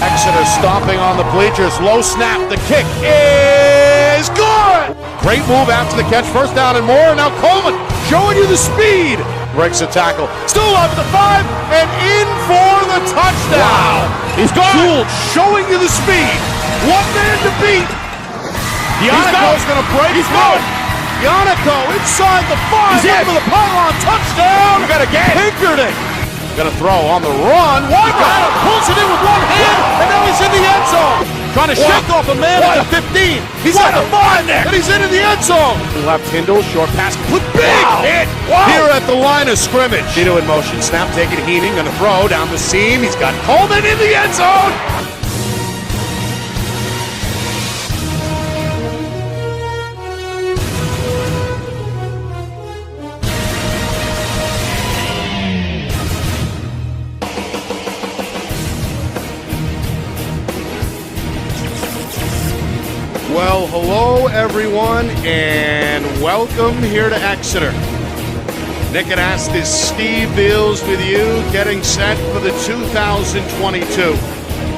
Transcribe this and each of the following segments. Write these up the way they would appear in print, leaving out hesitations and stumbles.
Exeter stomping on the bleachers. Low snap. The kick is good. Great move after the catch. First down and more. Now Coleman showing you the speed. Breaks the tackle. Still up at the 5 and in for the touchdown. Wow. He's gone. Gould showing you the speed. One man to beat. Yannicko's going to break. He's going. Yannicko inside the 5. Over the pylon. Touchdown. You got a game. Pinkerton. Going to throw on the run. Walker pulls it in with one hand, and now he's in the end zone. Trying to shake off a man at the 15. He's at the 5 there, and he's into the end zone. Left Hindle, short pass, put big hit here at the line of scrimmage. Tito in motion, snap taken, Heening, going to throw down the seam. He's got Coleman in the end zone. Well, hello everyone, and welcome here to Exeter. Nick and Astis, Steve Beals with you, getting set for the 2022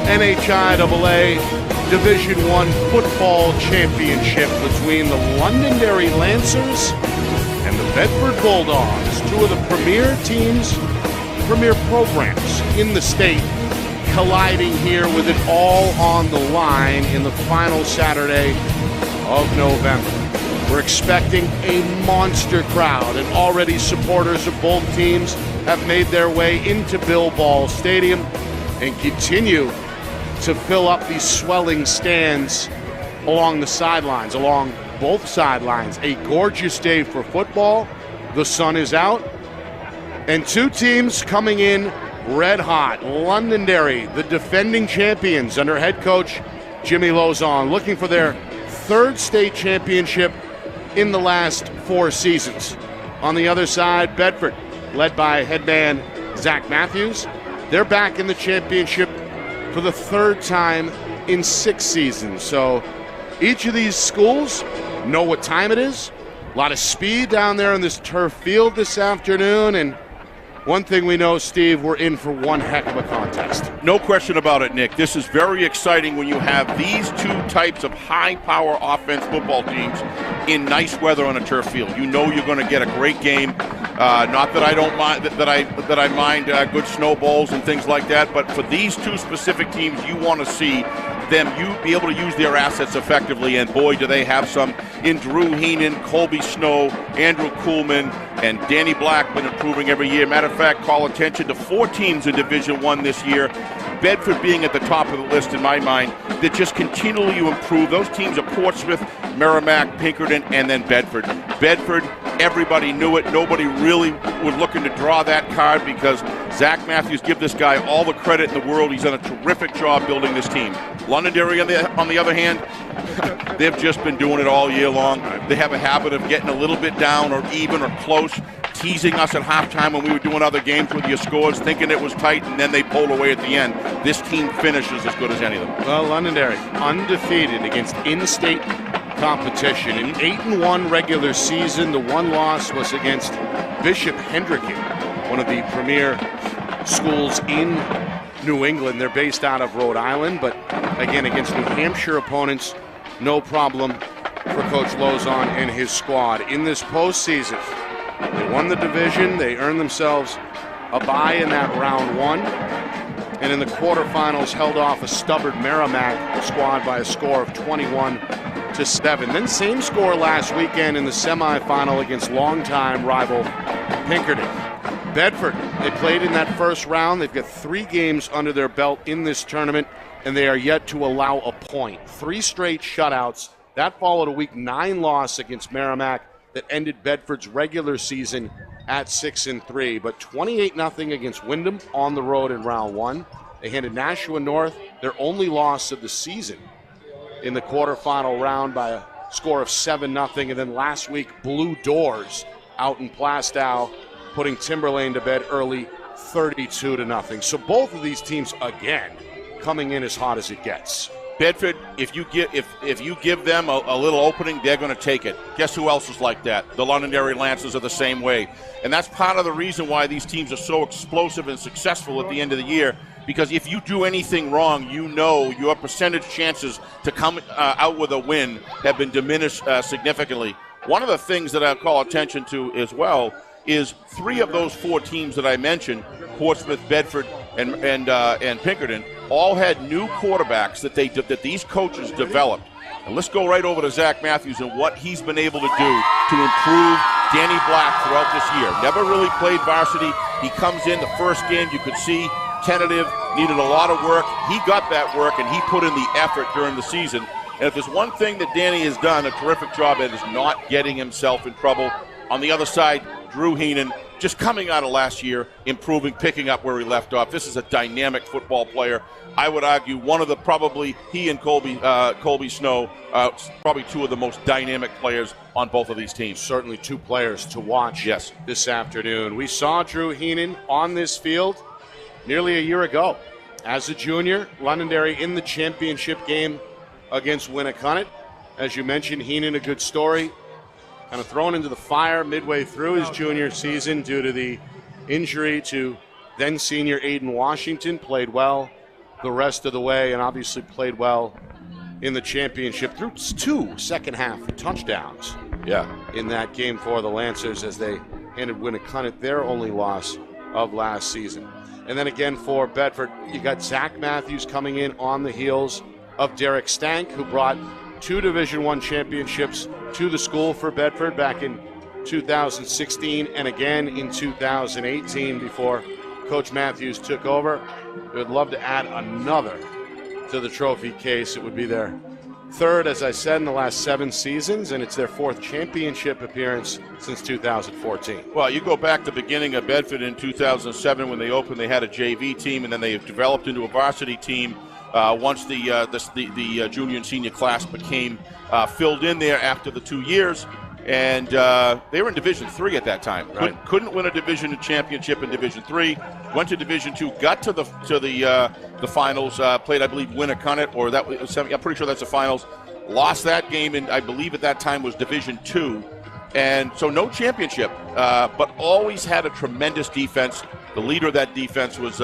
NHIAA Division I Football Championship between the Londonderry Lancers and the Bedford Bulldogs, two of the premier teams, premier programs in the state, colliding here with it all on the line in the final Saturday of November. We're expecting a monster crowd, and already supporters of both teams have made their way into Bill Ball Stadium and continue to fill up these swelling stands along the sidelines, along both sidelines. A gorgeous day for football. The sun is out, and two teams coming in red hot. Londonderry, the defending champions under head coach Jimmy Lozon, looking for their third state championship in the last 4 seasons. On the other side, Bedford, led by head man Zach Matthews. They're back in the championship for the third time in 6 seasons. So each of these schools know what time it is. A lot of speed down there on this turf field this afternoon, and one thing we know, Steve, we're in for one heck of a contest. No question about it, Nick. This is very exciting when you have these two types of high-power offense football teams in nice weather on a turf field. You know you're going to get a great game. Not that I don't mind that I mind good snowballs and things like that, but for these two specific teams, you want to see them be able to use their assets effectively, and boy, do they have some in Drew Heenan, Colby Snow, Andrew Kuhlman, and Danny Blackman improving every year. Matter of fact, call attention to 4 teams in Division I this year, Bedford being at the top of the list in my mind, that just continually improve. Those teams are Portsmouth, Merrimack, Pinkerton, and then Bedford. Bedford, everybody knew it. Nobody really was looking to draw that card because Zach Matthews, give this guy all the credit in the world. He's done a terrific job building this team. Londonderry, on the other hand, they've just been doing it all year long. They have a habit of getting a little bit down or even or close, teasing us at halftime when we were doing other games with your scores, thinking it was tight, and then they pulled away at the end. This team finishes as good as any of them. Well, Londonderry, undefeated against in-state competition. An 8-1 regular season. The one loss was against Bishop Hendricken, one of the premier schools in New England. They're based out of Rhode Island, but again, against New Hampshire opponents, no problem for Coach Lozon and his squad. In this postseason, they won the division. They earned themselves a bye in that round 1. And in the quarterfinals, held off a stubborn Merrimack squad by a score of 21-7. Then same score last weekend in the semifinal against longtime rival Pinkerton. Bedford, they played in that first round. They've got 3 games under their belt in this tournament, and they are yet to allow a point. 3 straight shutouts. That followed a week 9 loss against Merrimack that ended Bedford's regular season at 6-3. But 28-0 against Wyndham on the road in round 1. They handed Nashua North their only loss of the season in the quarterfinal round by a score of 7-0. And then last week, blew doors out in Plastow, putting Timberlane to bed early, 32-0. So both of these teams, again, coming in as hot as it gets. Bedford, if you give them a little opening, they're going to take it. Guess who else is like that? The Londonderry Lancers are the same way. And that's part of the reason why these teams are so explosive and successful at the end of the year. because if you do anything wrong, you know your percentage chances to come out with a win have been diminished significantly. One of the things that I'll call attention to as well is 3 of those 4 teams that I mentioned, Portsmouth, Bedford, and Pinkerton, all had new quarterbacks that these coaches developed. And let's go right over to Zach Matthews and what he's been able to do to improve Danny Black throughout this year. Never really played varsity. He comes in the first game, you could see, tentative, needed a lot of work. He got that work, and he put in the effort during the season. And if there's one thing that Danny has done a terrific job at, is not getting himself in trouble. On the other side, Drew Heenan, just coming out of last year, improving, picking up where he left off. This is a dynamic football player. I would argue one of the, probably he and Colby Snow, probably 2 of the most dynamic players on both of these teams. Certainly 2 players to watch this afternoon. We saw Drew Heenan on this field nearly a year ago. As a junior, Londonderry in the championship game against Winnicott. As you mentioned, Heenan, a good story. Kind of thrown into the fire midway through his junior season due to the injury to then senior Aiden Washington. Played well the rest of the way, and obviously played well in the championship through 2 second-half touchdowns in that game for the Lancers as they handed Winnicott their only loss of last season. And then again for Bedford, you got Zach Matthews coming in on the heels of Derek Stank, who brought 2 Division I championships to the school for Bedford back in 2016 and again in 2018 before Coach Matthews took over. They would love to add another to the trophy case. It would be their 3rd, as I said, in the last 7 seasons, and it's their 4th championship appearance since 2014. Well, you go back to the beginning of Bedford in 2007 when they opened, they had a JV team, and then they developed into a varsity team once the junior and senior class became filled in there after the 2 years. And they were in Division III at that time. Right. Couldn't win a division championship in Division III. Went to Division II. Got to the finals. Played, I believe, Winnicott, or that was. I'm pretty sure that's the finals. Lost that game, and I believe at that time was Division II. And so no championship, but always had a tremendous defense. The leader of that defense was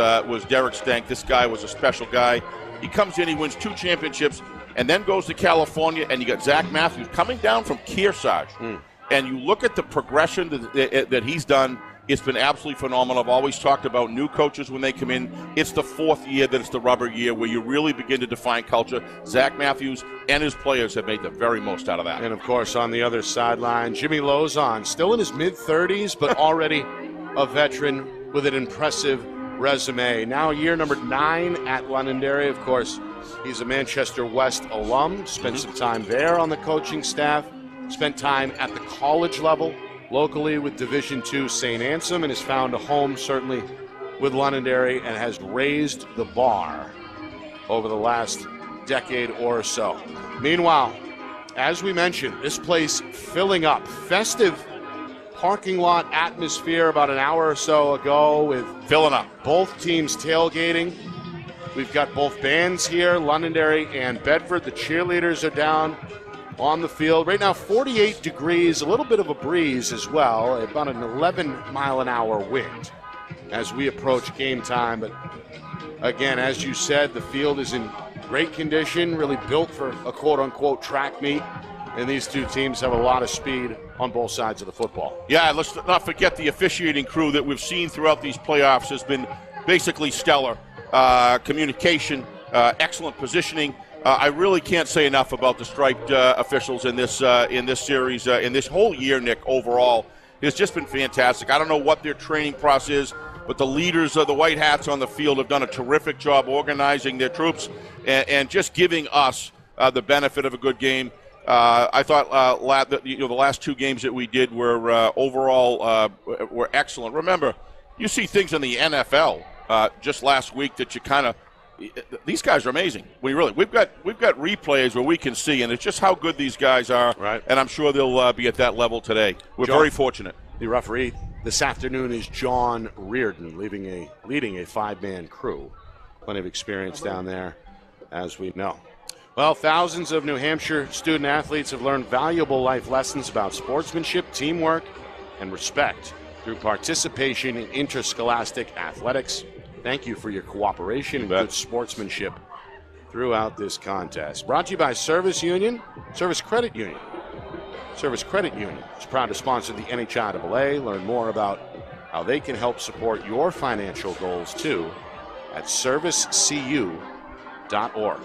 Derek Stank. This guy was a special guy. He comes in, he wins 2 championships, and then goes to California, and you got Zach Matthews coming down from Kearsarge. And you look at the progression that he's done, it's been absolutely phenomenal. I've always talked about new coaches when they come in. It's the 4th year that it's the rubber year where you really begin to define culture. Zach Matthews and his players have made the very most out of that. And, of course, on the other sideline, Jimmy Lozon, still in his mid-30s, but already a veteran with an impressive resume. Now year number 9 at Londonderry. Of course, he's a Manchester West alum. Spent some time there on the coaching staff. Spent time at the college level locally with Division II St. Anselm, and has found a home certainly with Londonderry and has raised the bar over the last decade or so. Meanwhile, as we mentioned, this place filling up. Festive parking lot atmosphere about an hour or so ago with filling up. Both teams tailgating. We've got both bands here, Londonderry and Bedford. The cheerleaders are down on the field. Right now, 48 degrees, a little bit of a breeze as well, about an 11-mile-an-hour wind as we approach game time. But again, as you said, the field is in great condition, really built for a quote-unquote track meet. And these 2 teams have a lot of speed on both sides of the football. Yeah, let's not forget the officiating crew that we've seen throughout these playoffs has been basically stellar. Communication, excellent positioning. I really can't say enough about the striped officials in this series, in this whole year, Nick, overall. It's just been fantastic. I don't know what their training process is, but the leaders of the White Hats on the field have done a terrific job organizing their troops and just giving us the benefit of a good game. I thought the last 2 games that we did were overall were excellent. Remember, you see things in the NFL just last week that you kind of these guys are amazing. We've got replays where we can see, and it's just how good these guys are. Right. And I'm sure they'll be at that level today. We're very fortunate. The referee this afternoon is John Reardon, leading a 5-man crew. Plenty of experience down there, as we know. Well, thousands of New Hampshire student athletes have learned valuable life lessons about sportsmanship, teamwork, and respect through participation in interscholastic athletics. thank you for your cooperation and good sportsmanship throughout this contest. Brought to you by Service Credit Union. Service Credit Union is proud to sponsor the NHIAA. Learn more about how they can help support your financial goals, too, at servicecu.org.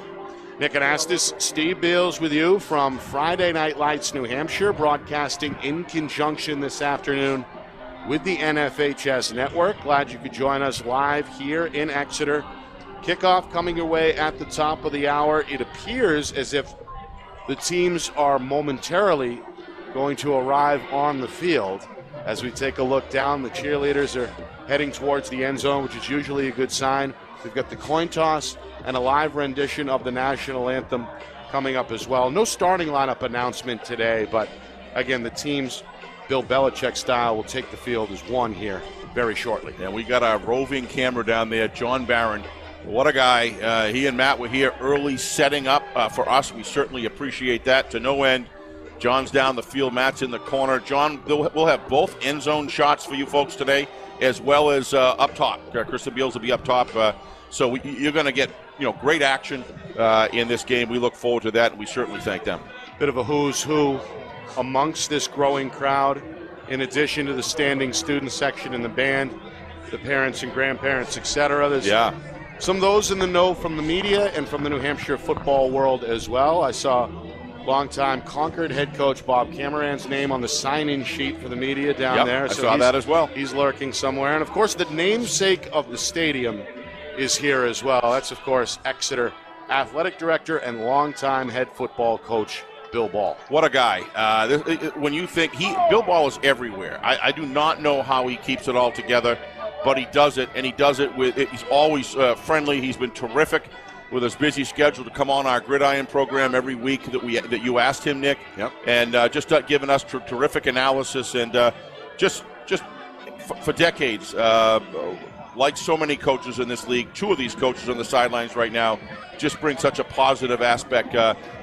Nick Anastas, Steve Beals with you from Friday Night Lights, New Hampshire, broadcasting in conjunction this afternoon with the NFHS Network. Glad you could join us live here in Exeter. Kickoff coming your way at the top of the hour. It appears as if the teams are momentarily going to arrive on the field. As we take a look down, the cheerleaders are heading towards the end zone, which is usually a good sign. We've got the coin toss and a live rendition of the national anthem coming up as well. No starting lineup announcement today, but again, the teams, Bill Belichick style, will take the field as one here very shortly. And we got our roving camera down there, John Barron. What a guy. He and Matt were here early setting up for us. We certainly appreciate that to no end. John's down the field, Matt's in the corner. John, we'll have both end zone shots for you folks today, as well as up top. Krista Beals will be up top. So you're going to get great action in this game. We look forward to that, and we certainly thank them. Bit of a who's who amongst this growing crowd, in addition to the standing student section and the band, the parents and grandparents, etc. There's some of those in the know from the media and from the New Hampshire football world as well. I saw longtime Concord head coach Bob Cameron's name on the sign-in sheet for the media down there. I saw that as well. He's lurking somewhere. And, of course, the namesake of the stadium is here as well. That's, of course, Exeter athletic director and longtime head football coach Bill Ball. What a guy. When you think Bill Ball is everywhere. I do not know how he keeps it all together, but he does it, and he does it he's always friendly. He's been terrific with his busy schedule to come on our Gridiron program every week that you asked him, Nick. Yep. And just giving us terrific analysis and just for decades, like so many coaches in this league, two of these coaches on the sidelines right now just bring such a positive aspect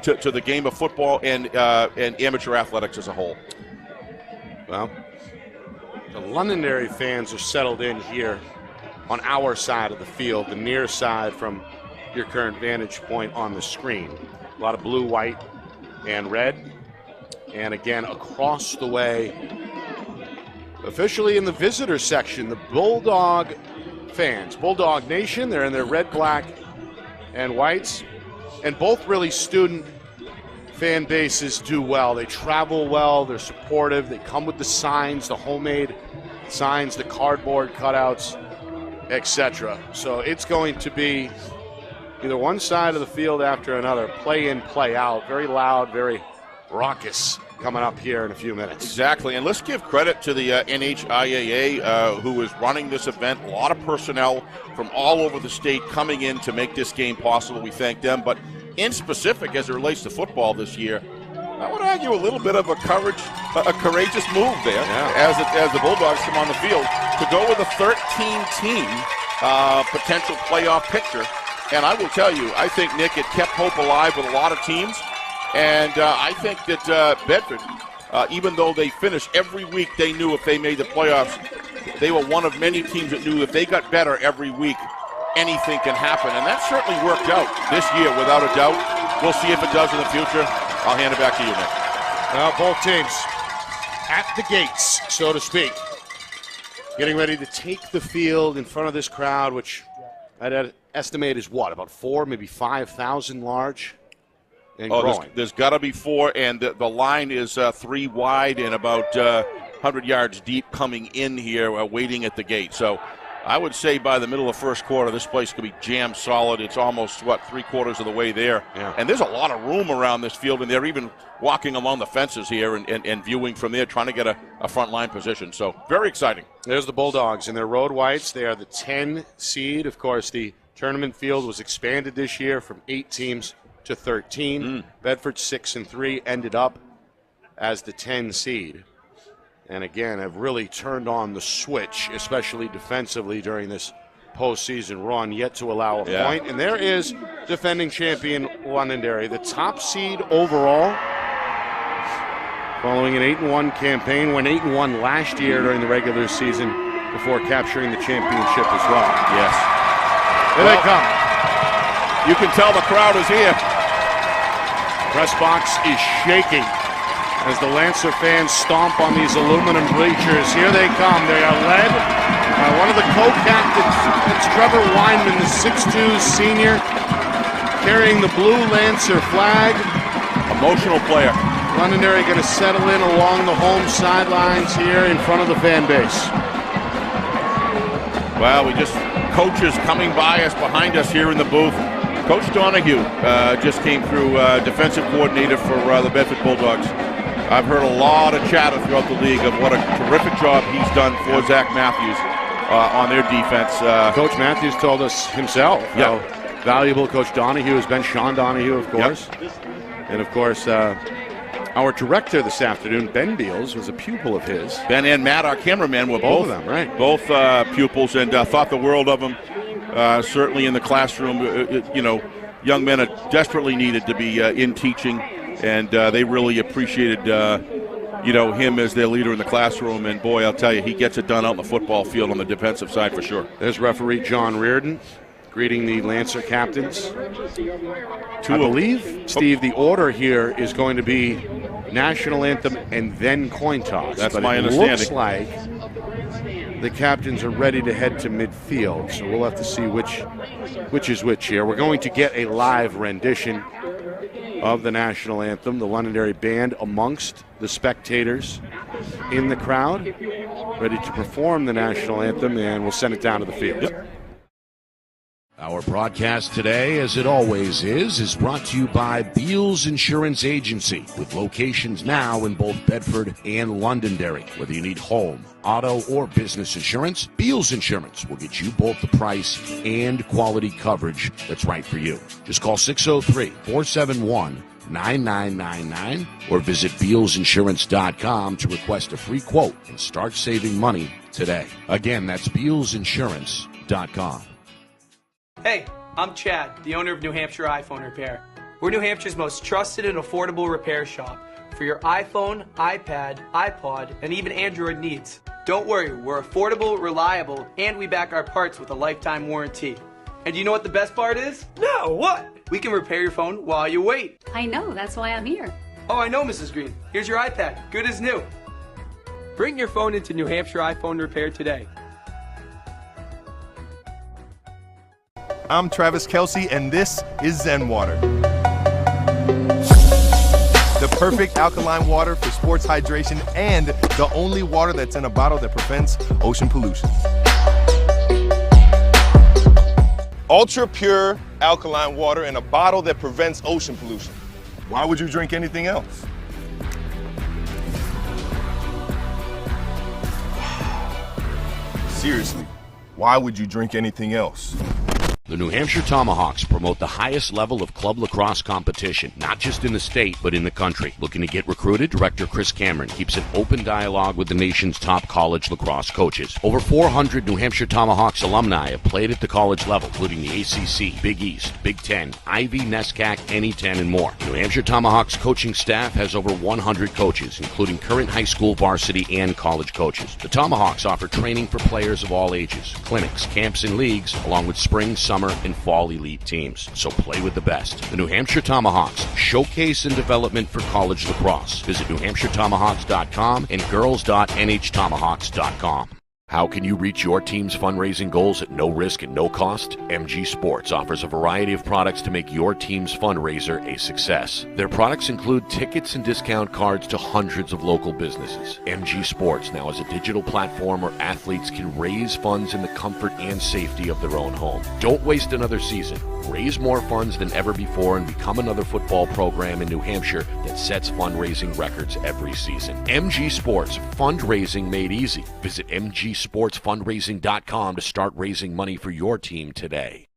to the game of football and amateur athletics as a whole. Well, the Londonderry fans are settled in here on our side of the field, the near side from your current vantage point on the screen. A lot of blue, white, and red. And again, across the way, officially in the visitor section, the Bulldog fans, Bulldog Nation. They're in their red, black, and whites. And both really student fan bases do well. They travel well, they're supportive, they come with the signs, the homemade signs, the cardboard cutouts, etc. So it's going to be either one side of the field after another, play in, play out, very loud, very raucous coming up here in a few minutes. Exactly, and let's give credit to the NHIAA who is running this event. A lot of personnel from all over the state coming in to make this game possible. We thank them, but in specific as it relates to football this year, I would argue a little bit of a courageous move there as the Bulldogs come on the field to go with a 13-team potential playoff picture. And I will tell you, I think, Nick, it kept hope alive with a lot of teams. And I think that Bedford, even though they finished every week, they knew if they made the playoffs, they were one of many teams that knew if they got better every week, anything can happen. And that certainly worked out this year, without a doubt. We'll see if it does in the future. I'll hand it back to you, Nick. Well, both teams at the gates, so to speak, getting ready to take the field in front of this crowd, which I'd estimate is what, about 4,000, maybe 5,000 large? There's got to be 4, and the line is 3 wide and about 100 yards deep coming in here, waiting at the gate. So I would say by the middle of first quarter, this place could be jammed solid. It's almost, 3/4 of the way there. Yeah. And there's a lot of room around this field, and they're even walking along the fences here and viewing from there, trying to get a front line position. So very exciting. There's the Bulldogs in their road whites. They are the 10 seed. Of course, the tournament field was expanded this year from 8 teams to 13. Bedford 6-3 ended up as the 10 seed. And again, have really turned on the switch, especially defensively during this postseason run, yet to allow a point. And there is defending champion Londonderry, the top seed overall, following an 8-1 campaign, went 8-1 last year during the regular season before capturing the championship as well. Yes. Here they come. You can tell the crowd is here. Press box is shaking as the Lancer fans stomp on these aluminum bleachers. Here they come. They are led by one of the co-captains. It's Trevor Weinman, the 6'2 senior, carrying the blue Lancer flag. Emotional player. Londonderry going to settle in along the home sidelines here in front of the fan base. Well, coaches coming by us, behind us here in the booth. Coach Donahue just came through, defensive coordinator for the Bedford Bulldogs. I've heard a lot of chatter throughout the league of what a terrific job he's done for Zach Matthews on their defense. Coach Matthews told us himself how valuable Coach Donahue has been. Sean Donahue, of course. And, of course, our director this afternoon, Ben Beals, was a pupil of his. Ben and Matt, our cameraman, were both of them, right? Both pupils, and thought the world of them. Certainly in the classroom, young men are desperately needed to be in teaching, and they really appreciated, him as their leader in the classroom. And boy, I'll tell you, he gets it done out on the football field on the defensive side for sure. There's referee John Reardon greeting the Lancer captains. I believe, Steve, the order here is going to be national anthem and then coin toss. That's my understanding. Looks like the captains are ready to head to midfield, so we'll have to see which is which here. We're going to get a live rendition of the national anthem, the Londonderry band amongst the spectators in the crowd, ready to perform the national anthem, and we'll send it down to the field. Yep. Our broadcast today, as it always is brought to you by Beals Insurance Agency, with locations now in both Bedford and Londonderry. Whether you need home, auto, or business insurance, Beals Insurance will get you both the price and quality coverage that's right for you. Just call 603-471-9999 or visit BealsInsurance.com to request a free quote and start saving money today. Again, that's BealsInsurance.com. Hey, I'm Chad, the owner of New Hampshire iPhone Repair. We're New Hampshire's most trusted and affordable repair shop for your iPhone, iPad, iPod, and even Android needs. Don't worry, we're affordable, reliable, and we back our parts with a lifetime warranty. And you know what the best part is? No, what? We can repair your phone while you wait. I know, that's why I'm here. Oh, I know, Mrs. Green. Here's your iPad, good as new. Bring your phone into New Hampshire iPhone Repair today. I'm Travis Kelsey, and this is Zen Water. The perfect alkaline water for sports hydration and the only water that's in a bottle that prevents ocean pollution. Ultra pure alkaline water in a bottle that prevents ocean pollution. Why would you drink anything else? Seriously, why would you drink anything else? The New Hampshire Tomahawks promote the highest level of club lacrosse competition, not just in the state, but in the country. Looking to get recruited? Director Chris Cameron keeps an open dialogue with the nation's top college lacrosse coaches. Over 400 New Hampshire Tomahawks alumni have played at the college level, including the ACC, Big East, Big Ten, Ivy, NESCAC, NE10, and more. New Hampshire Tomahawks coaching staff has over 100 coaches, including current high school, varsity, and college coaches. The Tomahawks offer training for players of all ages, clinics, camps, and leagues, along with spring, summer, and fall elite teams. So play with the best. The New Hampshire Tomahawks, showcase and development for college lacrosse. Visit NewHampshireTomahawks.com and girls.nhtomahawks.com. How can you reach your team's fundraising goals at no risk and no cost? MG Sports offers a variety of products to make your team's fundraiser a success. Their products include tickets and discount cards to hundreds of local businesses. MG Sports now has a digital platform where athletes can raise funds in the comfort and safety of their own home. Don't waste another season. Raise more funds than ever before and become another football program in New Hampshire that sets fundraising records every season. MG Sports, fundraising made easy. Visit MGSportsFundraising.com to start raising money for your team today.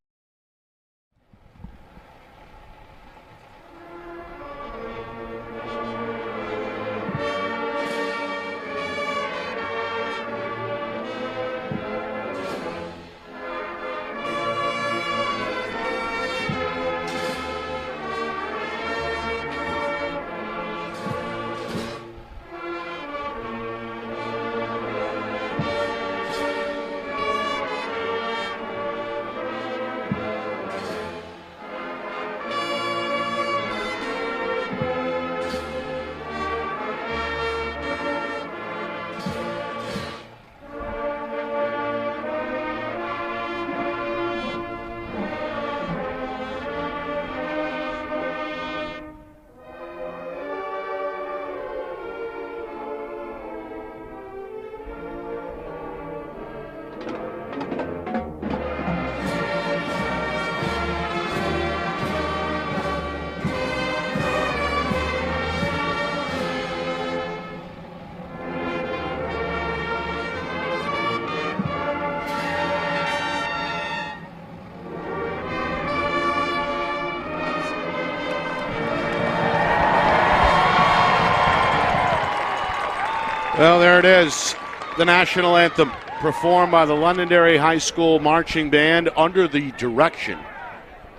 Well, there it is. The national anthem performed by the Londonderry High School Marching Band under the direction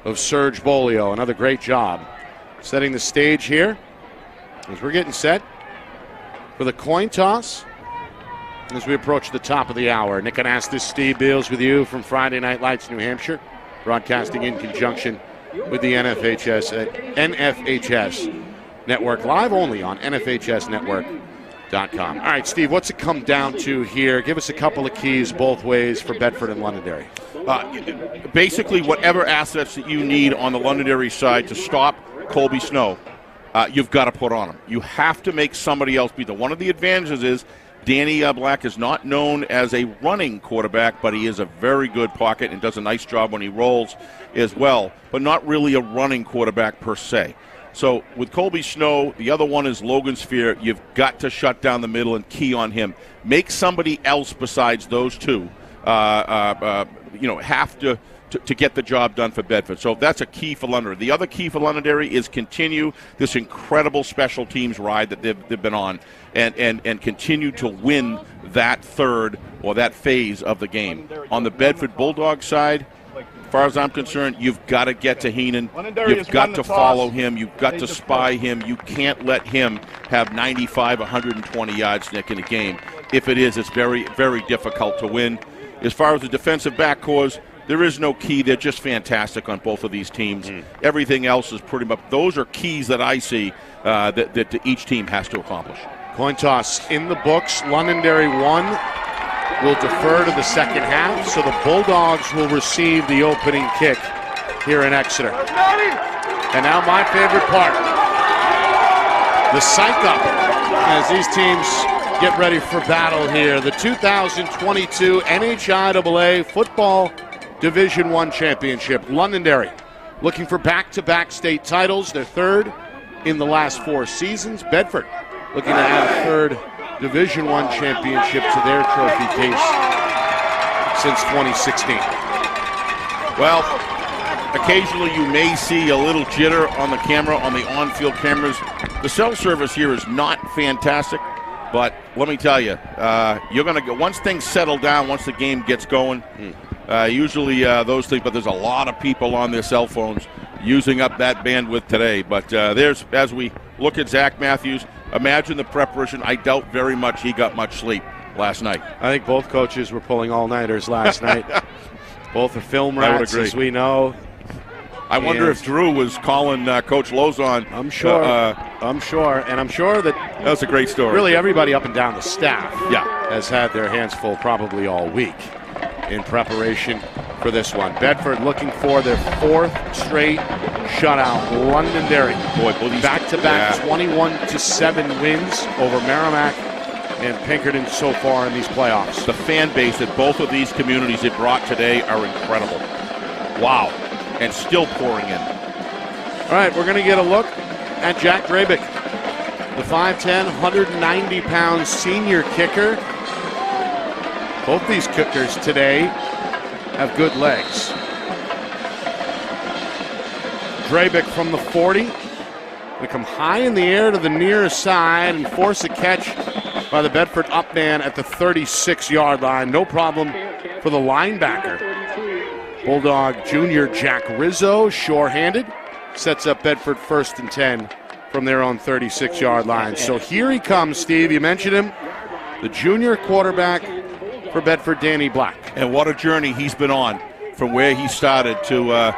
of Serge Bolio. Another great job setting the stage here as we're getting set for the coin toss as we approach the top of the hour. Nick Anastas, Steve Beals with you from Friday Night Lights, New Hampshire, broadcasting in conjunction with the NFHS Network, live only on NFHSnetwork.com. All right, Steve, what's it come down to here? Give us a couple of keys both ways for Bedford and Londonderry. Basically, whatever assets that you need on the Londonderry side to stop Colby Snow, you've got to put on him. You have to make somebody else beat them. One of the advantages is Danny Black is not known as a running quarterback, but he is a very good pocket and does a nice job when he rolls as well, but not really a running quarterback per se. So with Colby Snow, the other one is Logan Sphere. You've got to shut down the middle and key on him. Make somebody else besides those two, have to get the job done for Bedford. So that's a key for Londonderry. The other key for Londonderry is continue this incredible special teams ride that they've been on and continue to win that third or that phase of the game. On the Bedford Bulldog side, as far as I'm concerned, you've got to get to Heenan. You've got to follow him. You've got to spy him. You can't let him have 95, 120 yards, Nick, in a game. If it is, it's very, very difficult to win. As far as the defensive backcours, there is no key. They're just fantastic on both of these teams. Everything else is pretty much, those are keys that I see that each team has to accomplish. Coin toss in the books. Londonderry 1 will defer to the second half, so the Bulldogs will receive the opening kick here in Exeter. And now my favorite part, the psych up as these teams get ready for battle here. The 2022 NHIAA Football Division I Championship. Londonderry looking for back-to-back state titles, their third in the last 4 seasons. Bedford looking to add a third Division I championship to their trophy case since 2016. Well, occasionally you may see a little jitter on the camera, on the on-field cameras. The cell service here is not fantastic, but let me tell you, you're going to go, once things settle down, once the game gets going, usually those things, but there's a lot of people on their cell phones using up that bandwidth today. But there's, as we look at Zach Matthews, imagine the preparation. I doubt very much he got much sleep last night. I think both coaches were pulling all-nighters last night. Both are film rats, as we know. I wonder if Drew was calling Coach Lozon. I'm sure. And I'm sure that was a great story. Really, everybody up and down the staff has had their hands full probably all week in preparation for this one. Bedford looking for their 4th straight shutout. Londonderry, back-to-back 21-7 wins over Merrimack and Pinkerton so far in these playoffs. The fan base that both of these communities have brought today are incredible. Wow. And still pouring in. All right, we're going to get a look at Jack Drabick, the 5'10", 190-pound senior kicker. Both these kickers today have good legs. Drabick from the 40. Going to come high in the air to the near side and force a catch by the Bedford up man at the 36-yard line. No problem for the linebacker. Bulldog junior Jack Rizzo, sure-handed, sets up Bedford 1st and 10 from their own 36-yard line. So here he comes, Steve. You mentioned him, the junior quarterback for Bedford, Danny Black. And what a journey he's been on from where he started to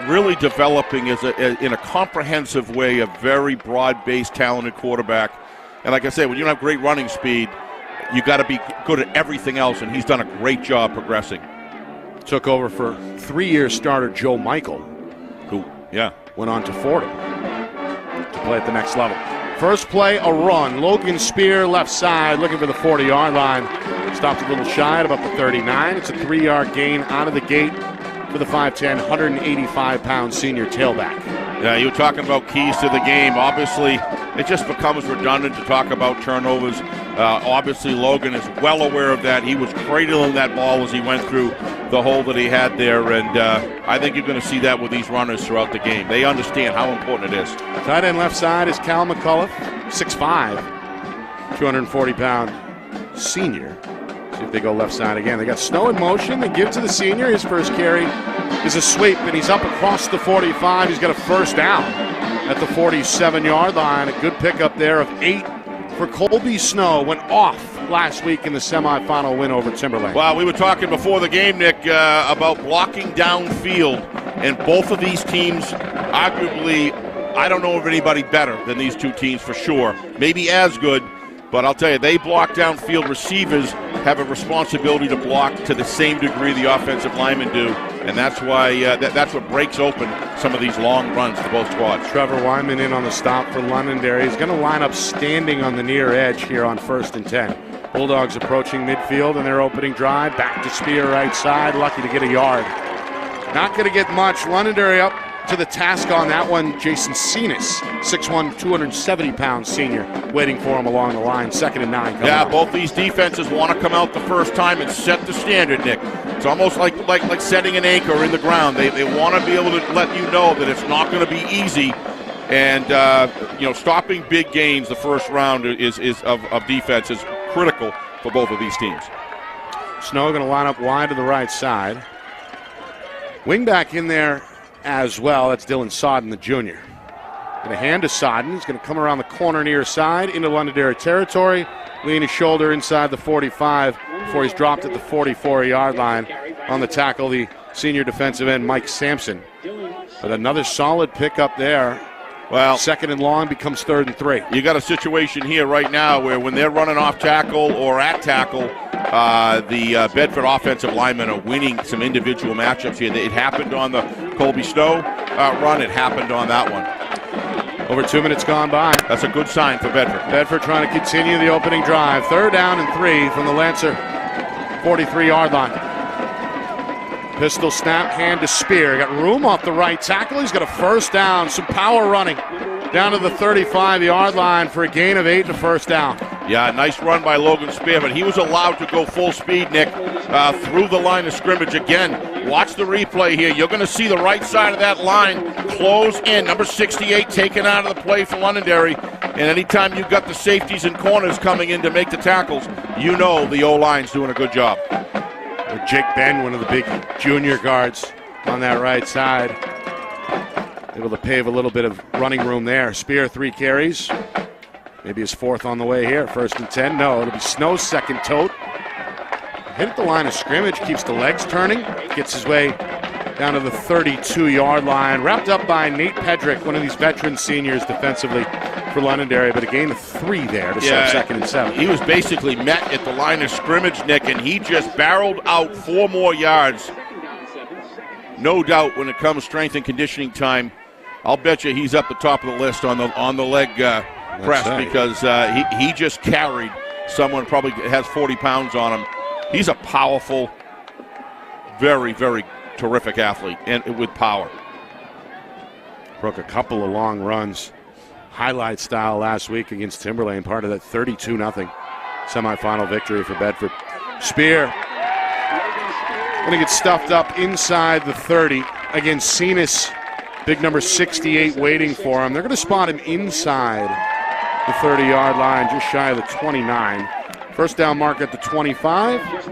really developing in a comprehensive way a very broad-based, talented quarterback. And like I said, when you don't have great running speed, you got to be good at everything else, and he's done a great job progressing. Took over for 3-year starter Joe Michael, who went on to Fordham to play at the next level. First play, a run. Logan Spear, left side, looking for the 40-yard line. Stopped a little shy at about the 39. It's a 3-yard gain out of the gate for the 5'10", 185-pound senior tailback. Yeah, you were talking about keys to the game. Obviously, it just becomes redundant to talk about turnovers. Obviously, Logan is well aware of that. He was cradling that ball as he went through the hole that he had there, and I think you're going to see that with these runners throughout the game. They understand how important it is. Tight end left side is Cal McCullough, 6'5", 240-pound senior. See if they go left side again. They got Snow in motion. They give to the senior. His first carry is a sweep, and he's up across the 45. He's got a first down at the 47-yard line. A good pickup there of 8 for Colby Snow. Went off last week in the semifinal win over Timberlane. Well, we were talking before the game, Nick, about blocking downfield, and both of these teams, arguably, I don't know of anybody better than these two teams for sure. Maybe as good, but I'll tell you, they block downfield. Receivers have a responsibility to block to the same degree the offensive linemen do, and that's why that's what breaks open some of these long runs for both squads. Trevor Wyman in on the stop for Londonderry. He's going to line up standing on the near edge here on 1st and 10. Bulldogs approaching midfield in their opening drive. Back to Spear right side, lucky to get a yard. Not going to get much. Londonderry up to the task on that one. Jason Cenas, 6'1", 270-pound senior, waiting for him along the line. 2nd and 9. Yeah, both these defenses want to come out the first time and set the standard, Nick. It's almost like setting an anchor in the ground. They want to be able to let you know that it's not going to be easy. And stopping big gains the first round of defense is critical for both of these teams. Snow going to line up wide to the right side. Wingback in there as well. That's Dylan Sodden, the junior. Going to hand to Sodden. He's going to come around the corner near side into Londonderry territory. Lean his shoulder inside the 45 before he's dropped at the 44-yard line. On the tackle, the senior defensive end, Mike Sampson. But another solid pickup there. Well, 2nd and long becomes 3rd and 3. You got a situation here right now where when they're running off tackle or at tackle, the Bedford offensive linemen are winning some individual matchups here. It happened on the Colby Snow run. It happened on that one. Over 2 minutes gone by. That's a good sign for Bedford. Bedford trying to continue the opening drive. 3rd down and 3 from the Lancer 43-yard line. Pistol snap, hand to Spear. Got room off the right tackle. He's got a first down. Some power running down to the 35-yard line for a gain of 8 and a first down. Yeah, nice run by Logan Spear, but he was allowed to go full speed, Nick, through the line of scrimmage. Again, watch the replay here. You're going to see the right side of that line close in. Number 68 taken out of the play for Londonderry. And anytime you've got the safeties and corners coming in to make the tackles, you know the O-line's doing a good job. Jake Ben, one of the big junior guards on that right side. Able to pave a little bit of running room there. Spear 3 carries. Maybe his 4th on the way here. 1st and 10. No, it'll be Snow's 2nd tote. Hit at the line of scrimmage. Keeps the legs turning. Gets his way down to the 32-yard line. Wrapped up by Nate Pedrick, one of these veteran seniors defensively for Londonderry, but a gain of 3 there to set 2nd and 7. He was basically met at the line of scrimmage, Nick, and he just barreled out 4 more yards. No doubt when it comes strength and conditioning time, I'll bet you he's up the top of the list on the leg press because he just carried someone probably has 40 pounds on him. He's a powerful, very, very terrific athlete and with power. Broke a couple of long runs. Highlight style last week against Timberlane, part of that 32-0 semifinal victory for Bedford. Spear going to get stuffed up inside the 30 against Cenas. Big number 68 waiting for him. They're going to spot him inside the 30-yard line, just shy of the 29. First down mark at the 25,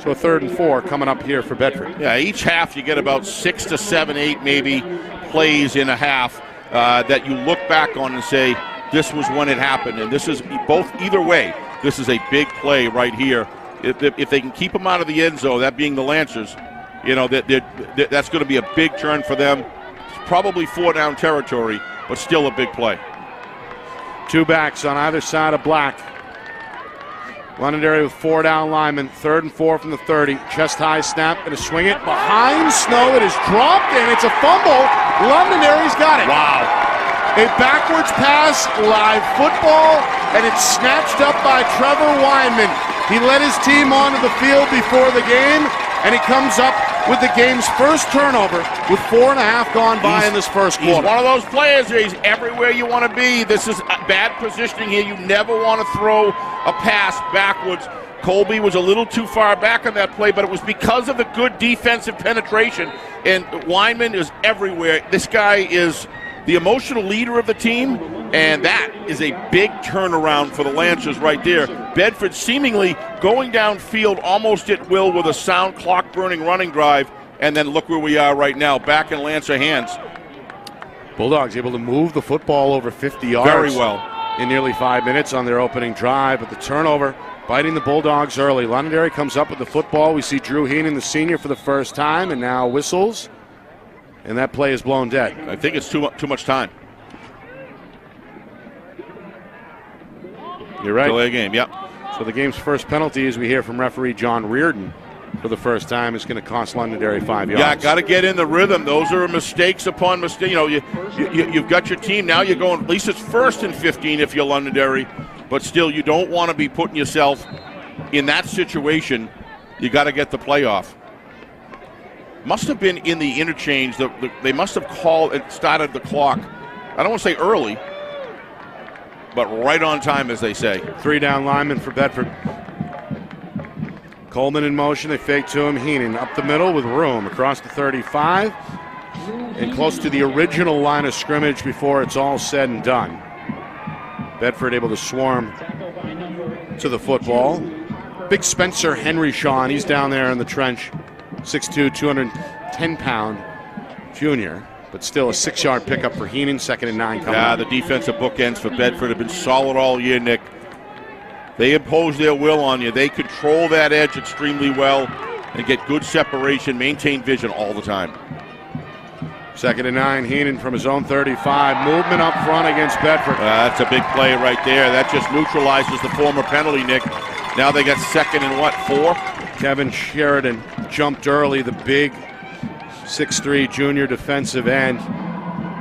so a 3rd and 4 coming up here for Bedford. Yeah, each half you get about 6 to 7, 8 maybe plays in a half that you look back on and say, this was when it happened. And this is either way, this is a big play right here. If they can keep them out of the end zone, that being the Lancers, that's going to be a big turn for them. It's probably 4-down territory, but still a big play. 2 backs on either side of Black. Londonderry with 4 down linemen. 3rd and 4 from the 30. Chest high snap. Going to swing it behind Snow. It is dropped and it's a fumble. Londonderry's got it. Wow. A backwards pass, live football, and it's snatched up by Trevor Wyman. He led his team onto the field before the game, and he comes up with the game's first turnover with 4.5 gone by in this first quarter. He's one of those players where he's everywhere you want to be. This is bad positioning here. You never want to throw a pass backwards. Colby was a little too far back on that play, but it was because of the good defensive penetration, and Wyman is everywhere. This guy is the emotional leader of the team, and that That is a big turnaround for the Lancers right there. Bedford seemingly going downfield almost at will with a sound clock-burning running drive, and then look where we are right now, back in Lancer hands. Bulldogs able to move the football over 50 yards. Very well. In nearly 5 minutes on their opening drive, but the turnover biting the Bulldogs early. Londonderry comes up with the football. We see Drew Heenan, the senior, for the first time, and now whistles, and that play is blown dead. I think it's too much time. You're right. Delay a game, yep. So the game's first penalty, as we hear from referee John Reardon for the first time, is going to cost Londonderry 5 yards. Yeah, got to get in the rhythm. Those are mistakes upon mistakes. You know, you've got your team. Now you're going, at least it's 1st and 15 if you're Londonderry, but still you don't want to be putting yourself in that situation. You got to get the play off. Must have been in the interchange. They must have called and started the clock. I don't want to say early, but right on time, as they say. 3 down linemen for Bedford. Coleman in motion, they fake to him. Heenan up the middle with room across the 35 and close to the original line of scrimmage before it's all said and done. Bedford able to swarm to the football. Big Spencer Henry Shawn, he's down there in the trench. 6'2", 210-pound junior, but still a 6-yard pickup for Heenan, 2nd and 9 coming up. The defensive bookends for Bedford have been solid all year, Nick. They impose their will on you. They control that edge extremely well and get good separation, maintain vision all the time. 2nd and 9, Heenan from his own 35. Movement up front against Bedford. That's a big play right there. That just neutralizes the former penalty, Nick. Now they got 2nd and 4? Kevin Sheridan jumped early, the big 6'3" junior defensive end,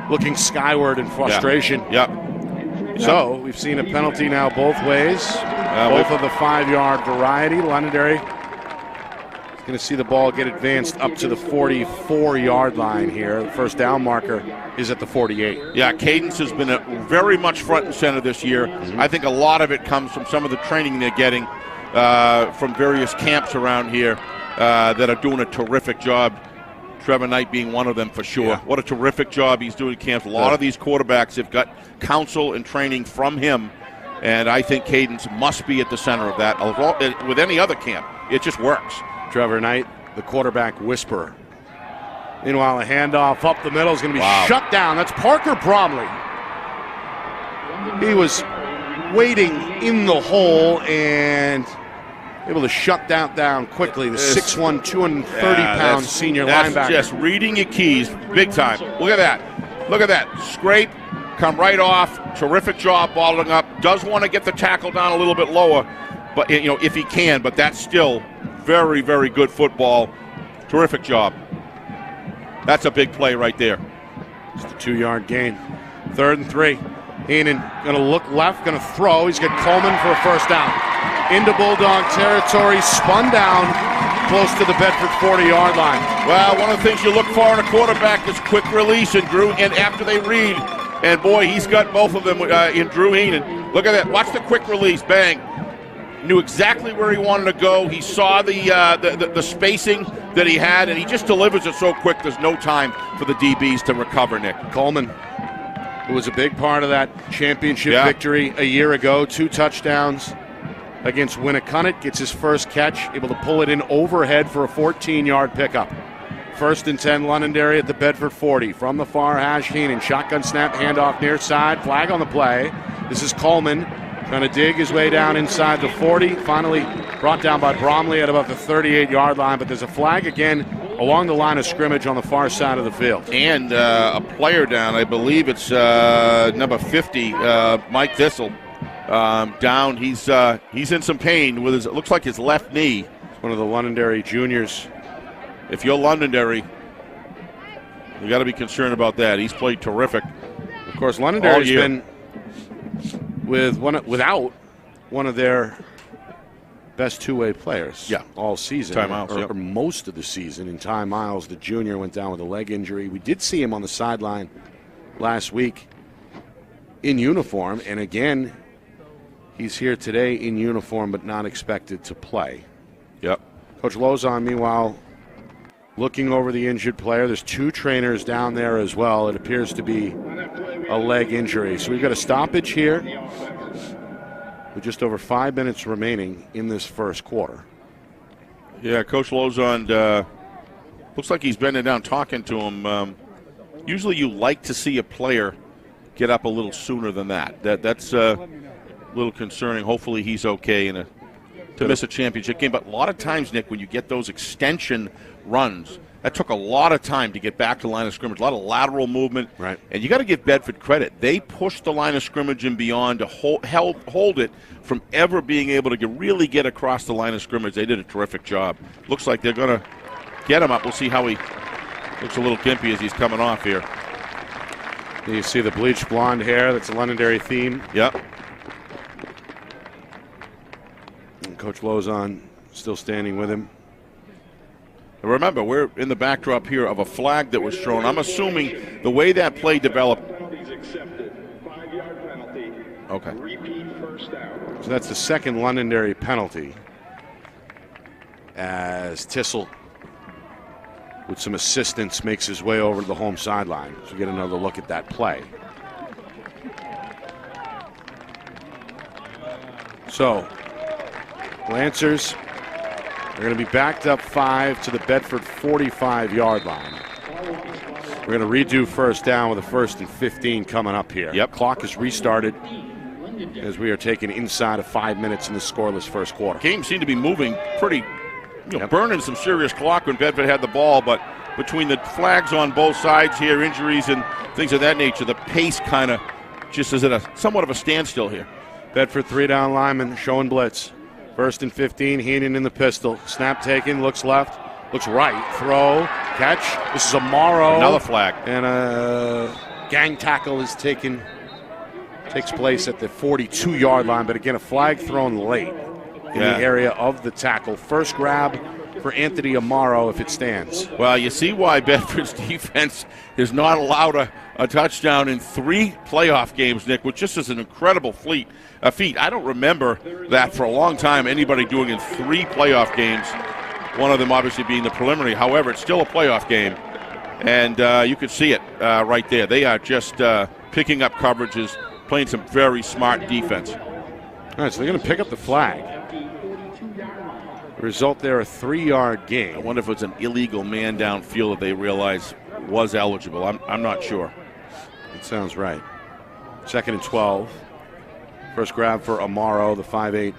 looking skyward in frustration. Yep. So we've seen a penalty now both ways, both of the 5-yard variety. Londonderry is going to see the ball get advanced up to the 44-yard line here. The first down marker is at the 48. Yeah, cadence has been very much front and center this year. I think a lot of it comes from some of the training they're getting from various camps around here that are doing a terrific job. Trevor Knight being one of them for sure. Yeah. What a terrific job he's doing at camps. A lot of these quarterbacks have got counsel and training from him, and I think cadence must be at the center of that. With any other camp, it just works. Trevor Knight, the quarterback whisperer. Meanwhile, a handoff up the middle is going to be shut down. That's Parker Bromley. He was waiting in the hole and able to shut that down quickly. The 6'1", 230-pound senior linebacker. That's just reading your keys big time. Look at that. Look at that. Scrape, come right off. Terrific job balling up. Does want to get the tackle down a little bit lower, but if he can. But that's still very, very good football. Terrific job. That's a big play right there. Just a 2-yard gain. 3rd and 3. Heenan going to look left, going to throw. He's got Coleman for a first down. Into Bulldog territory, spun down close to the Bedford 40-yard line. Well, one of the things you look for in a quarterback is quick release, and after they read, and boy, he's got both of them in Drew Heenan. Look at that. Watch the quick release. Bang. Knew exactly where he wanted to go. He saw the spacing that he had, and he just delivers it so quick there's no time for the DBs to recover, Nick. Coleman, who was a big part of that championship victory a year ago, 2 touchdowns against Winnicott, gets his first catch, able to pull it in overhead for a 14-yard pickup. 1st and 10, Londonderry at the Bedford 40. From the far hash, Heenan, shotgun snap, handoff near side, flag on the play. This is Coleman trying to dig his way down inside the 40. Finally brought down by Bromley at about the 38-yard line, but there's a flag again along the line of scrimmage on the far side of the field. And a player down, I believe it's number 50, Mike Thistle. Down, he's in some pain with it looks like his left knee. One of the Londonderry juniors. If you're Londonderry, you got to be concerned about that. He's played terrific. Of course, Londonderry's been without one of their best two-way players all season. Ty Miles, or most of the season. And Ty Miles, the junior, went down with a leg injury. We did see him on the sideline last week in uniform, and again, he's here today in uniform but not expected to play. Yep. Coach Lozon, meanwhile, looking over the injured player. There's 2 trainers down there as well. It appears to be a leg injury. So we've got a stoppage here with just over 5 minutes remaining in this first quarter. Yeah, Coach Lozon looks like he's bending down talking to him. Usually you like to see a player get up a little sooner than that. That's a little concerning. Hopefully he's okay to miss a championship game. But a lot of times, Nick, when you get those extension runs, that took a lot of time to get back to the line of scrimmage, a lot of lateral movement. Right. And you got to give Bedford credit. They pushed the line of scrimmage and beyond to hold it from ever being able to really get across the line of scrimmage. They did a terrific job. Looks like they're going to get him up. We'll see how he looks a little gimpy as he's coming off here. You see the bleached blonde hair. That's a Londonderry theme. Yep. And Coach Lozon still standing with him. Remember, we're in the backdrop here of a flag that was thrown. I'm assuming the way that play developed. Okay. So that's the second Londonderry penalty as Tissel, with some assistance, makes his way over to the home sideline. So we get another look at that play. So, Lancers are going to be backed up 5 to the Bedford 45-yard line. We're going to redo first down with a 1st and 15 coming up here. Yep. Clock is restarted as we are taking inside of 5 minutes in the scoreless first quarter. Game seemed to be moving pretty, burning some serious clock when Bedford had the ball, but between the flags on both sides here, injuries and things of that nature, the pace kind of just is at somewhat of a standstill here. Bedford 3-down lineman showing blitz. 1st and 15, Heenan in the pistol. Snap taken, looks left, looks right. Throw, catch. This is Amaro. Another flag. And a gang tackle is takes place at the 42-yard line. But again, a flag thrown late in the area of the tackle. First grab for Anthony Amaro if it stands. Well, you see why Bedford's defense has not allowed a touchdown in 3 playoff games, Nick, which just is an incredible feat. I don't remember that for a long time, anybody doing in 3 playoff games, one of them obviously being the preliminary. However, it's still a playoff game, and you can see it right there. They are just picking up coverages, playing some very smart defense. All right, so they're going to pick up the flag. The result there, a 3-yard gain. I wonder if it's an illegal man downfield that they realize was eligible. I'm not sure. It sounds right. 2nd and 12. First grab for Amaro, the 5'8"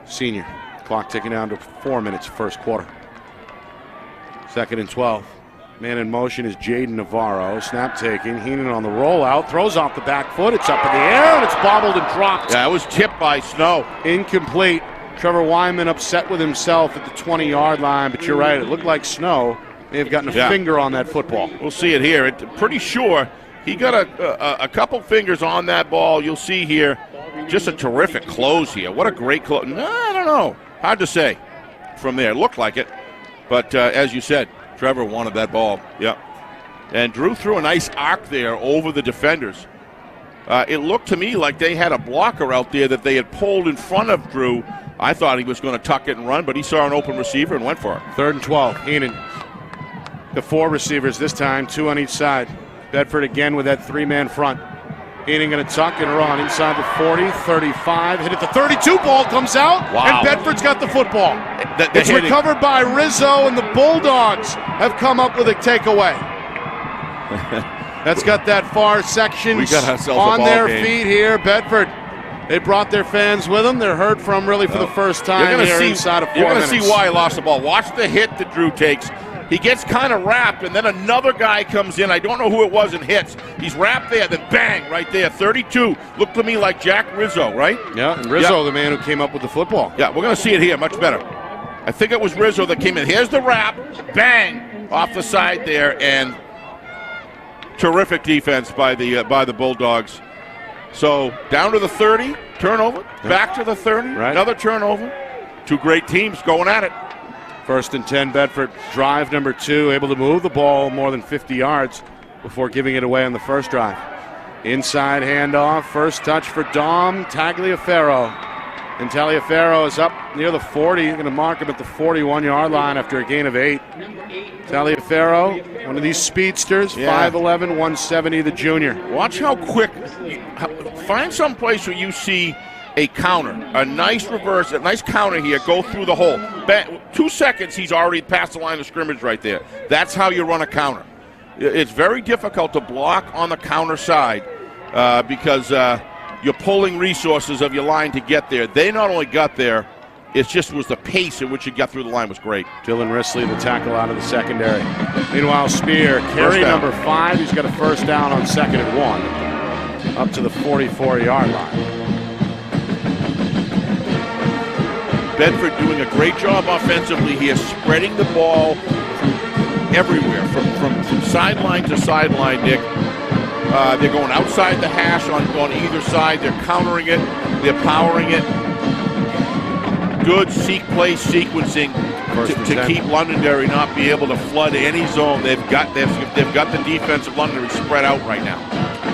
senior. Clock ticking down to 4 minutes, first quarter. 2nd and 12. Man in motion is Jaden Navarro. Snap taking. Heenan on the rollout. Throws off the back foot. It's up in the air, and it's bobbled and dropped. Yeah, it was tipped by Snow. Incomplete. Trevor Wyman upset with himself at the 20-yard line, but you're right. It looked like Snow may have gotten a finger on that football. We'll see it here. Pretty sure he got a couple fingers on that ball. You'll see here. Just a terrific close here. What a great close. No, I don't know. Hard to say from there. It looked like it. But as you said, Trevor wanted that ball. Yep. And Drew threw a nice arc there over the defenders. It looked to me like they had a blocker out there that they had pulled in front of Drew. I thought he was going to tuck it and run, but he saw an open receiver and went for it. 3rd and 12. Heenan. The 4 receivers this time, 2 on each side. Bedford again with that 3-man front. Heenan going to tuck and run inside the 40, 35, hit at the 32, ball comes out, and Bedford's got the football. It's recovered by Rizzo, and the Bulldogs have come up with a takeaway. That's got that far section on their feet here. Bedford, they brought their fans with them. They're heard from really for the first time here inside of 4 minutes. You're going to see why he lost the ball. Watch the hit that Drew takes. He gets kind of wrapped, and then another guy comes in. I don't know who it was and hits. He's wrapped there, then bang, right there. 32. Looked to me like Jack Rizzo, right? Yeah, and Rizzo, the man who came up with the football. Yeah, we're going to see it here much better. I think it was Rizzo that came in. Here's the wrap. Bang, off the side there, and terrific defense by the Bulldogs. So down to the 30, turnover. Back to the 30, another turnover. 2 great teams going at it. 1st and 10, Bedford, drive number 2, able to move the ball more than 50 yards before giving it away on the first drive. Inside handoff, first touch for Dom Tagliaferro. And Tagliaferro is up near the 40. He's going to mark him at the 41-yard line after a gain of 8. Tagliaferro Taliaferro, one of these speedsters, 5'11", 170, the junior. Watch how quick. Find some place where you see a counter, a nice reverse, a nice counter here, go through the hole. 2 seconds, he's already past the line of scrimmage right there. That's how you run a counter. It's very difficult to block on the counter side because you're pulling resources of your line to get there. They not only got there, it just was the pace at which you got through the line was great. Dylan Risley, the tackle out of the secondary. Meanwhile, Spear, carry number 5. He's got a first down on 2nd and 1, up to the 44-yard line. Bedford doing a great job offensively here, spreading the ball everywhere, from sideline to sideline, Nick. They're going outside the hash on either side. They're countering it. They're powering it. Good play sequencing to keep Londonderry not be able to flood any zone. They've got the defense of Londonderry spread out right now.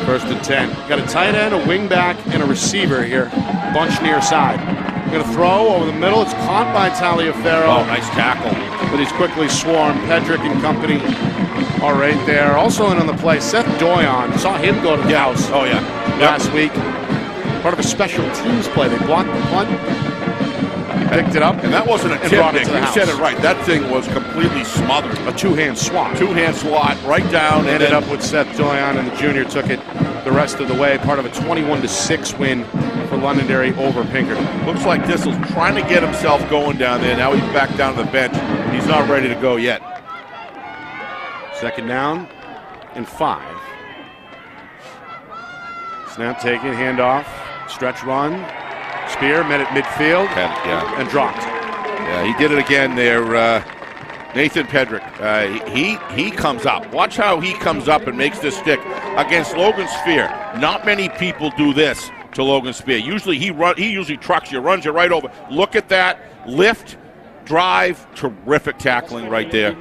1st and 10. Got a tight end, a wing back, and a receiver here. Bunch near side. Going to throw over the middle. It's caught by Taliaferro. Oh, nice tackle. But he's quickly swarmed. Pedrick and company are right there. Also in on the play, Seth Doyon. Saw him go to the house. Oh, yeah. Last week. Part of a special teams play. They blocked the punt. He picked it up. And that wasn't a tip, Nick. You said it right. That thing was completely smothered. A two-hand swat. Two-hand swat right down. Ended up with Seth Doyon, and the junior took it the rest of the way. Part of a 21-6 win for Londonderry over Pinkerton. Looks like Dissel's trying to get himself going down there. Now he's back down to the bench. He's not ready to go yet. 2nd down and 5. Snap taken, handoff, stretch run. Spear met at midfield and dropped. Yeah, he did it again there. Nathan Pedrick, he comes up. Watch how he comes up and makes this stick against Logan Spear. Not many people do this to Logan Spear. Usually he usually trucks you, runs you right over. Look at that lift, drive, terrific tackling right there.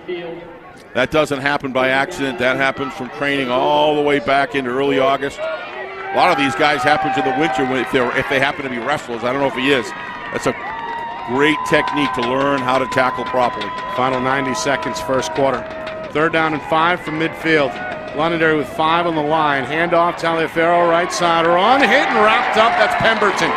That doesn't happen by accident. That happens from training all the way back into early August. A lot of these guys happens in the winter if they happen to be wrestlers. I don't know if he is. That's a great technique to learn how to tackle properly. Final 90 seconds, first quarter. 3rd down and 5 from midfield. Londonderry with 5 on the line. Handoff, Taliaferro, right side run. Hit and wrapped up. That's Pemberton.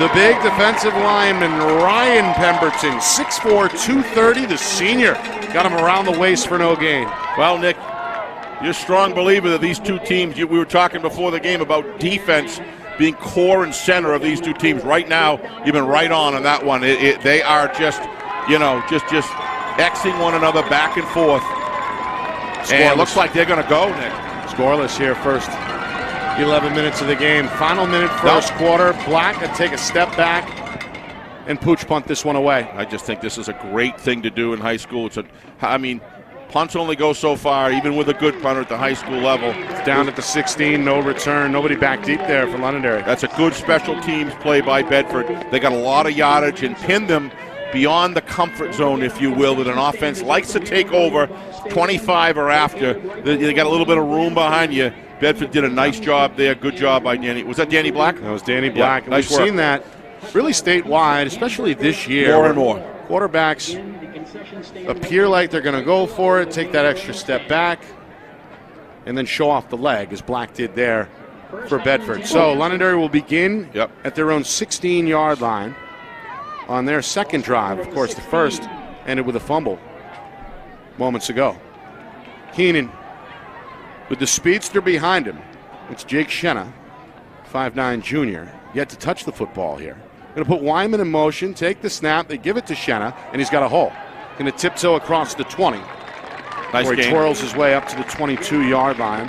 The big defensive lineman, Ryan Pemberton. 6'4", 230, the senior. Got him around the waist for no gain. Well, Nick, you're a strong believer that these two teams, we were talking before the game about defense being core and center of these two teams. Right now, you've been right on that one. They are just Xing one another back and forth. Scoreless. And it looks like they're going to go, Nick. Scoreless here, first 11 minutes of the game. Final minute, first quarter. Black to take a step back and pooch punt this one away. I just think this is a great thing to do in high school. Punts only go so far, even with a good punter at the high school level. It's down at the 16, no return. Nobody back deep there for Londonderry. That's a good special teams play by Bedford. They got a lot of yardage and pinned them beyond the comfort zone, if you will, that an offense likes to take over 25 or after. They got a little bit of room behind you. Bedford did a nice job there. Good job by Danny. Was that Danny Black? That was Danny Black. Yeah, nice We've seen that really statewide, especially this year. More and more. Quarterbacks appear like they're going to go for it, take that extra step back, and then show off the leg, as Black did there for Bedford. So Londonderry will begin at their own 16-yard line on their second drive. Of course, the first ended with a fumble moments ago. Keenan with the speedster behind him. It's Jake Shenna, 5'9" junior, yet to touch the football here. Going to put Wyman in motion, take the snap, they give it to Shenna, and he's got a hole. Going to tiptoe across the 20. Nice where he game. twirls his way up to the 22-yard line.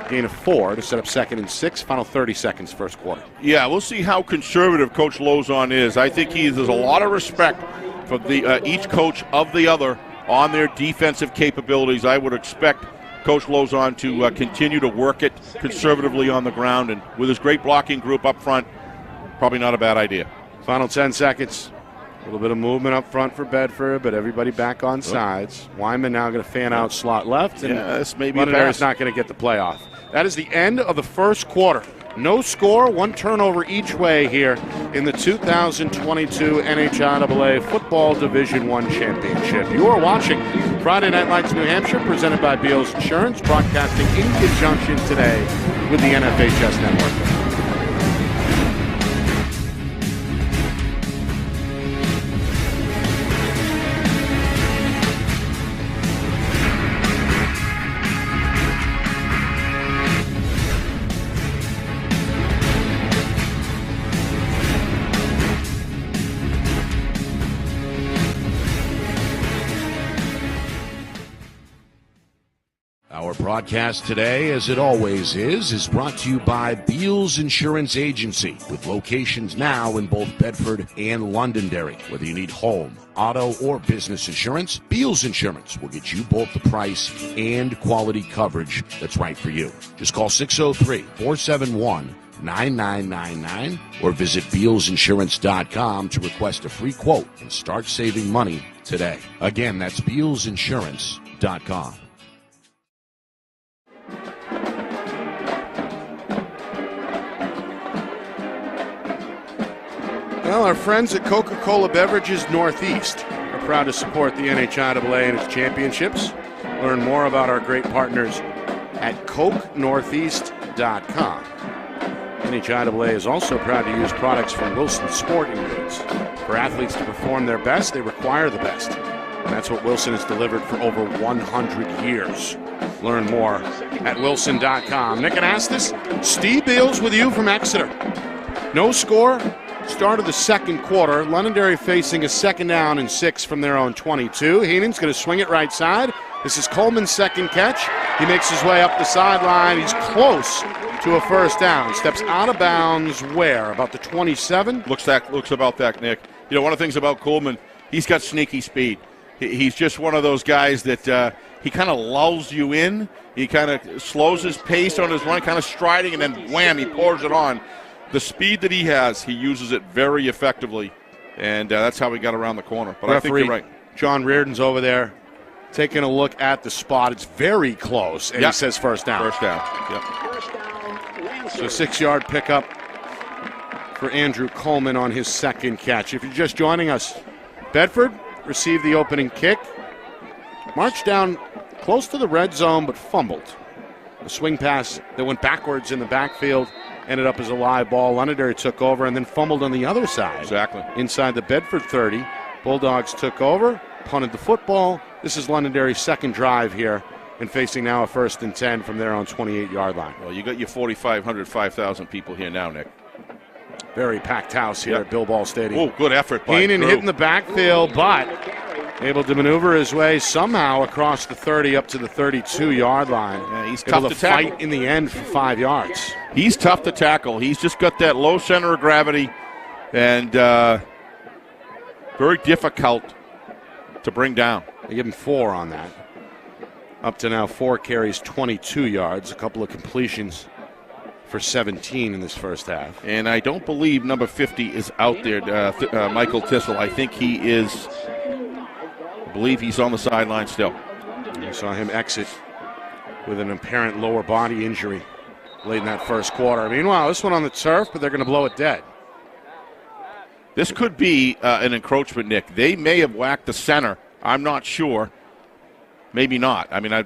Gain of 4 to set up 2nd and 6. Final 30 seconds, first quarter. Yeah, we'll see how conservative Coach Lozon is. I think there's a lot of respect for each coach of the other on their defensive capabilities. I would expect Coach Lozon to continue to work it conservatively on the ground, and with his great blocking group up front, probably not a bad idea. Final 10 seconds. A little bit of movement up front for Bedford, but everybody back on sides. Wyman now going to fan out slot left, and this may be Londonderry's not going to get the playoff. That is the end of the first quarter. No score, one turnover each way here in the 2022 NHIAA Football Division I Championship. You are watching Friday Night Lights New Hampshire, presented by Beals Insurance, broadcasting in conjunction today with the NFHS Network. Our broadcast today, as it always is brought to you by Beals Insurance Agency, with locations now in both Bedford and Londonderry. Whether you need home, auto, or business insurance, Beals Insurance will get you both the price and quality coverage that's right for you. Just call 603-471-9999 or visit BealsInsurance.com to request a free quote and start saving money today. Again, that's BealsInsurance.com. Well, our friends at Coca-Cola Beverages Northeast are proud to support the NHIAA and its championships. Learn more about our great partners at CokeNortheast.com. NHIAA is also proud to use products from Wilson Sporting Goods. For athletes to perform their best, they require the best. And that's what Wilson has delivered for over 100 years. Learn more at Wilson.com. Nick and Astis, Steve Beals with you from Exeter. No score. Start of the second quarter. Londonderry facing a 2nd down and 6 from their own 22. Heenan's going to swing it right side. This is Coleman's second catch. He makes his way up the sideline. He's close to a first down. Steps out of bounds where? About the 27? Looks about that, Nick. You know, one of the things about Coleman, he's got sneaky speed. He's just one of those guys that he kind of lulls you in. He kind of slows his pace on his run, kind of striding, and then wham, he pours it on. The speed that he has, he uses it very effectively, and that's how he got around the corner. But I think you're right. John Reardon's over there taking a look at the spot. It's very close, and he says first down. First down, yep. So 6-yard pickup for Andrew Coleman on his second catch. If you're just joining us, Bedford received the opening kick, marched down close to the red zone, but fumbled. A swing pass that went backwards in the backfield ended up as a live ball. Londonderry took over and then fumbled on the other side. Exactly. Inside the Bedford 30. Bulldogs took over, punted the football. This is Londonderry's second drive here, and facing now a 1st and 10 from their own 28-yard line. Well, you got your 4,500, 5,000 people here now, Nick. Very packed house here at Bill Ball Stadium. Oh, good effort by Heenan Drew. hitting the backfield, but able to maneuver his way somehow across the 30 up to the 32-yard line. Yeah, he's able tough to tackle. fight in the end for 5 yards. He's tough to tackle. He's just got that low center of gravity and very difficult to bring down. They give him 4 on that. Up to now 4 carries, 22 yards, a couple of completions for 17 in this first half. And I don't believe number 50 is out there, Michael Tissel. I think he is, I believe he's on the sideline still. We saw him exit with an apparent lower body injury late in that first quarter. Meanwhile, this one on the turf, but they're going to blow it dead. This could be an encroachment, Nick. They may have whacked the center. I'm not sure. Maybe not. I mean,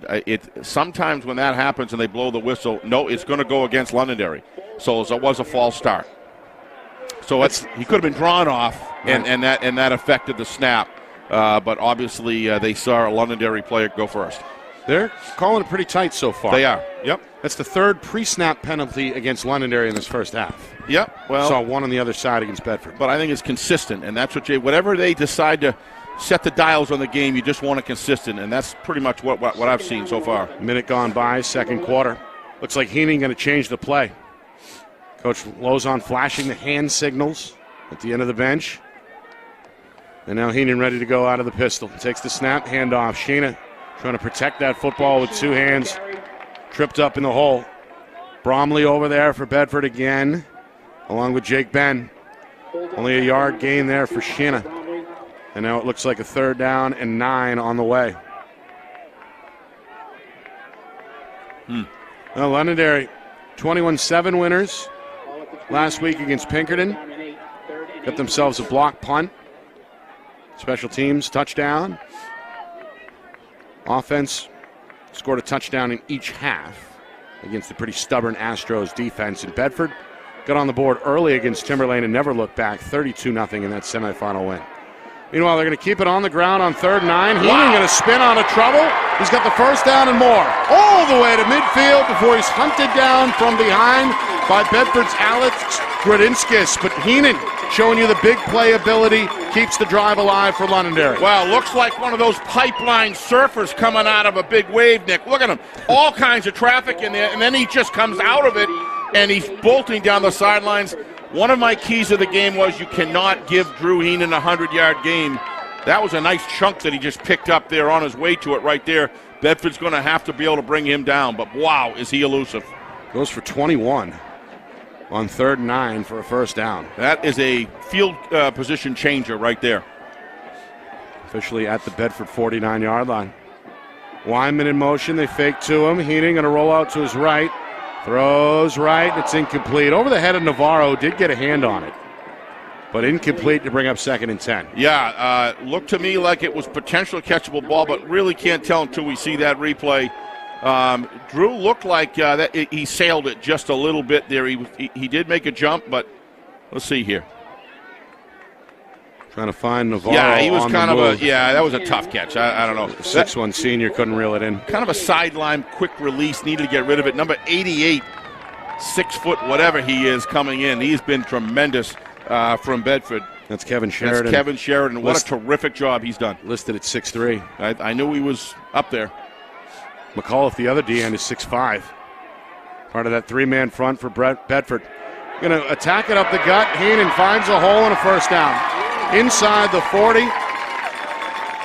sometimes when that happens and they blow the whistle, no, it's going to go against Londonderry. So it was a false start. So he could have been drawn off, and that affected the snap. But obviously they saw a Londonderry player go first. They're calling it pretty tight so far. They are. Yep. That's the 3rd pre-snap penalty against Londonderry in this first half. Yep. Well, saw one on the other side against Bedford. But I think it's consistent, and that's whatever they decide to set the dials on the game, you just want it consistent, and that's pretty much what I've seen so far. Minute gone by, second quarter. Looks like Heenan going to change the play. Coach Lozon flashing the hand signals at the end of the bench. And now Heenan ready to go out of the pistol. Takes the snap, handoff. Sheena trying to protect that football with 2 hands. Tripped up in the hole. Bromley over there for Bedford again, along with Jake Ben. Only a yard gain there for Sheena. And now it looks like a 3rd down and 9 on the way. Well, Londonderry, 21-7 winners last week against Pinkerton. Got themselves a block punt. Special teams touchdown. Offense scored a touchdown in each half against the pretty stubborn Astros defense. And Bedford got on the board early against Timberlane and never looked back, 32-0 in that semifinal win. Meanwhile, they're going to keep it on the ground on 3rd and 9. Heenan going to spin out of trouble. He's got the first down and more. All the way to midfield before he's hunted down from behind by Bedford's Alex Gradinskis. But Heenan showing you the big playability, keeps the drive alive for Londonderry. Well, looks like one of those pipeline surfers coming out of a big wave, Nick. Look at him. All kinds of traffic in there, and then he just comes out of it, and he's bolting down the sidelines. One of my keys of the game was you cannot give Drew Heenan a 100-yard game. That was a nice chunk that he just picked up there on his way to it right there. Bedford's going to have to be able to bring him down, but wow, is he elusive. Goes for 21 on 3rd and 9 for a first down. That is a field position changer right there. Officially at the Bedford 49-yard line. Wyman in motion, they fake to him. Heenan going to roll out to his right. Throws right, it's incomplete. Over the head of Navarro, did get a hand on it, but incomplete to bring up 2nd and 10. Yeah, looked to me like it was potential catchable ball, but really can't tell until we see that replay. Drew looked like that he sailed it just a little bit there. He did make a jump, but let's see here. Trying to find Navarro. Yeah, he was kind of move. that was a tough catch. I don't know. 6'1" senior couldn't reel it in. Kind of a sideline quick release, needed to get rid of it. Number 88, 6 foot whatever he is coming in. He's been tremendous from Bedford. That's Kevin Sheridan. That's Kevin Sheridan. What a terrific job he's done. Listed at 6'3". I knew he was up there. McAuliffe, the other D-end, is 6'5". Part of that 3-man front for Bedford. Going to attack it up the gut. Heenan finds a hole and a first down. Inside the 40.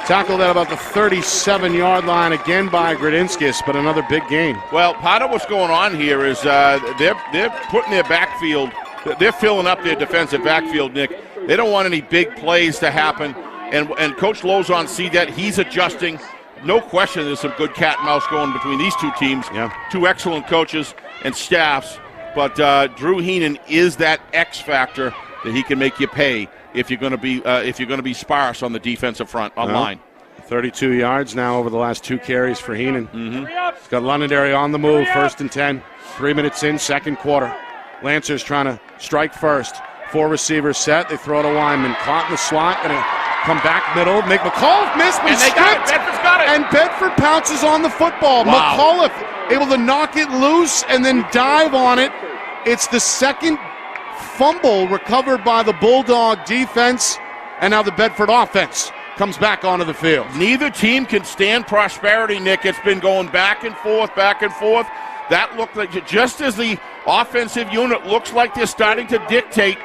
Tackled at about the 37-yard line again by Gradinskis, but another big gain. Well, part of what's going on here is they're putting their backfield, they're filling up their defensive backfield, Nick. They don't want any big plays to happen, and Coach Lozon see that. He's adjusting. No question there's some good cat and mouse going between these two teams. Yeah. Two excellent coaches and staffs, but Drew Heenan is that X factor that he can make you pay if you're going to be sparse on the defensive front on line. 32 yards now over the last 2 carries for Heenan. He's got Londonderry on the move, 1st and 10. 3 minutes in, 2nd quarter. Lancers trying to strike first. 4 receivers set. They throw to Wyman. Caught in the slot. Going to come back middle. Make McAuliffe miss, but and they got it. Bedford's got it. And Bedford pounces on the football. Wow. McAuliffe able to knock it loose and then dive on it. It's the second fumble recovered by the Bulldog defense, and now the Bedford offense comes back onto the field. Neither team can stand prosperity, Nick. It's been going back and forth, back and forth. That looked like, just as the offensive unit looks like they're starting to dictate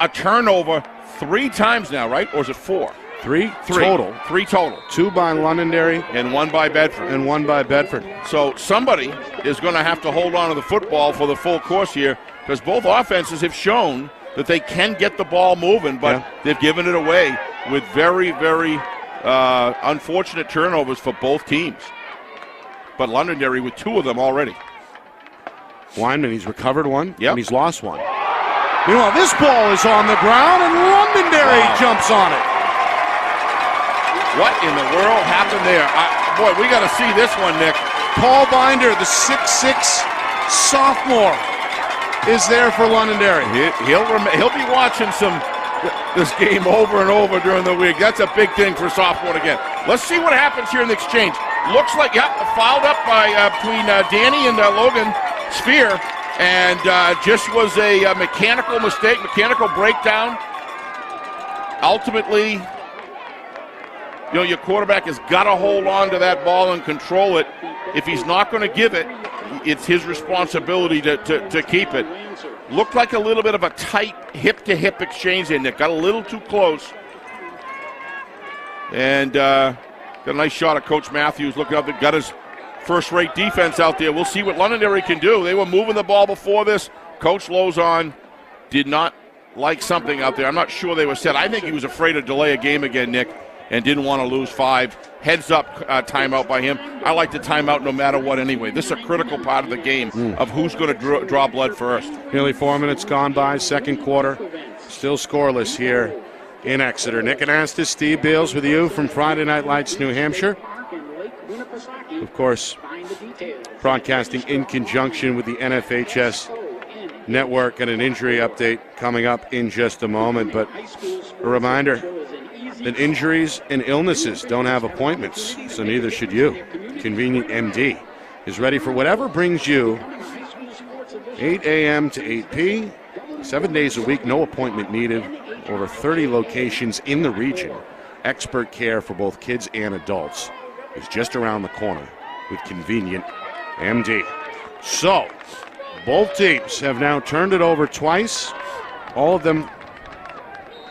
a turnover 3 times now, right? Or is it 4? 3 total. 3 total. 2 by Londonderry. And 1 by Bedford. And 1 by Bedford. So somebody is going to have to hold on to the football for the full course here, because both offenses have shown that they can get the ball moving, but they've given it away with very, very unfortunate turnovers for both teams. But Londonderry with 2 of them already. Wyman, he's recovered 1, and he's lost 1. Meanwhile, this ball is on the ground, and Londonderry jumps on it. What in the world happened there? Boy, we got to see this one, Nick. Paul Binder, the 6'6" sophomore, is there for Londonderry. He'll be watching this game over and over during the week. That's a big thing for sophomore again. Let's see what happens here in the exchange. Looks like, fouled up by between Danny and Logan Spear, and just was a mechanical mistake, mechanical breakdown. Ultimately, your quarterback has got to hold on to that ball and control it. If he's not going to give it, it's his responsibility to keep it. Looked like a little bit of a tight hip-to-hip exchange in there. Got a little too close. And got a nice shot of Coach Matthews looking up. Got his first-rate defense out there. We'll see what Londonderry can do. They were moving the ball before this. Coach Lozon did not like something out there. I'm not sure they were set. I think he was afraid to delay a game again, Nick. and didn't want to lose 5. Heads up timeout by him. I like the timeout no matter what anyway. This is a critical part of the game of who's going to draw blood first. Nearly 4 minutes gone by, second quarter. Still scoreless here in Exeter. Nick Anastas, Steve Beals with you from Friday Night Lights, New Hampshire. Of course, broadcasting in conjunction with the NFHS network, and an injury update coming up in just a moment. But a reminder that injuries and illnesses don't have appointments, so neither should you. Convenient MD is ready for whatever brings you. 8 a.m. to 8 p. 7 days a week, no appointment needed. Over 30 locations in the region. Expert care for both kids and adults is just around the corner with Convenient MD. So, both teams have now turned it over twice, all of them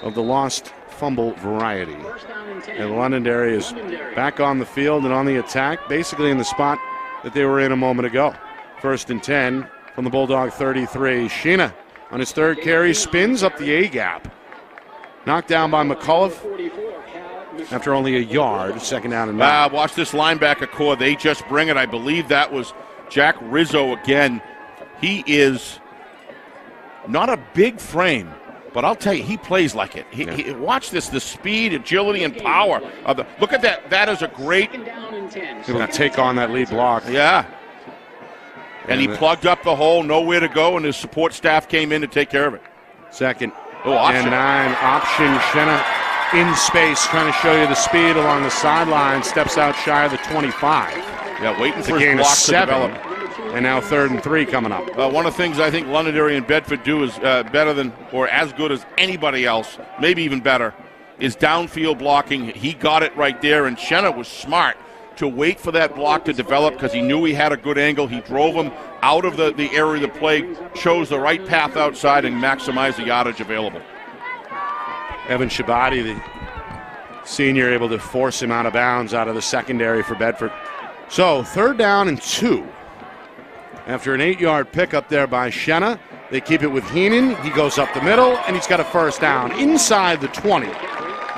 of the lost fumble variety. And Londonderry is back on the field and on the attack, basically in the spot that they were in a moment ago. 1st and 10 from the Bulldog 33. Sheena on his third carry spins up the A-gap. Knocked down by McCullough after only a yard, 2nd down and 9. Watch this linebacker core. They just bring it. I believe that was Jack Rizzo again. He is not a big frame, but I'll tell you, he plays like it. Watch this, the speed, agility, and power. Look at that. That is a great. He's going to take on that lead block. Yeah. And he plugged up the hole, nowhere to go, and his support staff came in to take care of it. 2nd and 9. Option. Shenna in space, trying to show you the speed along the sideline. Steps out shy of the 25. Yeah, waiting for his block to develop. And now 3rd and 3 coming up. One of the things I think Londonderry and Bedford do is better than, or as good as anybody else, maybe even better, is downfield blocking. He got it right there, and Shenna was smart to wait for that block to develop because he knew he had a good angle. He drove him out of the area of the play, chose the right path outside, and maximized the yardage available. Evan Shabati, the senior, able to force him out of bounds out of the secondary for Bedford. So 3rd down and 2. After an 8-yard pickup there by Shenna, they keep it with Heenan. He goes up the middle, and he's got a 1st down inside the 20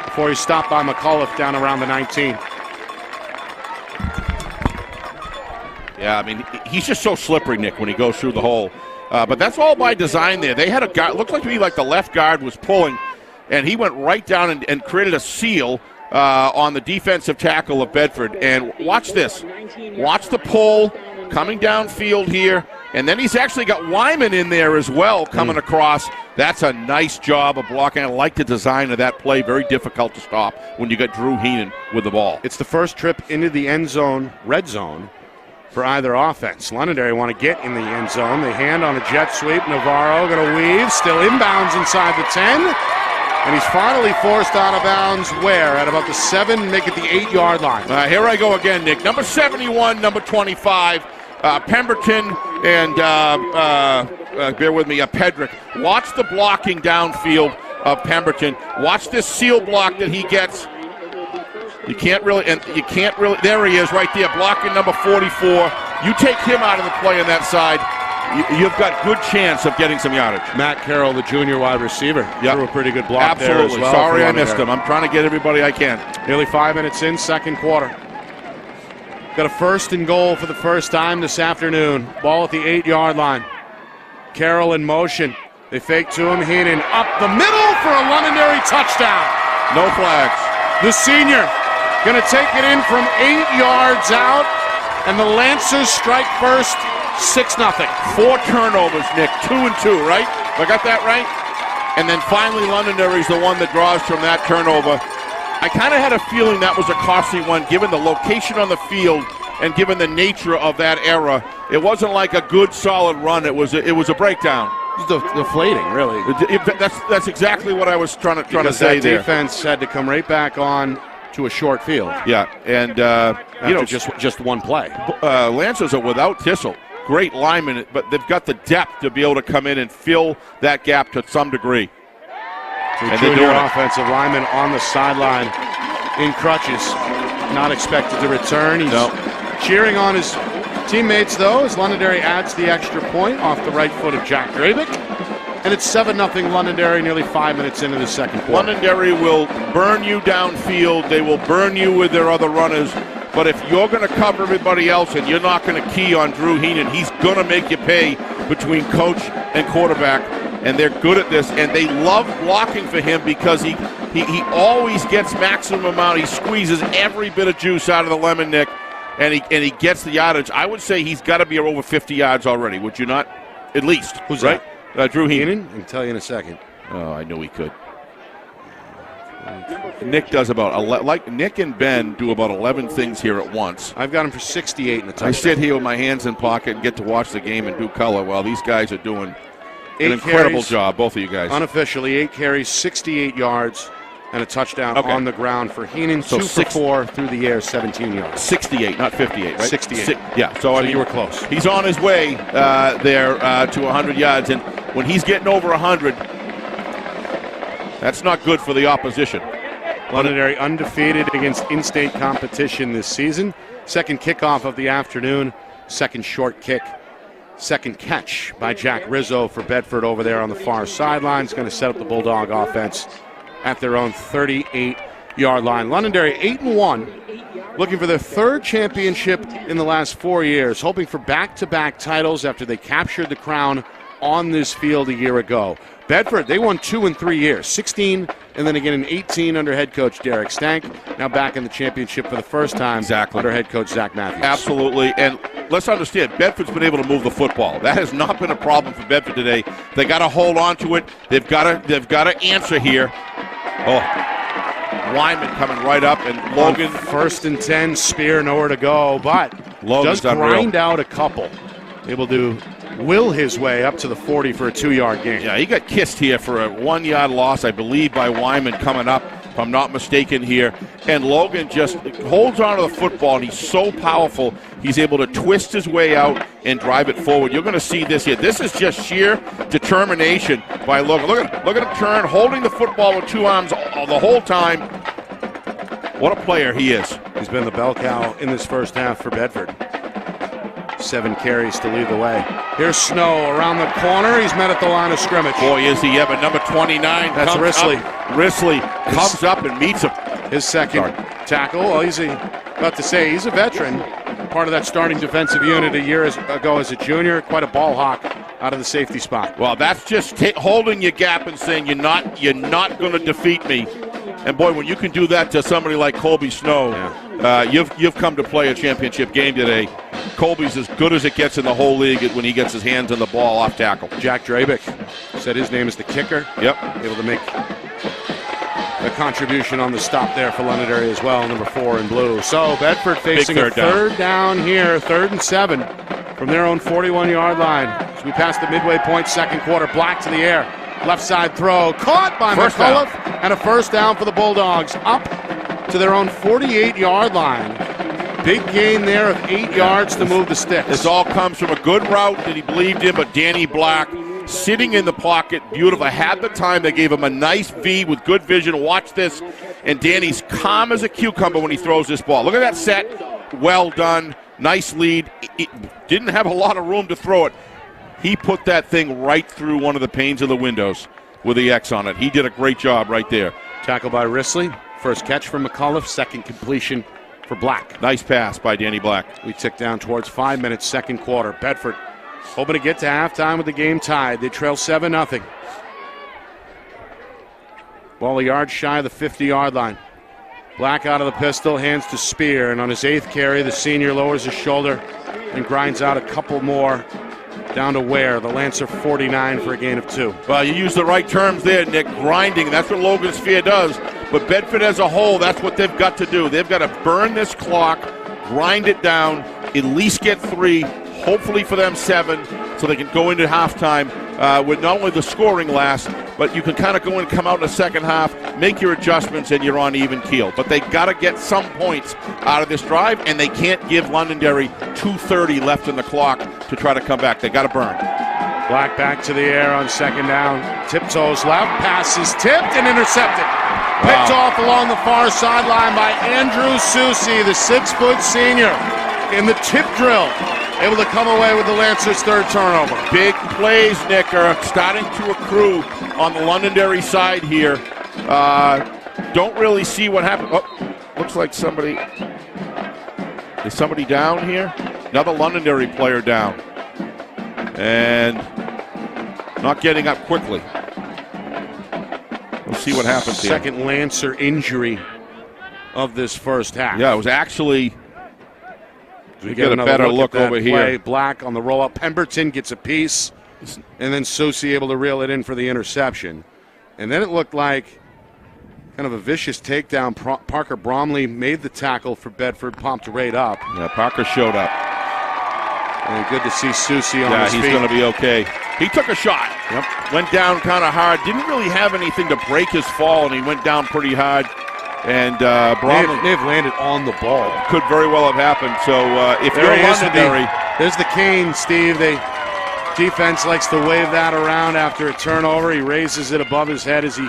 before he's stopped by McCullough down around the 19. Yeah, I mean, he's just so slippery, Nick, when he goes through the hole. But that's all by design there. They had a guard, looked like to me like the left guard was pulling, and he went right down and created a seal on the defensive tackle of Bedford. And watch this. Watch the pull coming downfield here. And then he's actually got Wyman in there as well coming across. That's a nice job of blocking. I like the design of that play. Very difficult to stop when you got Drew Heenan with the ball. It's the first trip into the end zone, red zone, for either offense. Londonderry want to get in the end zone. They hand on a jet sweep. Navarro going to weave. Still inbounds inside the 10. And he's finally forced out of bounds where? At about the 7, make it the 8-yard line. Here I go again, Nick. Number 71, number 25. Pemberton and, bear with me, Pedrick. Watch the blocking downfield of Pemberton. Watch this seal block that he gets. You can't really, there he is right there, blocking number 44. You take him out of the play on that side, you've got good chance of getting some yardage. Matt Carroll, the junior wide receiver, threw a pretty good block there as well. Sorry I missed him. I'm trying to get everybody I can. Nearly 5 minutes in, second quarter. Got a 1st and goal for the first time this afternoon. Ball at the 8-yard line. Carroll in motion. They fake to him. Heenan up the middle for a Londonderry touchdown. No flags. The senior going to take it in from 8 yards out, and the Lancers strike first, 6-0. 4 turnovers, Nick. 2 and 2, right? I got that right? And then finally Londonderry's the one that draws from that turnover. I kind of had a feeling that was a costly one, given the location on the field and given the nature of that era. It wasn't like a good, solid run. It was a breakdown. It was deflating, really. That's exactly what I was trying to say there. Defense had to come right back on to a short field. Yeah, and just one play. Lancers are without Tissel. Great linemen, but they've got the depth to be able to come in and fill that gap to some degree. The junior offensive lineman on the sideline in crutches, not expected to return. He's cheering on his teammates, though, as Londonderry adds the extra point off the right foot of Jack Drabick. and it's 7-0 Londonderry nearly 5 minutes into the second quarter. Londonderry will burn you downfield. They will burn you with their other runners. But if you're going to cover everybody else and you're not going to key on Drew Heenan, he's going to make you pay between coach and quarterback. And they're good at this, and they love blocking for him because he always gets maximum amount. He squeezes every bit of juice out of the lemon, Nick, and he gets the yardage. I would say he's got to be over 50 yards already, would you not? At least. Who's right? Drew Heenan. I can tell you in a second. Oh, I knew he could. Nick does about Nick and Ben do about 11 things here at once. I've got him for 68 in the touchdown. I sit here with my hands in pocket and get to watch the game and do color while these guys are doing an incredible job, both of you guys. Unofficially, 8 carries, 68 yards, and a touchdown on the ground for Heenan. So 2 for 4 through the air, 17 yards. 68, not 58, right? 68. Yeah, so I mean, you were close. He's on his way there to 100 yards, and when he's getting over 100, that's not good for the opposition. Londonderry undefeated against in-state competition this season. Second kickoff of the afternoon, second short kick. Second catch by Jack Rizzo for Bedford over there on the far sideline. It's going to set up the Bulldog offense at their own 38-yard line. Londonderry 8-1, looking for their third championship in the last 4 years, hoping for back-to-back titles after they captured the crown on this field a year ago. Bedford, they won 2 in 3 years, 16 and then again in 18 under head coach Derek Stank. Now back in the championship for the first time under head coach Zach Matthews. Absolutely, and let's understand, Bedford's been able to move the football. That has not been a problem for Bedford today. They got to hold on to it. They've got to answer here. Oh, Wyman coming right up, and Logan. First and 10, Spear nowhere to go, but Logan's does grind out a couple. Able to will his way up to the 40 for a 2-yard gain. Yeah, he got kissed here for a 1-yard loss, I believe, by Wyman coming up, if I'm not mistaken here. And Logan just holds on to the football, and he's so powerful, he's able to twist his way out and drive it forward. You're going to see this here. This is just sheer determination by Logan. Look at him turn, holding the football with 2 arms the whole time. What a player he is. He's been the bell cow in this first half for Bedford. 7 carries to lead the way. Here's Snow around the corner. He's met at the line of scrimmage. Boy, is he ever. Number 29. That's Risley. Risley comes up and meets him. His second tackle. Well, he's he's a veteran. Part of that starting defensive unit a year ago as a junior. Quite a ball hawk out of the safety spot. Well, that's just holding your gap and saying you're not going to defeat me. And boy, when you can do that to somebody like Colby Snow, you've come to play a championship game today. Colby's as good as it gets in the whole league when he gets his hands on the ball off tackle. Jack Drabick said his name is the kicker. Yep. Able to make a contribution on the stop there for Londonderry as well, number 4 in blue. So Bedford facing a third down here, 3rd and 7 from their own 41-yard line. As we pass the midway point, second quarter, Black to the air. Left side throw, caught by McCullough, and a first down for the Bulldogs, up to their own 48-yard line. Big gain there of 8 yards to move the sticks. This all comes from a good route that he believed in, but Danny Black sitting in the pocket, beautiful. Had the time, they gave him a nice V with good vision. Watch this, and Danny's calm as a cucumber when he throws this ball. Look at that set, well done, nice lead. It didn't have a lot of room to throw it. He put that thing right through one of the panes of the windows with the X on it. He did a great job right there. Tackle by Risley. First catch for McCullough. Second completion for Black. Nice pass by Danny Black. We tick down towards 5 minutes, second quarter. Bedford hoping to get to halftime with the game tied. They trail 7-0. Ball a yard shy of the 50-yard line. Black out of the pistol, hands to Spear. And on his 8th carry, the senior lowers his shoulder and grinds out a couple more. Down to Ware, the Lancer 49 for a gain of 2. Well, you use the right terms there, Nick. Grinding, that's what Logan Sphere does. But Bedford as a whole, that's what they've got to do. They've got to burn this clock, grind it down, at least get 3, hopefully for them 7, so they can go into halftime with not only the scoring last, but you can kind of go in and come out in the second half, make your adjustments, and you're on even keel. But they got to get some points out of this drive, and they can't give Londonderry 2:30 left in the clock to try to come back. They got to burn. Black back to the air on second down. Tiptoes left, pass is tipped and intercepted. Picked off along the far sideline by Andrew Susi, the 6-foot senior, in the tip drill. able to come away with the Lancers' third turnover. Big plays, Nick, are starting to accrue on the Londonderry side here. Don't really see what happened. Oh, looks like somebody. Is somebody down here? Another Londonderry player down. And not getting up quickly. We'll see what happens here. Second Lancer injury of this first half. Yeah, it was actually. We get a better look over here. Black on the roll up. Pemberton gets a piece, and then Susi able to reel it in for the interception. And then it looked like kind of a vicious takedown. Parker Bromley made the tackle for Bedford, pumped right up. Yeah, Parker showed up. And good to see Susi on his feet. Yeah, he's going to be okay. He took a shot. Yep. Went down kind of hard. Didn't really have anything to break his fall, and he went down pretty hard. And Bromley may have landed on the ball. Could very well have happened. So if there you're Londonderry, there's the cane, Steve. The defense likes to wave that around after a turnover. He raises it above his head as he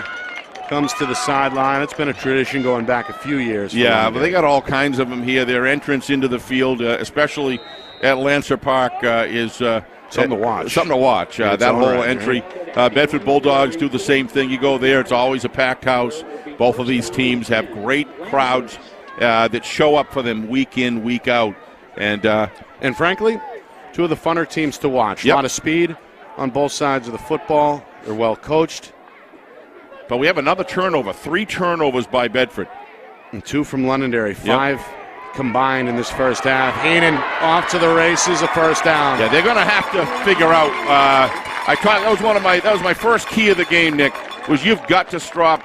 comes to the sideline. It's been a tradition going back a few years. Yeah, but they got all kinds of them here. Their entrance into the field, especially at Lancer Park, is something to watch. Something to watch. That whole entry. Right? Bedford Bulldogs do the same thing. You go there, it's always a packed house. Both of these teams have great crowds that show up for them week in, week out. And frankly, two of the funner teams to watch. Yep. A lot of speed on both sides of the football. They're well coached. But we have another turnover. 3 turnovers by Bedford. And 2 from Londonderry. 5 combined in this first half. Heenan off to the races, a first down. Yeah, they're going to have to figure out. That was my first key of the game, Nick. Was you've got to stop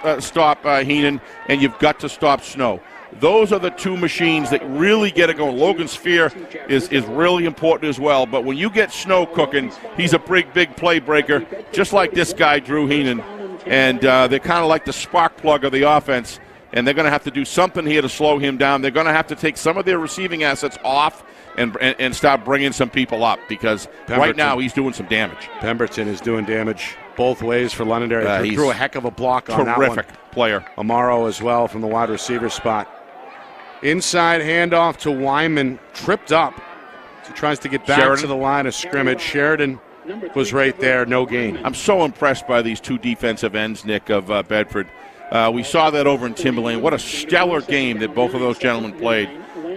Heenan, and you've got to stop Snow. Those are the 2 machines that really get it going. Logan Sphere is really important as well. But when you get Snow cooking, he's a big play breaker, just like this guy, Drew Heenan. And they're kind of like the spark plug of the offense. And they're going to have to do something here to slow him down. They're going to have to take some of their receiving assets off and start bringing some people up, because right now he's doing some damage. Pemberton is doing damage both ways for Londonderry. He threw a heck of a block on that one. Terrific player. Amaro as well from the wide receiver spot. Inside handoff to Wyman, tripped up. He tries to get back to the line of scrimmage. Sheridan was right there, no gain. I'm so impressed by these 2 defensive ends, Nick, of Bedford. We saw that over in Timberlane. What a stellar game that both of those gentlemen played.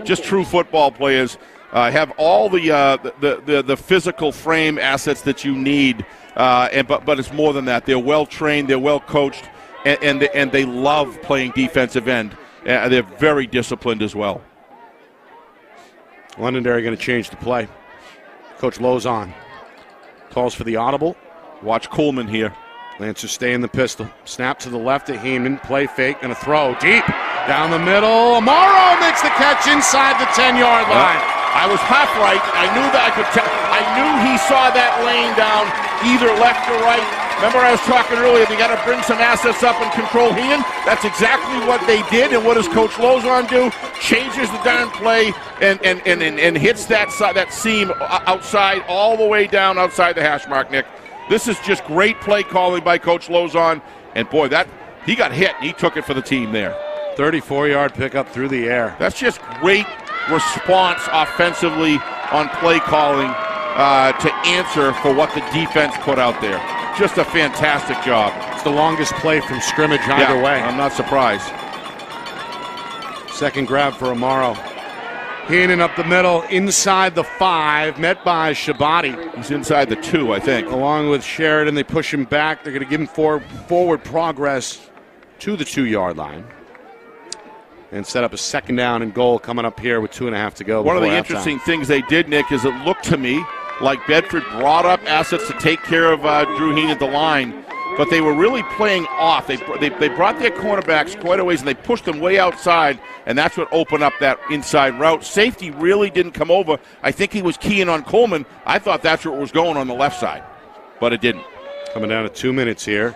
Just true football players. Have all the physical frame assets that you need, but it's more than that. They're well trained, they're well coached, and they love playing defensive end. They're very disciplined as well. Londonderry going to change the play. Coach Lozon calls for the audible. Watch Coleman here. Lancers stay in the pistol. Snap to the left to Heenan. Play fake and a throw deep down the middle. Amaro makes the catch inside the 10-yard line. I was half right. I knew that I could tell. I knew he saw that lane down either left or right. Remember I was talking earlier, they got to bring some assets up and control Heenan. That's exactly what they did. And what does Coach Lozon do? Changes the darn play and hits that seam outside, all the way down outside the hash mark, Nick. This is just great play calling by Coach Lozon. And boy, he got hit and he took it for the team there. 34-yard pickup through the air. That's just great response offensively on play calling to answer for what the defense put out there. Just a fantastic job. It's the longest play from scrimmage either way. I'm not surprised. Second grab for Amaro. Heenan up the middle, inside the 5, met by Shabati. He's inside the 2, I think. Along with Sheridan, they push him back. They're going to give him forward progress to the 2-yard line. And set up a second down and goal coming up here with 2.5 to go. One of the interesting things they did, Nick, is it looked to me like Bedford brought up assets to take care of Drew Heenan at the line, but they were really playing off. They brought their cornerbacks quite a ways, and they pushed them way outside, and that's what opened up that inside route. Safety really didn't come over. I think he was keying on Coleman. I thought that's where it was going on the left side, but it didn't. Coming down to 2 minutes here.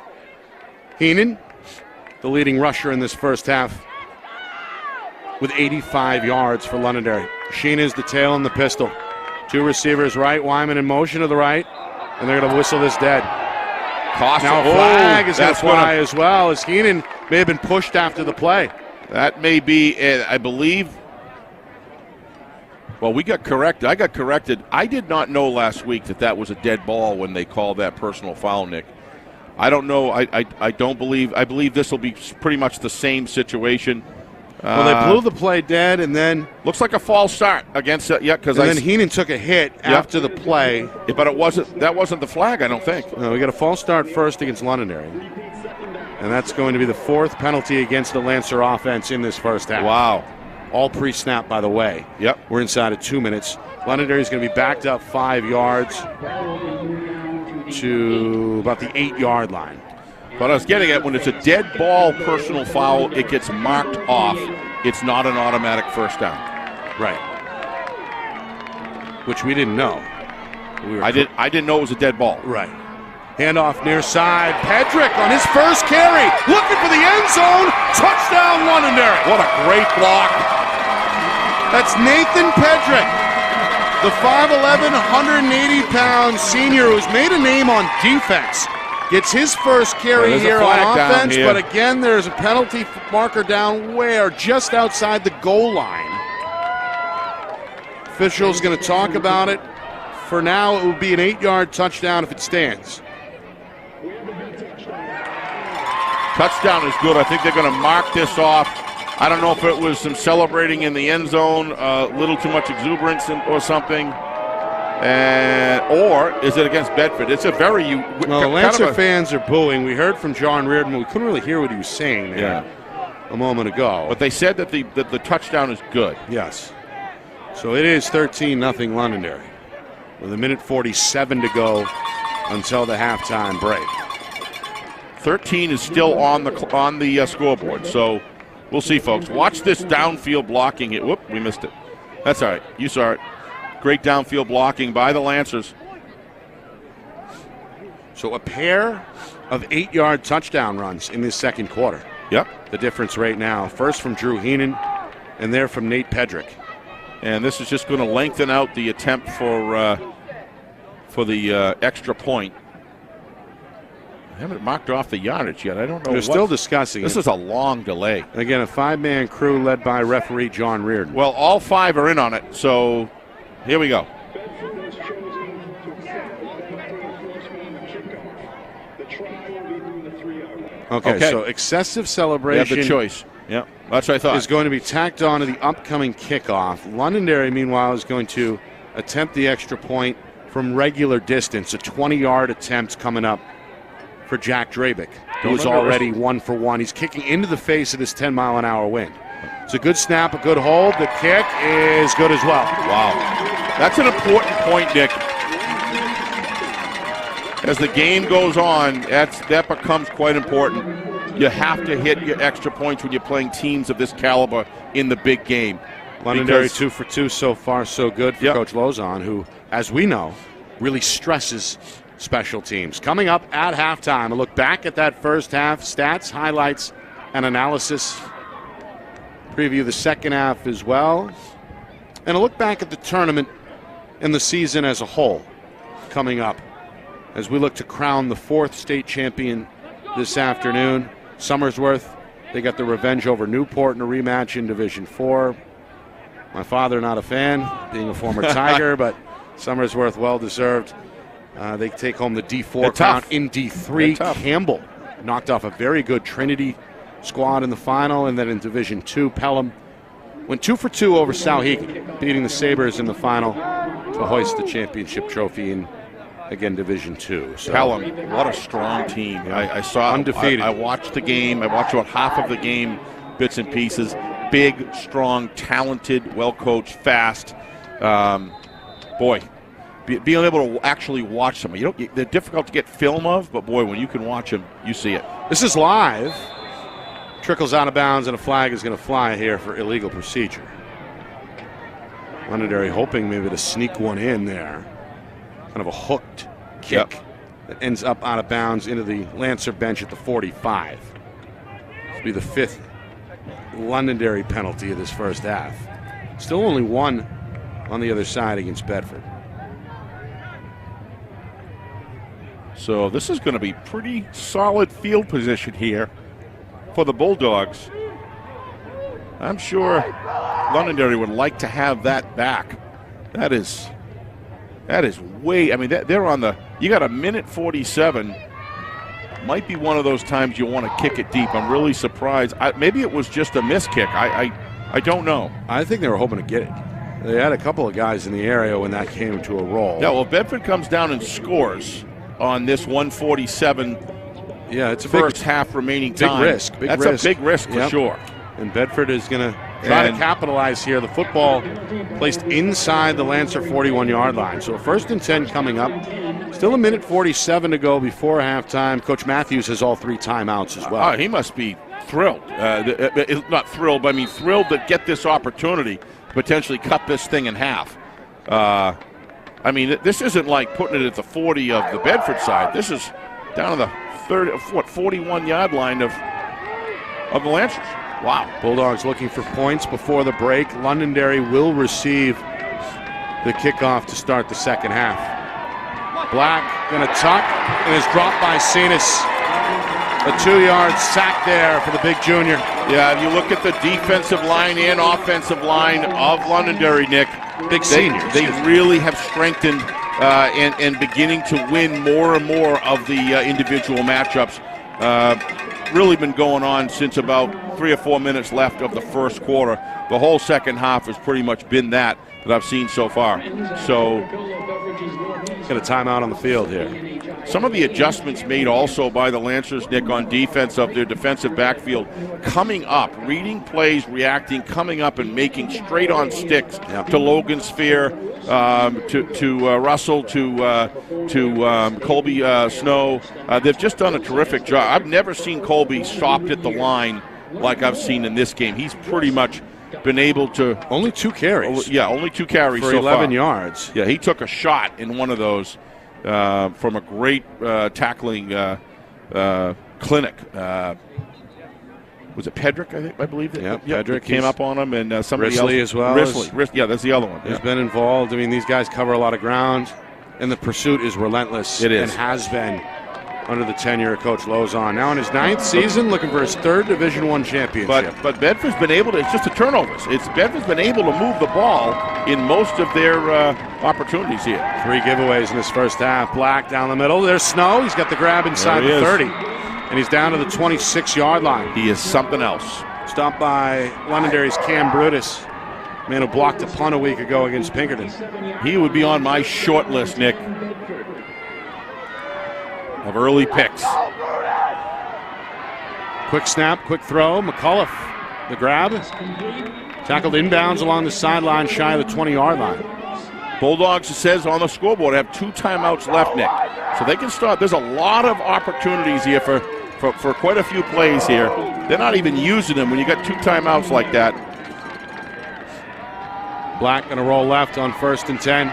Heenan, the leading rusher in this first half, with 85 yards for Londonderry. Sheena is the tail and the pistol. 2 receivers right, Wyman in motion to the right, and they're going to whistle this dead. Now a flag is going to fly as well, as Heenan may have been pushed after the play. That may be, I believe, Well, we got corrected. I got corrected. I did not know last week that was a dead ball when they called that personal foul, Nick. I don't know. I don't believe. I believe this will be pretty much the same situation. Well, they blew the play dead, and then looks like a false start against it. Yeah, because then Heenan took a hit after the play, but it wasn't. That wasn't the flag, I don't think. No, we got a false start first against Londonderry, and that's going to be the 4th penalty against the Lancer offense in this first half. Wow. All pre-snap, by the way. Yep. We're inside of 2 minutes. Londonderry is going to be backed up 5 yards to about the 8-yard line. But I was getting at when it's a dead ball personal foul, it gets marked off. It's not an automatic first down. Right. Which we didn't know. I didn't know it was a dead ball. Right. Handoff near side. Pedrick on his first carry. Looking for the end zone. Touchdown, Londonderry. What a great block. That's Nathan Pedrick, the 5'11", 180-pound senior who's made a name on defense. Gets his first carry here on offense, but again, there's a penalty marker down where? Just outside the goal line. Official's going to talk about it. For now, it will be an 8-yard touchdown if it stands. Touchdown is good. I think they're going to mark this off. I don't know if it was some celebrating in the end zone, a little too much exuberance or something. Or is it against Bedford? It's a very... No, the Lancer fans are booing. We heard from John Reardon. We couldn't really hear what he was saying there a moment ago. But they said that the touchdown is good. Yes. So it is 13-0 Londonderry with 1:47 to go until the halftime break. 13 is still on the scoreboard. So we'll see, folks. Watch this downfield blocking. Whoop, we missed it. That's all right. You saw it. Great downfield blocking by the Lancers. So a pair of 8-yard touchdown runs in this second quarter. Yep. The difference right now. First from Drew Heenan, and there from Nate Pedrick. And this is just going to lengthen out the attempt for the extra point. I haven't marked off the yardage yet. I don't know. They're still discussing this. This is a long delay. Again, a 5-man crew led by referee John Reardon. Well, all 5 are in on it, so... Here we go. Okay, so excessive celebration. They have the choice. Yeah, that's what I thought. Is going to be tacked on to the upcoming kickoff. Londonderry, meanwhile, is going to attempt the extra point from regular distance. A 20-yard attempt coming up for Jack Drabick, who is already 1 for 1. He's kicking into the face of this 10-mile-an-hour wind. It's a good snap, a good hold. The kick is good as well. Wow. That's an important point, Dick. As the game goes on, that becomes quite important. You have to hit your extra points when you're playing teams of this caliber in the big game. Londonderry 2 for 2 so far, so good for Coach Lozon, who, as we know, really stresses special teams. Coming up at halftime, a look back at that first half, stats, highlights, and analysis. Preview the second half as well. And a look back at the tournament and the season as a whole coming up as we look to crown the 4th state champion this afternoon. Somersworth, they got the revenge over Newport in a rematch in Division 4. My father, not a fan, being a former Tiger, but Somersworth well-deserved. They take home the D4 crown in D3. Campbell knocked off a very good Trinity squad in the final, and then in Division 2, Pelham went 2 for 2 over Souhegan, beating the Sabres in the final to hoist the championship trophy in, again, Division 2. So, Pelham, what a strong team. I saw undefeated. I watched the game. I watched about half of the game, bits and pieces. Big, strong, talented, well-coached, fast. Being able to actually watch them. They're difficult to get film of, but boy, when you can watch them, you see it. This is live. Trickles out of bounds, and a flag is going to fly here for illegal procedure. Londonderry hoping maybe to sneak one in there. Kind of a hooked kick that ends up out of bounds into the Lancer bench at the 45. This will be the 5th Londonderry penalty of this first half. Still only 1 on the other side against Bedford. So this is going to be pretty solid field position here for the Bulldogs. I'm sure Londonderry would like to have that back. That is way. I mean, they're on the. You got a minute 47. Might be one of those times you want to kick it deep. I'm really surprised. Maybe it was just a miss kick. I don't know. I think they were hoping to get it. They had a couple of guys in the area when that came to a roll. Yeah, well, Bedford comes down and scores on this 147. Yeah, it's a first big, half remaining time. Big risk. That's a big risk for sure. And Bedford is going to try to capitalize here. The football placed inside the Lancer 41-yard line. So a 1st and 10 coming up. Still a minute 47 to go before halftime. Coach Matthews has all 3 timeouts as well. He must be thrilled. Not thrilled, but I mean thrilled to get this opportunity to potentially cut this thing in half. I mean, this isn't like putting it at the 40 of the Bedford side. This is down to the 41-yard line of the Lancers. Wow. Bulldogs looking for points before the break. Londonderry will receive the kickoff to start the second half. Black going to tuck and is dropped by Cenas. A 2-yard sack there for the big junior. Yeah, if you look at the defensive line and offensive line of Londonderry, Nick, big seniors. They really have strengthened and beginning to win more and more of the individual matchups. Really been going on since about 3 or 4 minutes left of the first quarter. The whole second half has pretty much been that I've seen so far. So, got a timeout on the field here. Some of the adjustments made also by the Lancers, Nick, on defense of their defensive backfield, coming up, reading plays, reacting, coming up and making straight on sticks to Logan Sphere, to Russell, to Colby Snow. They've just done a terrific job. I've never seen Colby stopped at the line like I've seen in this game. He's pretty much been able to. Only 2 carries. Yeah, only 2 carries for so 11 far. yards. Yeah, he took a shot in one of those from a great tackling clinic. Was it Pedrick, I believe? Yeah, Pedrick came up on him, and somebody Risley else. as well. Risley, yeah, that's the other one. Has been involved. I mean, these guys cover a lot of ground, and the pursuit is relentless. It is. And has been under the tenure of Coach Lozon. Now in his 9th season, looking for his 3rd Division I championship. But Bedford's been able to, it's just a turnovers. Bedford's been able to move the ball in most of their opportunities here. 3 giveaways in this first half. Black down the middle. There's Snow. He's got the grab inside the 30. And he's down to the 26-yard line. He is something else. Stopped by Londonderry's Cam Brutus, man who blocked a punt a week ago against Pinkerton. He would be on my short list, Nick, of early picks. Quick snap, quick throw. McCullough, the grab. Tackled inbounds along the sideline, shy of the 20-yard line. Bulldogs, it says on the scoreboard, have 2 timeouts left, Nick. So they can start. There's a lot of opportunities here for quite a few plays here. They're not even using them when you got 2 timeouts like that. Black going to roll left on 1st and 10.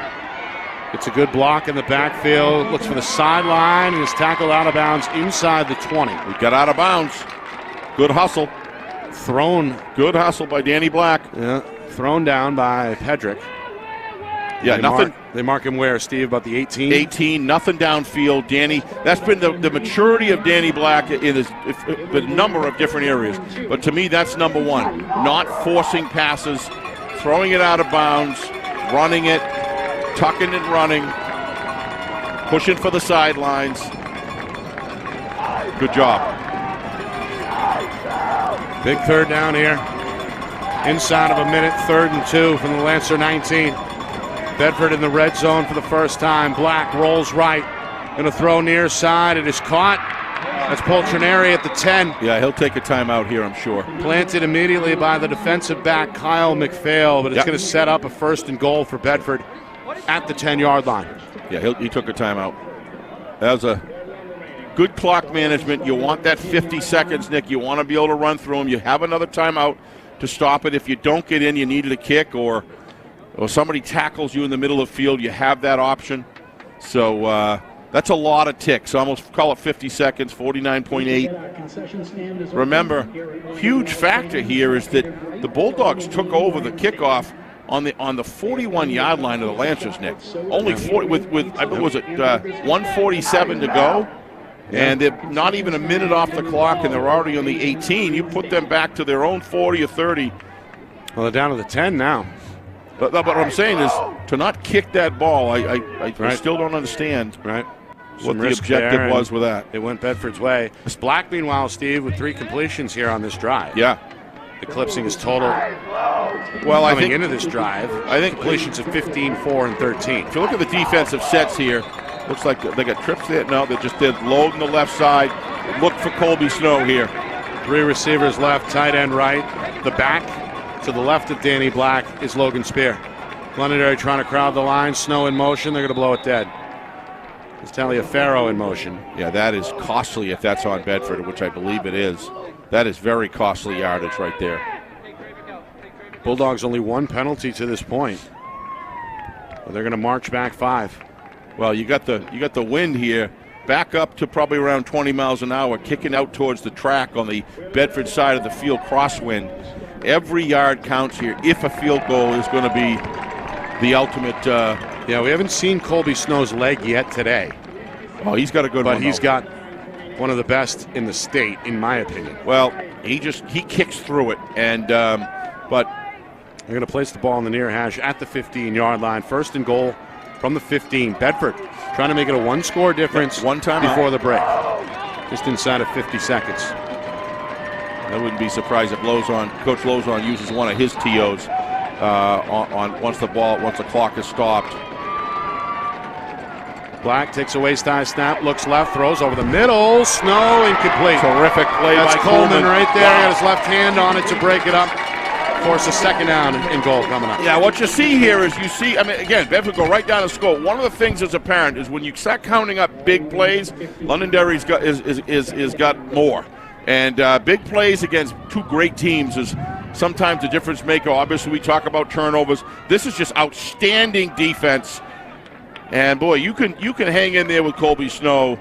It's a good block in the backfield. Looks for the sideline and is tackled out of bounds inside the 20. He got out of bounds. Good hustle. Thrown. Good hustle by Danny Black. Yeah, thrown down by Pedrick. Yeah, nothing. They mark him where, Steve, about the 18? 18, nothing downfield. Danny, that's been the maturity of Danny Black in a number of different areas. But to me, that's number 1. Not forcing passes, throwing it out of bounds, running it, tucking and running, pushing for the sidelines. Good job. Big 3rd down here. Inside of a minute, 3rd and 2 from the Lancer 19. Bedford in the red zone for the first time. Black rolls right. Going to throw near side. It is caught. That's Poltrinari at the 10. Yeah, he'll take a timeout here, I'm sure. Planted immediately by the defensive back, Kyle McPhail, but it's going to set up a 1st and goal for Bedford at the 10-yard line. Yeah, he took a timeout. That was a good clock management. You want that 50 seconds, Nick. You want to be able to run through them. You have another timeout to stop it. If you don't get in, you needed a kick, or somebody tackles you in the middle of the field, you have that option. So that's a lot of ticks. Almost call it 50 seconds, 49.8. Remember, huge factor here is that the Bulldogs took over the kickoff on the 41-yard line of the Lancers, Nick. Only 40 with I believe was it 1:47 to go, and they're not even a minute off the clock, and they're already on the 18. You put them back to their own 40 or 30. Well, they're down to the 10 now. But what I'm saying is to not kick that ball, I Right. still don't understand Right. what Some the risk objective there, was and with that. It went Bedford's way. Black, meanwhile, Steve, with 3 completions here on this drive. Yeah. Eclipsing his total Well, I coming think into this drive. I think completions of 15, 4, and 13. if you look at the defensive sets here, looks like they got trips there. No, they just did load on the left side. Look for Colby Snow here. 3 receivers left, tight end right. The back to the left of Danny Black is Logan Spear. Londonderry trying to crowd the line. Snow in motion. They're going to blow it dead. It's Taliaferro in motion. Yeah, that is costly if that's on Bedford, which I believe it is. That is very costly yardage right there. Bulldogs only 1 penalty to this point. But they're going to march back 5. Well, you got the wind here, back up to probably around 20 miles an hour, kicking out towards the track on the Bedford side of the field, crosswind. Every yard counts here if a field goal is going to be the ultimate. Yeah, we haven't seen Colby Snow's leg yet today. Oh, he's got a good one. But he's though. got one of the best in the state, in my opinion. Well, he kicks through it, and but they're going to place the ball in the near hash at the 15-yard line. 1st and goal from the 15. Bedford trying to make it a 1-score difference. One time before the break. Just inside of 50 seconds. I wouldn't be surprised if Coach Lozon uses one of his TOs on once the clock is stopped. Black takes a waist-high snap, looks left, throws over the middle. Snow incomplete. Terrific play That's by Coleman right there. Wow. Got his left hand on it to break it up. Force a 2nd down and goal coming up. Yeah, what you see here is again, Bedford go right down and score. One of the things that's apparent is when you start counting up big plays, Londonderry's got more. And big plays against 2 great teams is sometimes a difference maker. Obviously, we talk about turnovers. This is just outstanding defense. And boy, you can hang in there with Colby Snow.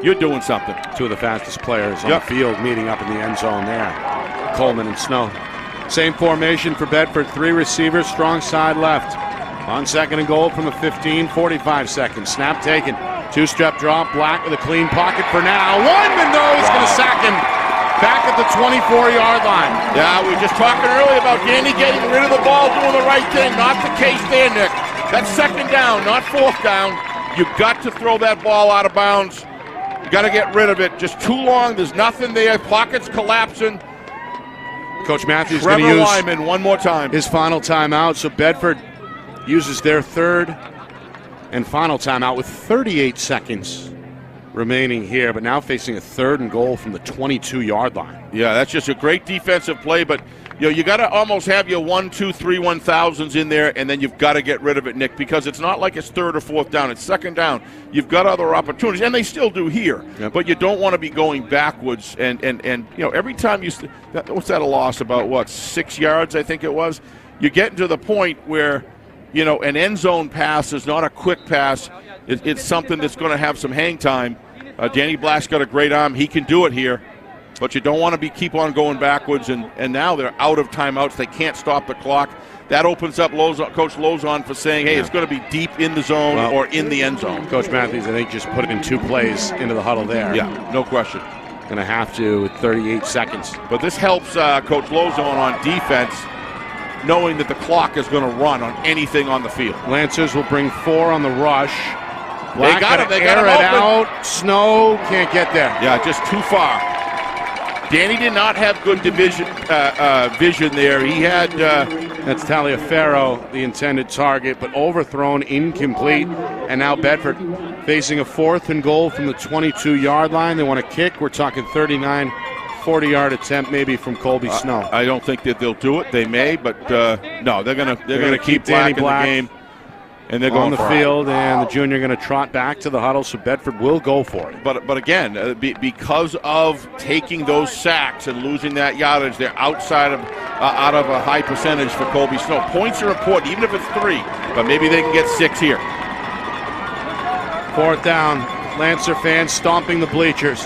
You're doing something. 2 of the fastest players on the field meeting up in the end zone there. Coleman and Snow. Same formation for Bedford. 3 receivers, strong side left. On 2nd and goal from the 15, 45 seconds. Snap taken. 2-step drop. Black with a clean pocket for now. Wyman, though, is going to sack him back at the 24-yard line. Yeah, we were just talking earlier about Danny getting rid of the ball, doing the right thing. Not the case there, Nick. That's 2nd down, not 4th down. You've got to throw that ball out of bounds. You got to get rid of it. Just too long. There's nothing there. Pockets collapsing. Coach Matthews going to use Lyman one more time. His final timeout. So Bedford uses their 3rd and final timeout with 38 seconds remaining here, but now facing a 3rd and goal from the 22-yard line. Yeah, that's just a great defensive play, but you got to almost have your 1, 2, 3, 1,000s in there, and then you've got to get rid of it, Nick, because it's not like it's 3rd or 4th down. It's 2nd down. You've got other opportunities, and they still do here. Yep. But you don't want to be going backwards. And every time what's that a loss? About 6 yards, I think it was. You're getting to the point where, an end zone pass is not a quick pass. It's something that's going to have some hang time. Danny Black's got a great arm. He can do it here. But you don't want to keep on going backwards, and now they're out of timeouts. They can't stop the clock. That opens up Coach Lozon for saying, hey, it's going to be deep in the zone or in the end zone. Coach Matthews, I think, just put in 2 plays into the huddle there. Yeah, no question. Going to have to with 38 seconds. But this helps Coach Lozon on defense, knowing that the clock is going to run on anything on the field. Lancers will bring 4 on the rush. Black they got it open. Out. Snow can't get there. Yeah, just too far. Danny did not have good vision there. He had... That's Taliaferro, the intended target, but overthrown, incomplete. And now Bedford facing a 4th and goal from the 22-yard line. They want to kick. We're talking 39, 40-yard attempt maybe from Colby Snow. I don't think that they'll do it. They may, but no, they're gonna keep Danny Black in the game. And they're going on the field, and the junior going to trot back to the huddle, so Bedford will go for it. But again, because of taking those sacks and losing that yardage, they're outside of out of a high percentage for Colby Snow. Points are important, even if it's 3, but maybe they can get 6 here. 4th down, Lancer fans stomping the bleachers.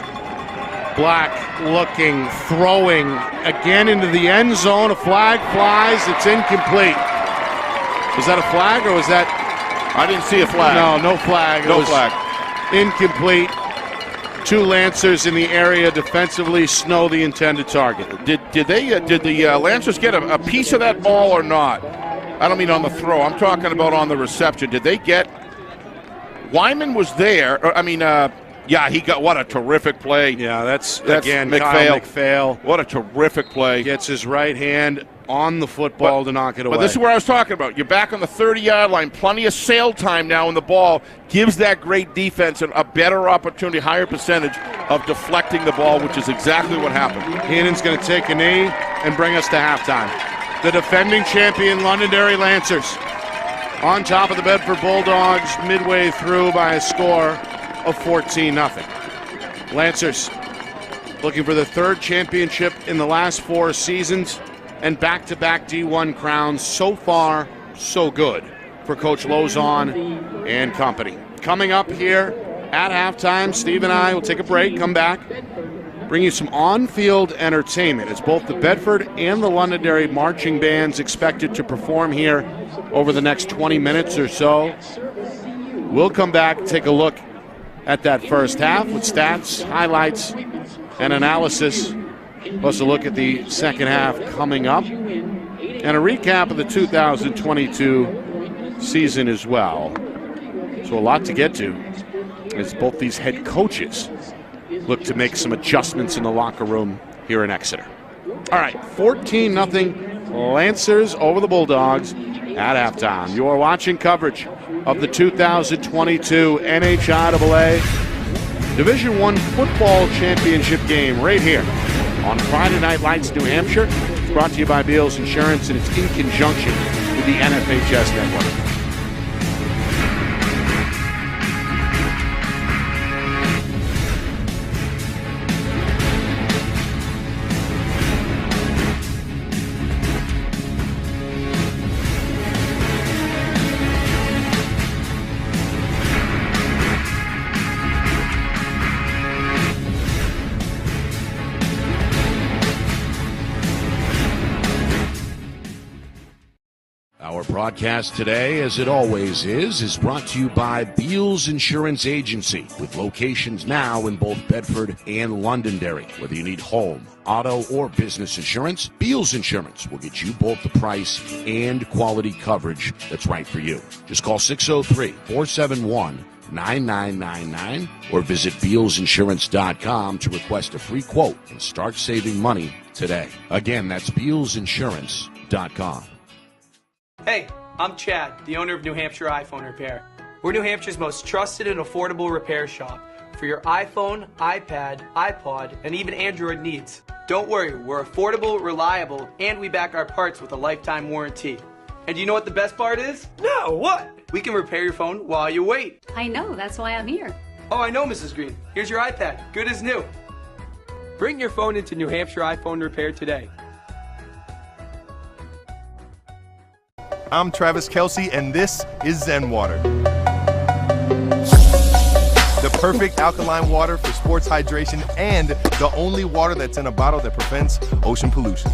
Black looking, throwing again into the end zone. A flag flies. It's incomplete. Was that a flag or was that? I didn't see a flag. No flag. No flag. Incomplete. 2 Lancers in the area defensively. Snow the intended target. Did the Lancers get a piece of that ball or not? I don't mean on the throw. I'm talking about on the reception. Did they get – Wyman was there. Yeah, he got – what a terrific play. Yeah, that's again, McPhail. Kyle McPhail. What a terrific play. Gets his right hand on the football to knock it away. But this is where I was talking about. You're back on the 30-yard line. Plenty of sail time now, and the ball gives that great defense a better opportunity, higher percentage of deflecting the ball, which is exactly what happened. Heenan's going to take a knee and bring us to halftime. The defending champion Londonderry Lancers on top of the Bedford Bulldogs midway through by a score of 14-0. Lancers looking for the third championship in the last 4 seasons and back-to-back D1 crowns. So far, so good for Coach Lozon and company. Coming up here at halftime, Steve and I will take a break, come back, bring you some on-field entertainment. It's both the Bedford and the Londonderry marching bands expected to perform here over the next 20 minutes or so. We'll come back, take a look at that first half with stats, highlights, and analysis, plus a look at the second half coming up, and a recap of the 2022 season as well. So a lot to get to as both these head coaches look to make some adjustments in the locker room here in Exeter. All right, 14-0 Lancers over the Bulldogs at halftime. You are watching coverage of the 2022 NHIAA Division I football championship game right here on Friday Night Lights, New Hampshire. It's brought to you by Beals Insurance, and it's in conjunction with the NFHS Network. Broadcast today, as it always is brought to you by Beals Insurance Agency, with locations now in both Bedford and Londonderry. Whether you need home, auto, or business insurance, Beals Insurance will get you both the price and quality coverage that's right for you. Just call 603-471-9999 or visit BealsInsurance.com to request a free quote and start saving money today. Again, that's BealsInsurance.com. Hey, I'm Chad, the owner of New Hampshire iPhone Repair. We're New Hampshire's most trusted and affordable repair shop for your iPhone, iPad, iPod, and even Android needs. Don't worry, we're affordable, reliable, and we back our parts with a lifetime warranty. And you know what the best part is? No, what? We can repair your phone while you wait. I know, that's why I'm here. Oh, I know, Mrs. Green. Here's your iPad, good as new. Bring your phone into New Hampshire iPhone Repair today. I'm Travis Kelsey, and this is Zen Water. The perfect alkaline water for sports hydration and the only water that's in a bottle that prevents ocean pollution.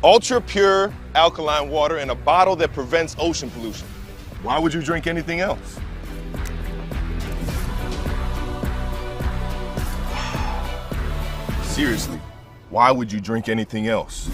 Ultra pure alkaline water in a bottle that prevents ocean pollution. Why would you drink anything else? Seriously, why would you drink anything else?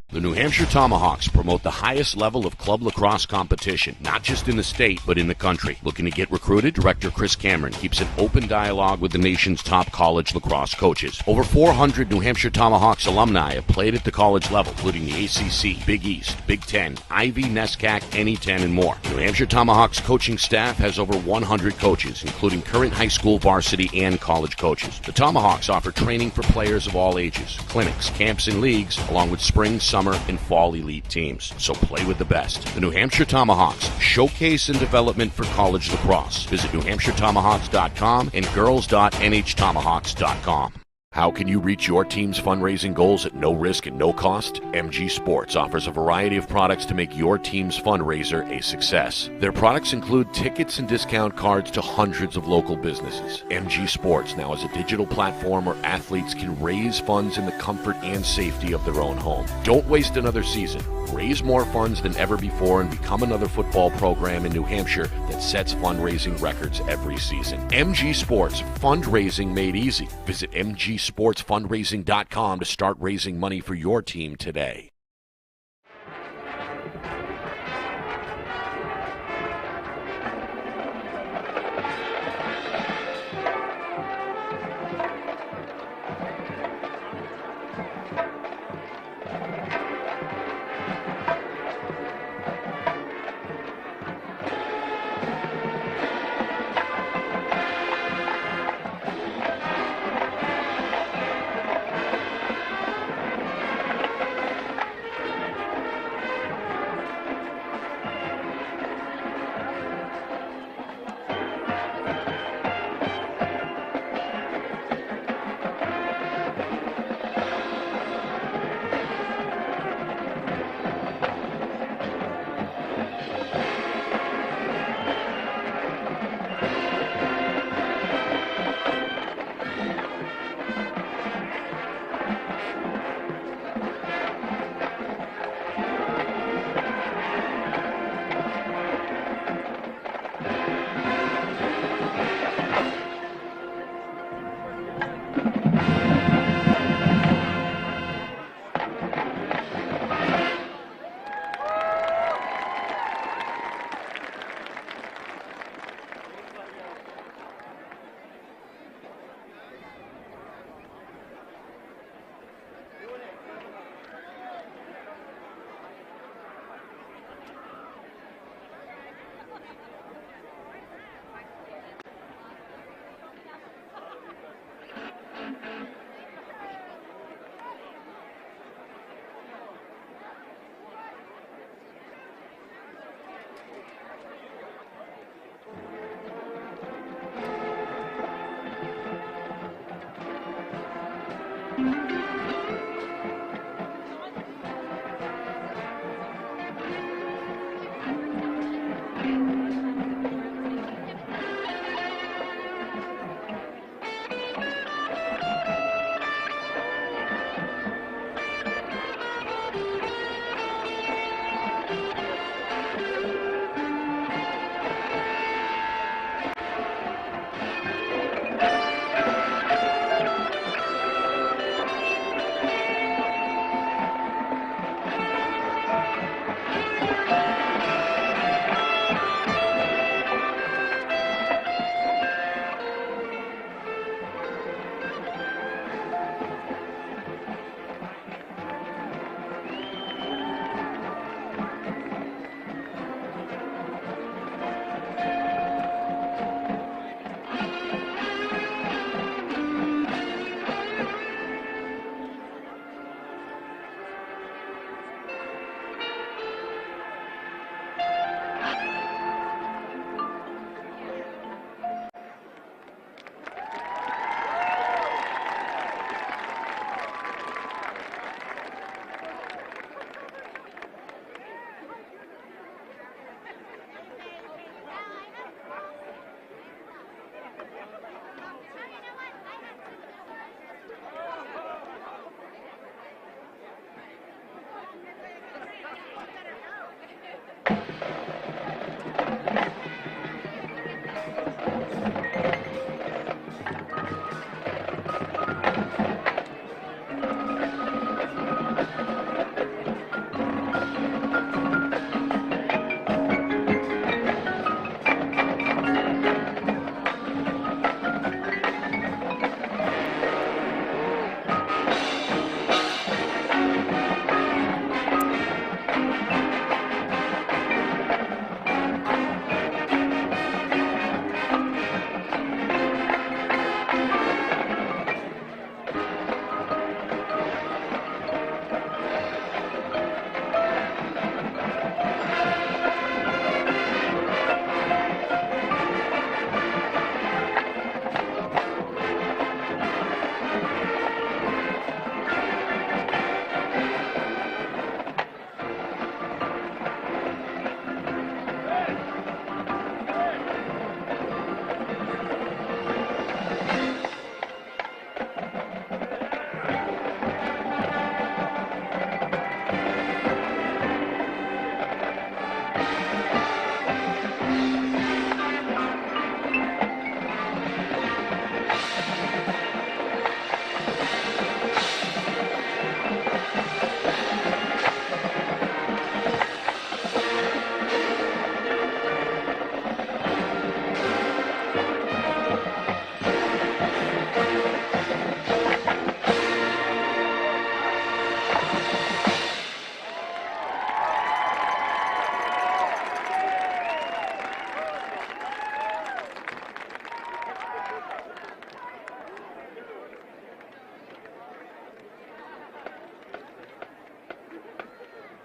The New Hampshire Tomahawks promote the highest level of club lacrosse competition, not just in the state, but in the country. Looking to get recruited? Director Chris Cameron keeps an open dialogue with the nation's top college lacrosse coaches. Over 400 New Hampshire Tomahawks alumni have played at the college level, including the ACC, Big East, Big Ten, Ivy, NESCAC, NE10, and more. The New Hampshire Tomahawks coaching staff has over 100 coaches, including current high school varsity and college coaches. The Tomahawks offer training for players of all ages, clinics, camps, and leagues, along with spring, summer, and fall elite teams. So play with the best. The New Hampshire Tomahawks, showcase and development for college lacrosse. Visit NewHampshireTomahawks.com and girls.nhtomahawks.com. How can you reach your team's fundraising goals at no risk and no cost? MG Sports offers a variety of products to make your team's fundraiser a success. Their products include tickets and discount cards to hundreds of local businesses. MG Sports now has a digital platform where athletes can raise funds in the comfort and safety of their own home. Don't waste another season. Raise more funds than ever before and become another football program in New Hampshire that sets fundraising records every season. MG Sports, fundraising made easy. Visit MGSportsFundraising.com to start raising money for your team today.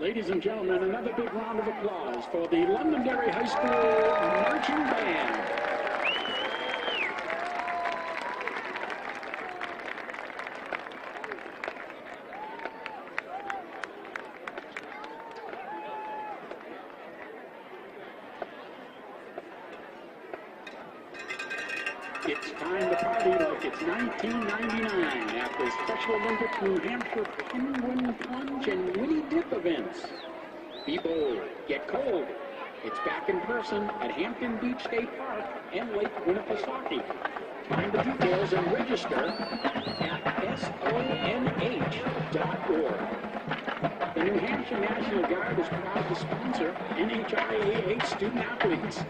Ladies and gentlemen, another big round of applause for the Londonderry High School Marching Band. It's time to party like it's 1999 at the Special Olympics New Hampshire Penguin Plunge and Winnie Dip events. Be bold, get cold. It's back in person at Hampton Beach State Park and Lake Winnipesaukee. Find the details and register at sonh.org. The New Hampshire National Guard is proud to sponsor NHIAA student athletes.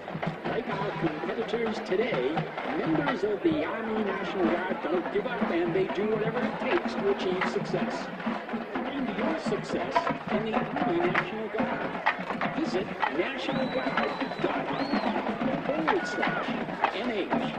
Like our competitors today, members of the Army National Guard don't give up and they do whatever it takes to achieve success. Find your success in the Army National Guard. Visit nationalguard.com/NH.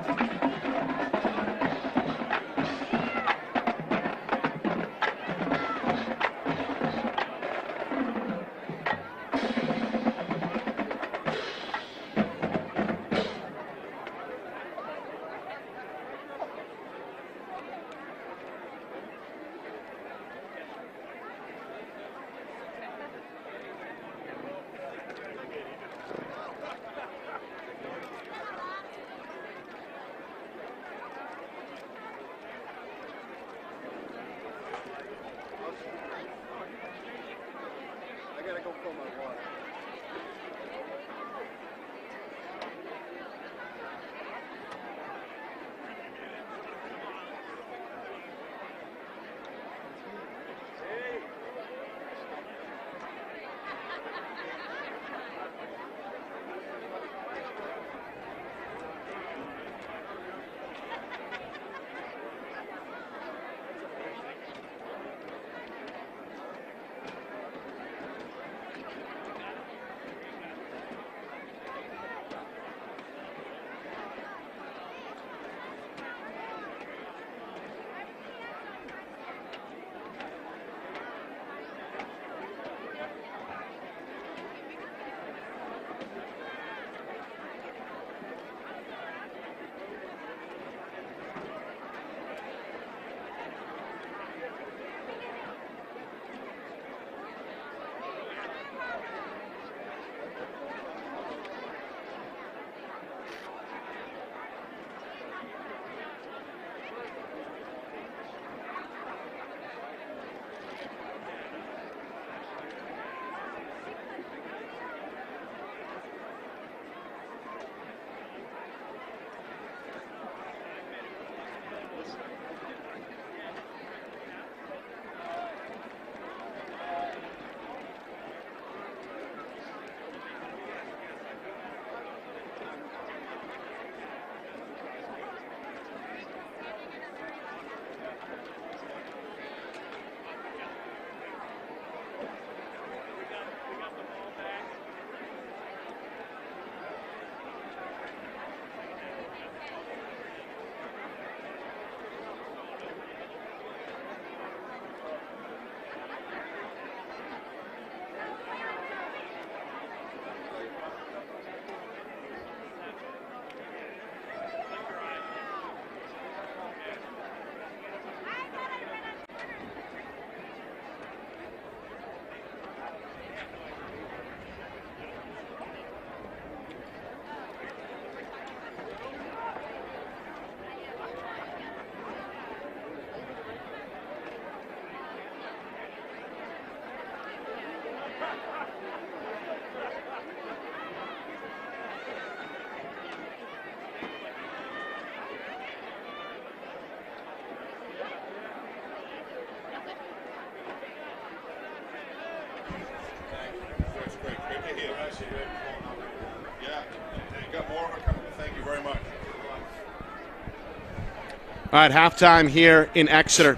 All right, halftime here in Exeter.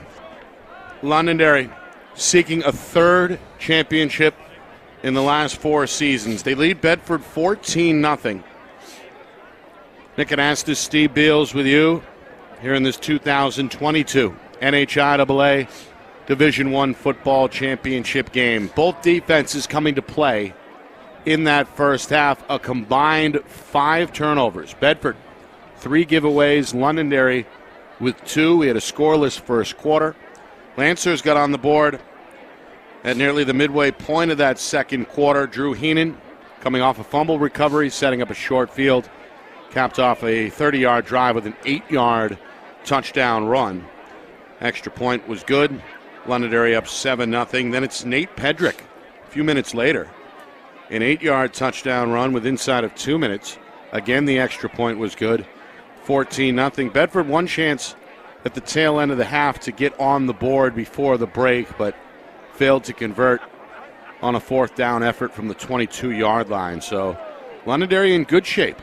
Londonderry seeking a third championship in the last 4 seasons. They lead Bedford 14-0. Nick Anastas, Steve Beals with you here in this 2022 NHIAA Division I football championship game. Both defenses coming to play in that first half. A combined 5 turnovers. Bedford, 3 giveaways. Londonderry with 2. We had a scoreless first quarter. Lancers got on the board at nearly the midway point of that second quarter. Drew Heenan, coming off a fumble recovery, setting up a short field, capped off a 30-yard drive with an 8-yard touchdown run. Extra point was good. Londonderry up 7-0. Then it's Nate Pedrick a few minutes later. An 8-yard touchdown run with inside of 2 minutes. Again, the extra point was good. 14-0. Bedford one chance at the tail end of the half to get on the board before the break, but failed to convert on a 4th down effort from the 22-yard line. So Londonderry in good shape.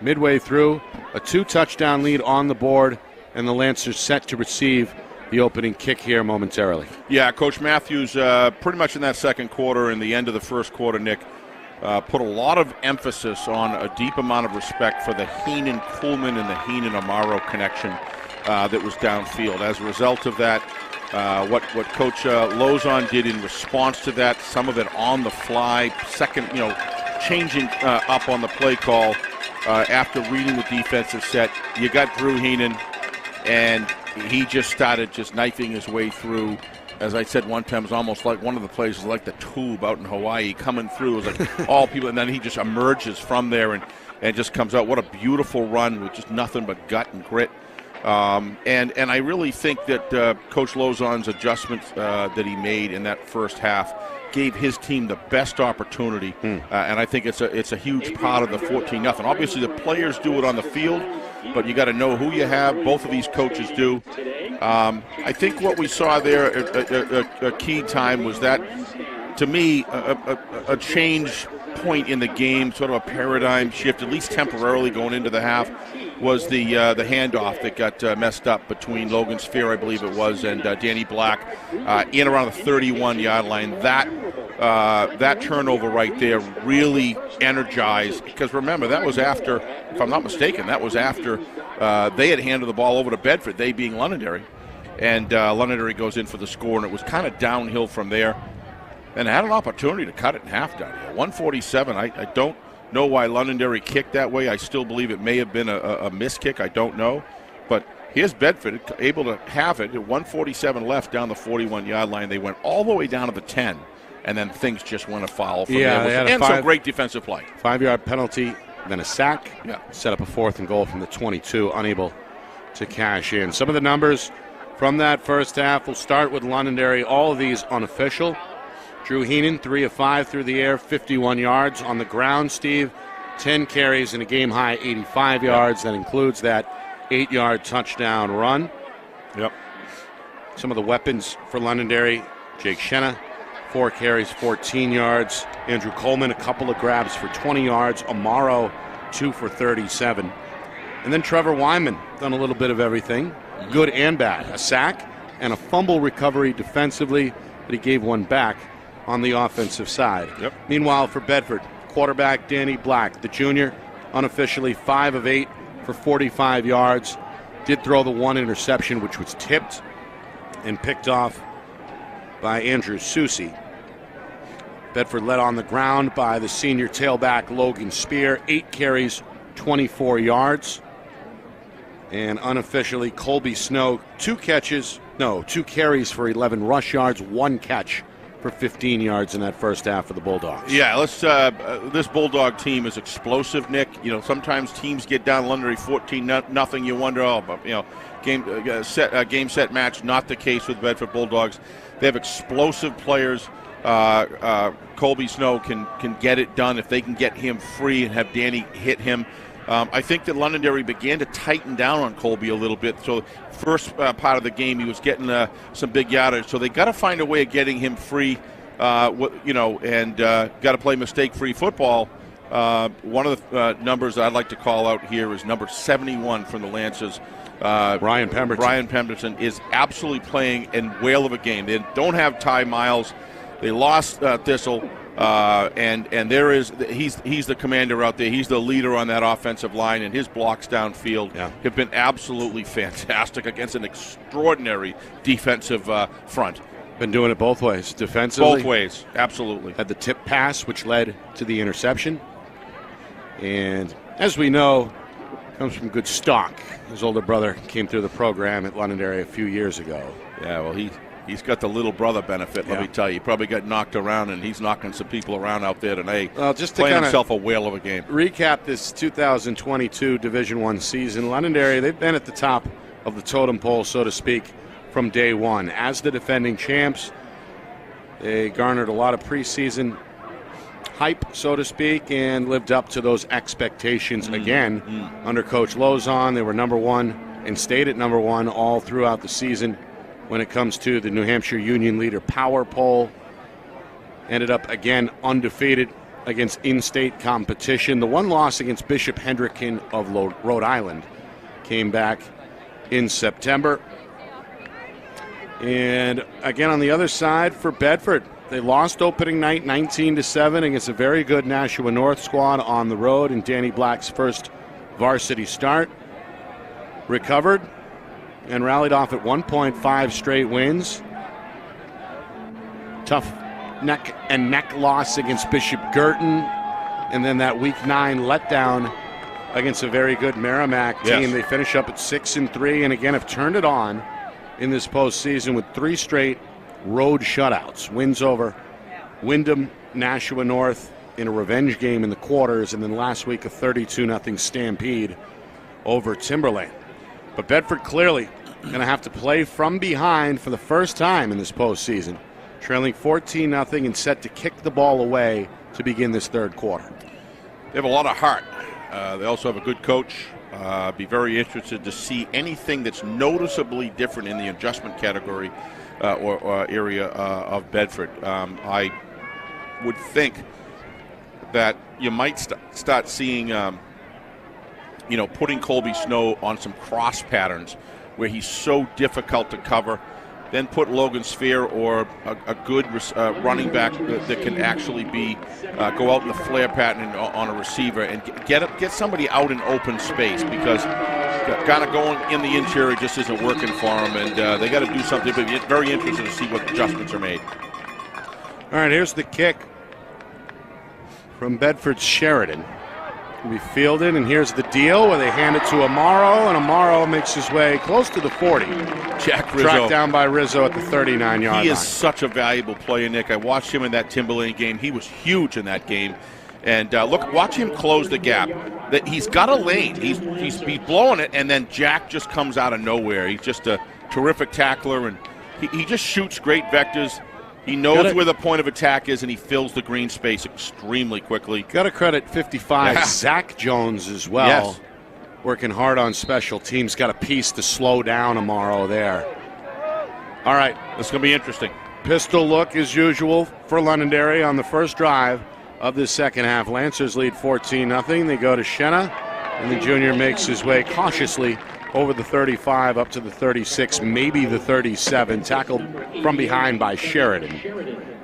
Midway through, a 2-touchdown lead on the board, and the Lancers set to receive the opening kick here momentarily. Yeah, Coach Matthews pretty much in that second quarter and the end of the first quarter, Nick, put a lot of emphasis on a deep amount of respect for the Heenan-Kuhlman and the Heenan-Amaro connection that was downfield. As a result of that, what Coach Lozon did in response to that, some of it on the fly, changing up on the play call after reading the defensive set. You got Drew Heenan, and he just started knifing his way through. As I said one time, it was almost like one of the plays was like the tube out in Hawaii coming through. It was like all people, and then he just emerges from there and just comes out. What a beautiful run with just nothing but gut and grit. And I really think that Coach Lozon's adjustments that he made in that first half gave his team the best opportunity, and I think it's a huge part of the 14-0. Obviously, the players do it on the field, but you got to know who you have. Both of these coaches do. I think what we saw there, a key time was that, to me, a change point in the game, sort of a paradigm shift, at least temporarily going into the half, was the handoff that got messed up between Logan Sphere, I believe it was, and Danny Black in around the 31-yard line. That turnover right there really energized, because remember, that was after, if I'm not mistaken, that was after they had handed the ball over to Bedford, they being Londonderry, and Londonderry goes in for the score, and it was kind of downhill from there, and had an opportunity to cut it in half down here. 147, I don't know why Londonderry kicked that way. I still believe it may have been a missed kick. I don't know. But here's Bedford able to have it. At 147 left down the 41-yard line. They went all the way down to the 10, and then things just went afoul from there. And some great defensive play. 5-yard penalty, then a sack. Yeah. Set up a 4th and goal from the 22, unable to cash in. Some of the numbers from that first half. We'll start with Londonderry. All of these unofficial. Drew Heenan, 3 of 5 through the air, 51 yards. On the ground, Steve, 10 carries and a game-high 85 yards. That includes that 8-yard touchdown run. Yep. Some of the weapons for Londonderry, Jake Shenna, 4 carries, 14 yards. Andrew Coleman, a couple of grabs for 20 yards. Amaro, 2 for 37. And then Trevor Wyman, done a little bit of everything, good and bad. A sack and a fumble recovery defensively, but he gave one back on the offensive side. Yep. Meanwhile, for Bedford, quarterback Danny Black, the junior, unofficially 5 of 8 for 45 yards. Did throw the 1 interception, which was tipped and picked off by Andrew Susi. Bedford led on the ground by the senior tailback Logan Spear, 8 carries, 24 yards. And unofficially, Colby Snow, 2 carries for 11 rush yards, 1 catch for 15 yards in that first half of the Bulldogs. Yeah, this Bulldog team is explosive, Nick. Sometimes teams get down Londonderry 14-0. You wonder, game set match. Not the case with Bedford Bulldogs. They have explosive players. Colby Snow can get it done if they can get him free and have Danny hit him. I think that Londonderry began to tighten down on Colby a little bit. So first part of the game, he was getting some big yardage. So they got to find a way of getting him free, and got to play mistake-free football. One of the numbers I'd like to call out here is number 71 from the Lancers. Ryan Pemberton is absolutely playing a whale of a game. They don't have Ty Miles. They lost Thistle. And he's the commander out there. He's the leader on that offensive line, and his blocks downfield have been absolutely fantastic against an extraordinary defensive front. Been doing it both ways, defensively. Both ways, absolutely. Had the tip pass, which led to the interception. And as we know, comes from good stock. His older brother came through the program at Londonderry a few years ago. Yeah, well, he's got the little brother benefit, let me tell you. He probably got knocked around, and he's knocking some people around out there today. Well, just to playing kinda himself a whale of a game. Recap this 2022 Division I season. Londonderry, they've been at the top of the totem pole, so to speak, from day one. As the defending champs, they garnered a lot of preseason hype, so to speak, and lived up to those expectations again. Under Coach Lozon, they were number one and stayed at number one all throughout the season. When it comes to the New Hampshire Union Leader Power Poll, ended up again undefeated against in-state competition. The one loss against Bishop Hendricken of Rhode Island came back in September. And again on the other side for Bedford, they lost opening night 19-7 against a very good Nashua North squad on the road in Danny Black's first varsity start. Recovered and rallied off at 1.5 straight wins. Tough neck and neck loss against Bishop Girton, and then that week 9 letdown against a very good Merrimack team. Yes. They finish up at 6-3, and again have turned it on in this postseason with 3 straight road shutouts. Wins over Wyndham, Nashua North in a revenge game in the quarters, and then last week a 32-0 stampede over Timberland. But Bedford clearly going to have to play from behind for the first time in this postseason, trailing 14-0 and set to kick the ball away to begin this third quarter. They have a lot of heart. They also have a good coach. Be very interested to see anything that's noticeably different in the adjustment category or area of Bedford. I would think that you might start seeing putting Colby Snow on some cross patterns where he's so difficult to cover, then put Logan Sphere or a good running back that can actually go out in the flare pattern on a receiver and get somebody out in open space, because kind of going in the interior just isn't working for them, and they got to do something. But very interested to see what adjustments are made. All right, here's the kick from Bedford's Sheridan. Will be fielded, and here's the deal where they hand it to Amaro, and Amaro makes his way close to the 40. Jack Rizzo. Tracked down by Rizzo at the 39-yard line. He is such a valuable player, Nick. I watched him in that Timberland game. He was huge in that game. And watch him close the gap. That he's got a lane. He's blowing it, and then Jack just comes out of nowhere. He's just a terrific tackler, and he just shoots great vectors. He knows where the point of attack is, and he fills the green space extremely quickly. Got to credit 55, Zach Jones as well. Yes. Working hard on special teams. Got a piece to slow down Amaro there. All right. This is going to be interesting. Pistol look as usual for Londonderry on the first drive of this second half. Lancers lead 14-0. They go to Shenna, and the junior makes his way cautiously over the 35 up to the 36, maybe the 37, tackled from behind by Sheridan.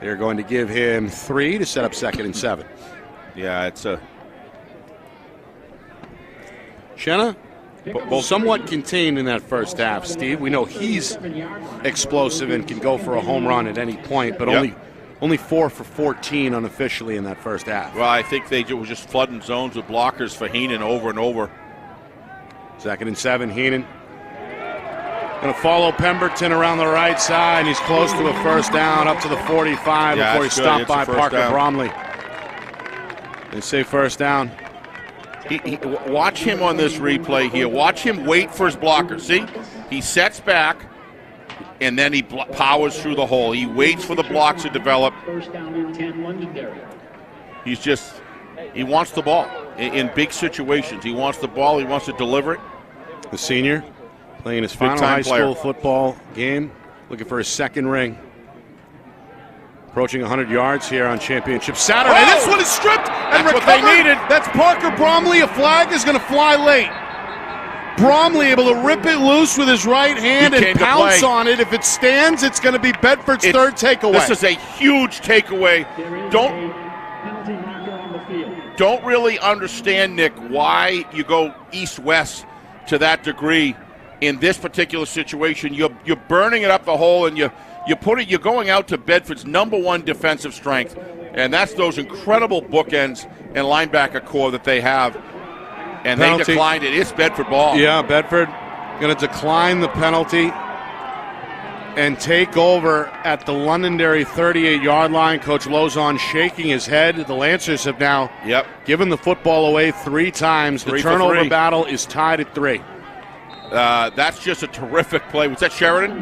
They're going to give him 3 to set up 2nd and 7. Yeah, it's a... Shenna, somewhat contained in that first half, Steve. We know he's explosive and can go for a home run at any point, but only 4 for 14 unofficially in that first half. Well, I think they were just flooding zones with blockers for Heenan over and over. 2nd and 7, Heenan. Going to follow Pemberton around the right side, and he's close to a first down, up to the 45 before he's stopped by Parker Bromley. They say first down. Watch him on this replay here. Watch him wait for his blocker. See? He sets back, and then he powers through the hole. He waits for the blocks to develop. First down and 10, Londonderry. He wants the ball in big situations. He wants the ball. He wants to deliver it. The senior playing his final high school football game, looking for his 2nd ring. Approaching 100 yards here on Championship Saturday. Oh! This one is stripped and That's recovered. what they needed. That's Parker Bromley. A flag is going to fly late. Bromley able to rip it loose with his right hand and pounce on it. If it stands, it's going to be Bedford's 3rd takeaway. This is a huge takeaway. Don't really understand, Nick, why you go east-west to that degree in this particular situation. You're burning it up the hole, and you you're going out to Bedford's #1 defensive strength, and that's those incredible bookends and linebacker core that they have. And penalty. They declined it. It's Bedford ball. Yeah, Bedford going to decline the penalty and take over at the Londonderry 38-yard line. Coach Lozon shaking his head. The Lancers have now given the football away 3 times. The turnover battle is tied at 3. That's just a terrific play. Was that Sheridan?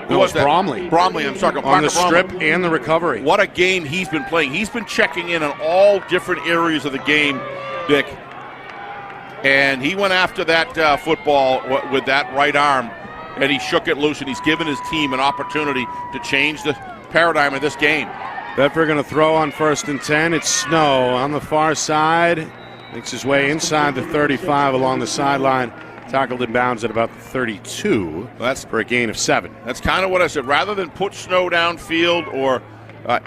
No, it was Bromley. Bromley, I'm sorry. On the strip and the recovery. What a game he's been playing. He's been checking in on all different areas of the game, Dick. And he went after that football with that right arm, and he shook it loose, and he's given his team an opportunity to change the paradigm of this game. Bedford going to throw on 1st and 10. It's Snow on the far side. Makes his way inside the 35 along the sideline. Tackled in bounds at about the 32. That's for a gain of 7. That's kind of what I said. Rather than put Snow downfield or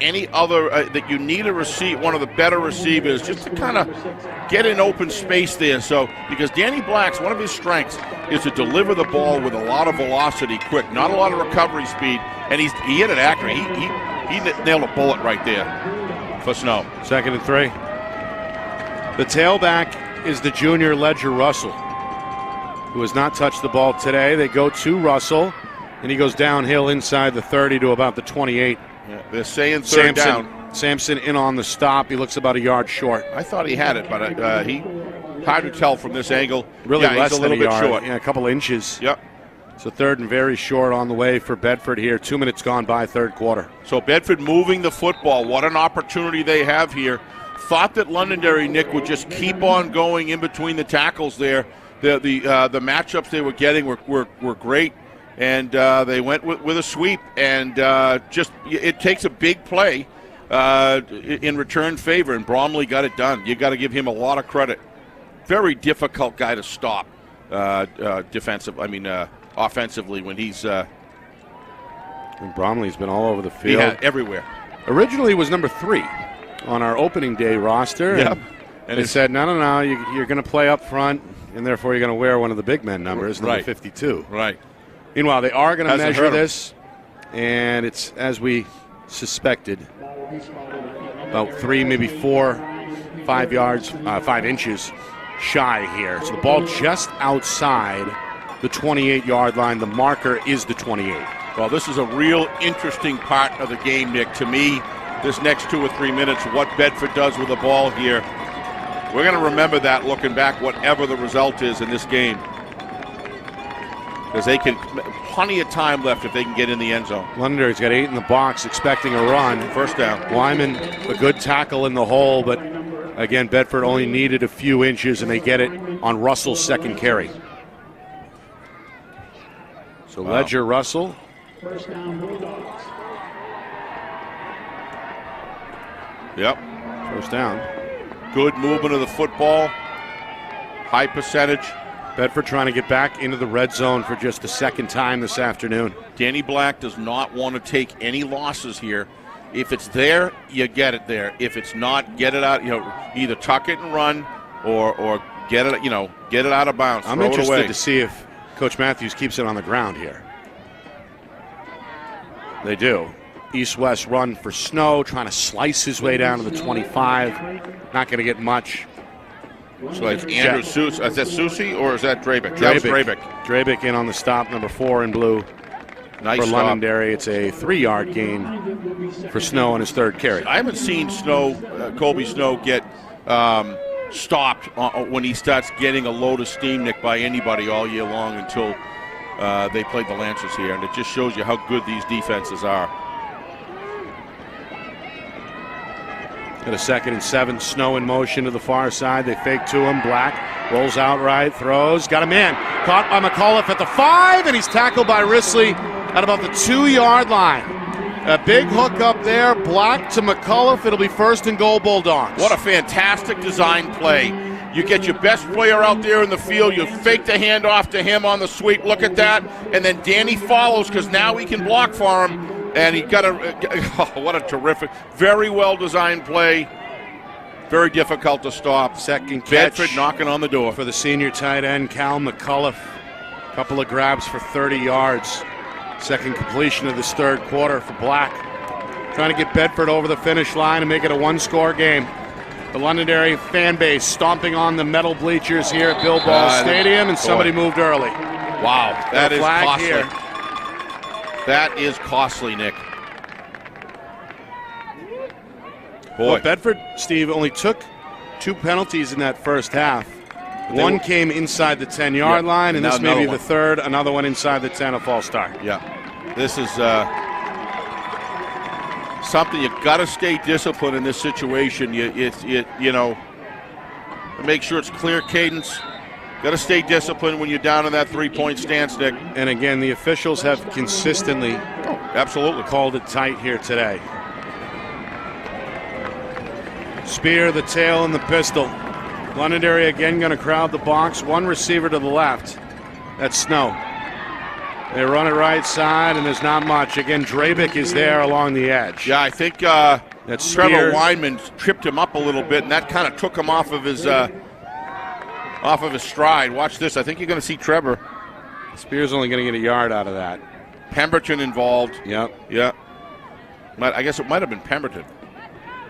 any other that you need a one of the better receivers, just to kind of get in open space there. So because Danny Black's one of his strengths is to deliver the ball with a lot of velocity, quick, not a lot of recovery speed, and he hit it accurate. He nailed a bullet right there for Snow. 2nd and 3. The tailback is the junior Ledger Russell, who has not touched the ball today. They go to Russell, and he goes downhill inside the 30 to about the 28. Yeah, they're saying third down. Sampson in on the stop. He looks about a yard short. I thought he had it, but he hard to tell from this angle. Really less he's a little than a bit yard. short. Yeah, a couple inches. Yep. So 3rd and very short on the way for Bedford here. 2 minutes gone by, 3rd quarter. So Bedford moving the football. What an opportunity they have here. Thought that Londonderry, Nick, would just keep on going in between the tackles there. The matchups they were getting were great, and they went with a sweep, and just it takes a big play in return favor, and Bromley got it done. You got to give him a lot of credit. Very difficult guy to stop offensively when he's. And Bromley's been all over the field. Yeah, everywhere. Originally was number 3 on our opening day roster. Yep. And they said, no, you're going to play up front, and therefore you're going to wear one of the big men numbers, number 52. Right. Meanwhile, they are going to measure this, and it's, as we suspected, about 3, maybe 4, 5 yards, 5 inches shy here. So the ball just outside the 28-yard line. The marker is the 28. Well, this is a real interesting part of the game, Nick. To me, this next 2 or 3 minutes, what Bedford does with the ball here, we're going to remember that looking back, whatever the result is in this game. Because they can, plenty of time left if they can get in the end zone. Londonderry's got 8 in the box, expecting a run. 1st down. Wyman, a good tackle in the hole, but again, Bedford only needed a few inches, and they get it on Russell's 2nd carry. So Ledger Russell. 1st down, Bulldogs. Yep. 1st down. Good movement of the football. High percentage. Bedford trying to get back into the red zone for just the 2nd time this afternoon. Danny Black does not want to take any losses here. If it's there, you get it there. If it's not, get it out. Either tuck it and run, or get it. Get it out of bounds. I'm interested to see if Coach Matthews keeps it on the ground here. They do. East-west run for Snow, trying to slice his way down to the 25. Not going to get much. So it's Andrew Susi. Is that Susi or is that Drabick? Drabick in on the stop, number 4 in blue. Nice for stop. Londonderry. It's a 3-yard gain for Snow on his 3rd carry. I haven't seen Colby Snow get stopped when he starts getting a load of steam, Nick, by anybody all year long until they played the Lancers here. And it just shows you how good these defenses are. Got a 2nd and 7. Snow in motion to the far side. They fake to him. Black rolls out right, throws. Got a man. Caught by McAuliffe at the 5, and he's tackled by Risley at about the 2-yard line. A big hook up there. Black to McAuliffe. It'll be 1st and goal, Bulldogs. What a fantastic design play. You get your best player out there in the field. You fake the handoff to him on the sweep. Look at that. And then Danny follows because now he can block for him. And he got what a terrific, very well-designed play. Very difficult to stop. 2nd catch. Bedford knocking on the door. For the senior tight end, Cal McAuliffe. Couple of grabs for 30 yards. Second completion of this third quarter for Black. Trying to get Bedford over the finish line and make it a one-score game. The Londonderry fan base stomping on the metal bleachers here at Bill Ball Stadium, and somebody moved early. Wow, that is costly. Here. That is costly, Nick. Boy. Well, Bedford, Steve, only took 2 penalties in that first half. One came inside the 10-yard line, and this may be the third. Another one inside the 10, a false start. Yeah, this is something you got to stay disciplined in this situation. You know, make sure it's clear cadence. Got to stay disciplined when you're down in that 3-point stance, Nick. And again, the officials have consistently, absolutely, called it tight here today. Spear, the tail, and the pistol. Londonderry again going to crowd the box. One receiver to the left. That's Snow. They run it right side, and there's not much. Again, Drabick is there along the edge. Yeah, I think that's Trevor Weinman tripped him up a little bit, and that kind of took him off of his stride. Watch this. I think you're going to see Trevor. Spear's only going to get a yard out of that. Pemberton involved. Yep. Yeah. I guess it might have been Pemberton.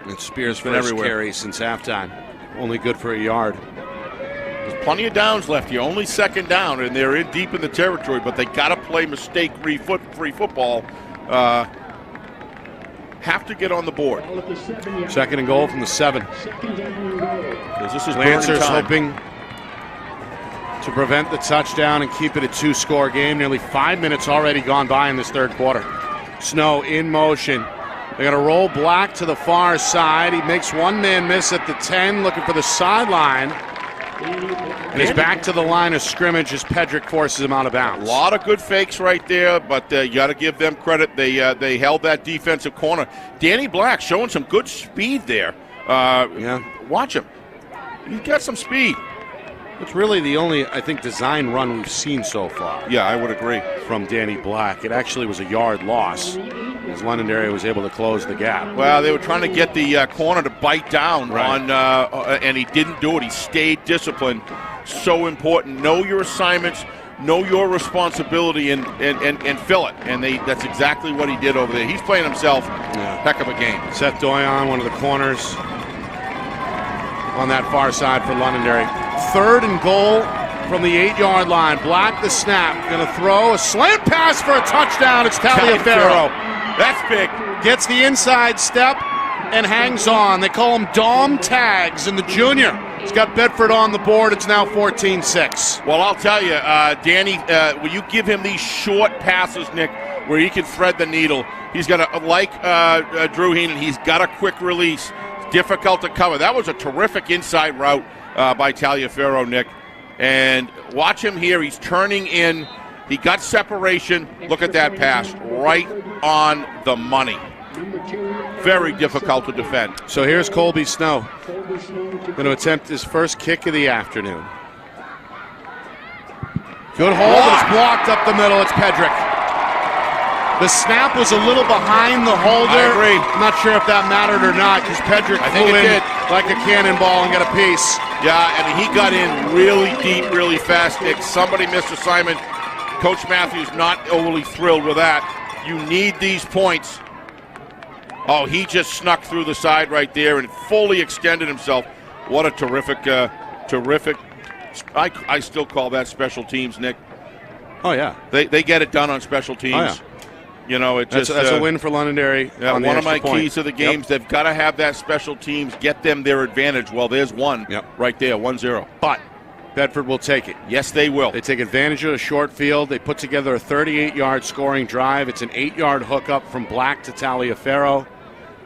It's Spear's first carry since halftime. Only good for a yard. There's plenty of downs left here. Only second down, and they're in deep in the territory, but they got to play mistake-free football. Have to get on the board. Second and goal from the 7. This is Lancers hoping to prevent the touchdown and keep it a 2-score game. Nearly 5 minutes already gone by in this third quarter. Snow in motion. They're going to roll Black to the far side. He makes one man miss at the 10, looking for the sideline. And he's back to the line of scrimmage as Pedrick forces him out of bounds. A lot of good fakes right there, but you got to give them credit. They held that defensive corner. Danny Black showing some good speed there. Watch him. He's got some speed. It's really the only, I think, design run we've seen so far. Yeah, I would agree. From Danny Black. It actually was a yard loss as Londonderry was able to close the gap. Well, they were trying to get the corner to bite down on, and he didn't do it. He stayed disciplined. So important. Know your assignments, know your responsibility, and fill it. And that's exactly what he did over there. He's playing himself heck of a game. Seth Doyon, one of the corners on that far side for Londonderry. Third and goal from the 8-yard line. Black the snap. Going to throw a slant pass for a touchdown. It's Taliaferro. That's big. Gets the inside step and hangs on. They call him Dom Tags, and the junior has got Bedford on the board. It's now 14-6. Well, I'll tell you, Danny, will you give him these short passes, Nick, where he can thread the needle? He's got Drew Heenan, he's got a quick release. It's difficult to cover. That was a terrific inside route by Taliaferro, Nick. And watch him here. He's turning in. He got separation. Look at that pass. Right on the money. Very difficult to defend. So here's Colby Snow. Going to attempt his first kick of the afternoon. Good hold. It's blocked up the middle. It's Pedrick. The snap was a little behind the holder. I agree. I'm not sure if that mattered or not because Pedrick flew in like a cannonball and got a piece. Yeah, I mean, he got in really deep, really fast, Nick. Somebody missed assignment. Coach Matthews not overly thrilled with that. You need these points. Oh, he just snuck through the side right there and fully extended himself. What a terrific. I still call that special teams, Nick. Oh, yeah. They get it done on special teams. Oh, yeah. You know, that's a win for Londonderry. Yeah, one of my keys to the games, they've got to have that special teams, get them their advantage. Well, there's one right there, 1-0. But Bedford will take it. Yes, they will. They take advantage of a short field. They put together a 38-yard scoring drive. It's an 8-yard hookup from Black to Taliaferro.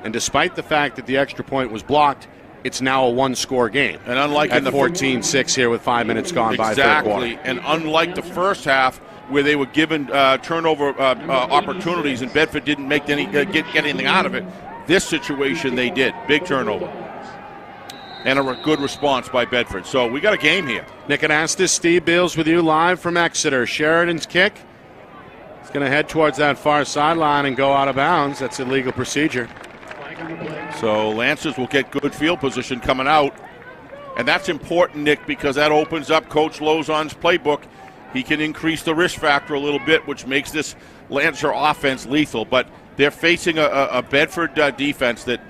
And despite the fact that the extra point was blocked, it's now a one-score game. And unlike in the 14-6 here with 5 minutes gone by third quarter. Exactly. And unlike the first half, where they were given turnover opportunities and Bedford didn't make get anything out of it, this situation they did. Big turnover. And a good response by Bedford. So we got a game here. Nick Anastas, Steve Beals with you live from Exeter. Sheridan's kick. It's going to head towards that far sideline and go out of bounds. That's illegal procedure. So Lancers will get good field position coming out. And that's important, Nick, because that opens up Coach Lozon's playbook. he can increase the risk factor a little bit, which makes this Lancer offense lethal. But they're facing a Bedford defense that,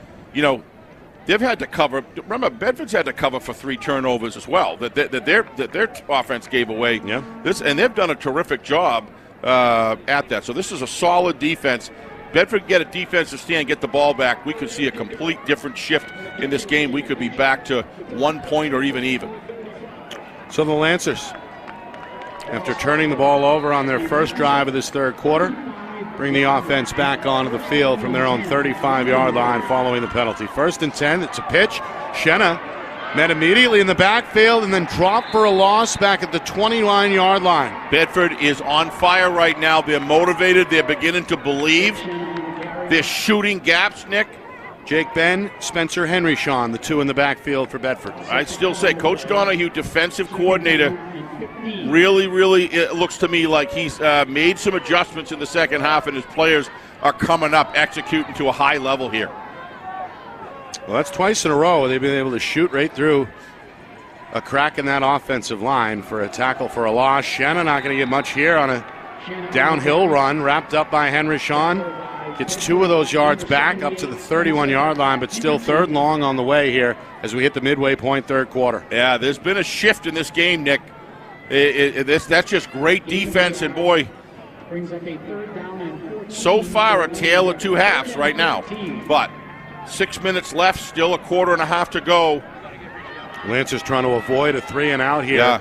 they've had to cover. Remember, Bedford's had to cover for 3 turnovers as well that their offense gave away. Yeah. And they've done a terrific job at that. So this is a solid defense. Bedford get a defensive stand, get the ball back. We could see a complete different shift in this game. We could be back to 1 point or even. So the Lancers, after turning the ball over on their first drive of this third quarter, bring the offense back onto the field from their own 35-yard line following the penalty. 1st and 10, it's a pitch. Shenna met immediately in the backfield and then dropped for a loss back at the 29-yard line. Bedford is on fire right now. They're motivated. They're beginning to believe. They're shooting gaps, Nick. Jake Ben, Spencer Henry-Shawn, the 2 in the backfield for Bedford. I'd still say Coach Donahue, defensive coordinator, really, it looks to me like he's made some adjustments in the second half, and his players are coming up, executing to a high level here. Well, that's twice in a row they've been able to shoot right through a crack in that offensive line for a tackle for a loss. Shannon not going to get much here on a downhill run, wrapped up by Henry-Shawn. Gets 2 of those yards back up to the 31-yard line, but still 3rd and long on the way here as we hit the midway point third quarter. Yeah, there's been a shift in this game, Nick. That's just great defense, and boy, so far a tale of 2 halves right now. But 6 minutes left, still a quarter and a half to go. Lancers trying to avoid a 3-and-out here. Yeah.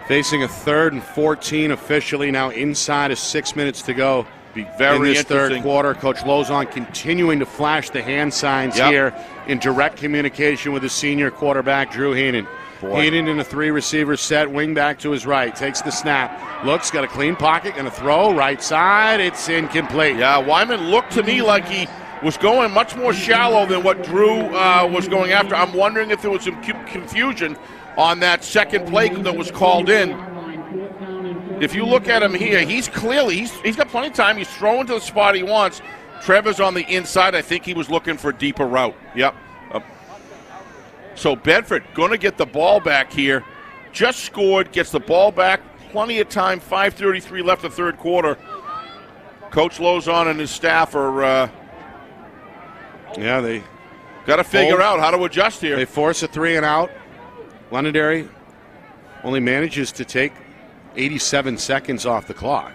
Facing a 3rd and 14 officially now inside of 6 minutes to go. Be very in this interesting. Third quarter. Coach Lozon continuing to flash the hand signs here in direct communication with his senior quarterback, Drew Heenan. Heenan in a 3-receiver set, wing back to his right, takes the snap, looks, got a clean pocket, going to throw, right side, it's incomplete. Yeah, Wyman looked to me like he was going much more shallow than what Drew was going after. I'm wondering if there was some confusion on that second play that was called in. If you look at him here, he's clearly, he's got plenty of time. He's throwing to the spot he wants. Trevor's on the inside. I think he was looking for a deeper route. Yep. So Bedford going to get the ball back here. Just scored, gets the ball back. Plenty of time, 5:33 left the third quarter. Coach Lozon and his staff are they got to figure out how to adjust here. They force a 3-and-out. Londonderry only manages to take 87 seconds off the clock.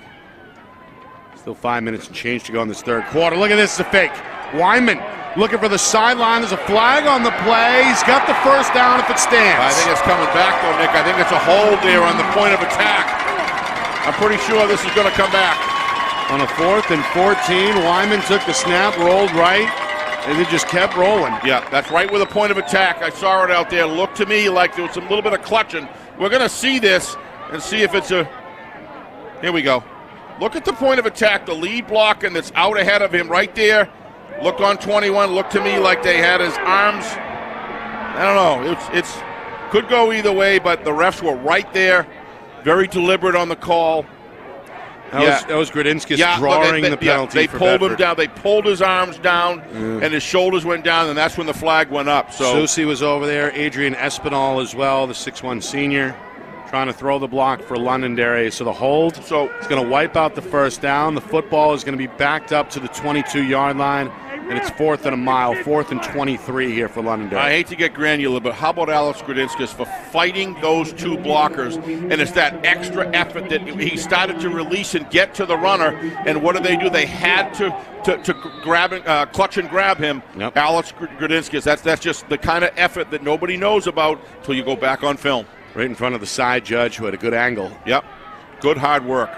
Still 5 minutes and change to go in this third quarter. Look at this, it's a fake. Wyman looking for the sideline. There's a flag on the play. He's got the first down if it stands. I think it's coming back, though, Nick. I think it's a hold there on the point of attack. I'm pretty sure this is going to come back. On a 4th and 14, Wyman took the snap, rolled right, and it just kept rolling. Yeah, that's right with a point of attack. I saw it out there. Looked to me like there was a little bit of clutching. We're going to see this and see if it's a... Here we go. Look at the point of attack, the lead blocking that's out ahead of him right there. Looked on 21, looked to me like they had his arms. I don't know. It's could go either way, but the refs were right there. Very deliberate on the call. That was Grudinskis drawing the penalty. They for pulled Bedford. him down. They pulled his arms down, and his shoulders went down, and that's when the flag went up. So Susi was over there. Adrian Espinal as well, the 6'1 senior, trying to throw the block for Londonderry. So the hold. So it's going to wipe out the first down. The football is going to be backed up to the 22-yard line, and it's 4th and a mile, 4th and 23 here for Londonderry. I hate to get granular, but how about Alex Grudinskis for fighting those 2 blockers? And it's that extra effort that he started to release and get to the runner. And what do? They had to grab and clutch and grab him. Yep. Alex Grudinskis. That's just the kind of effort that nobody knows about until you go back on film. Right in front of the side judge who had a good angle. Yep. Good hard work.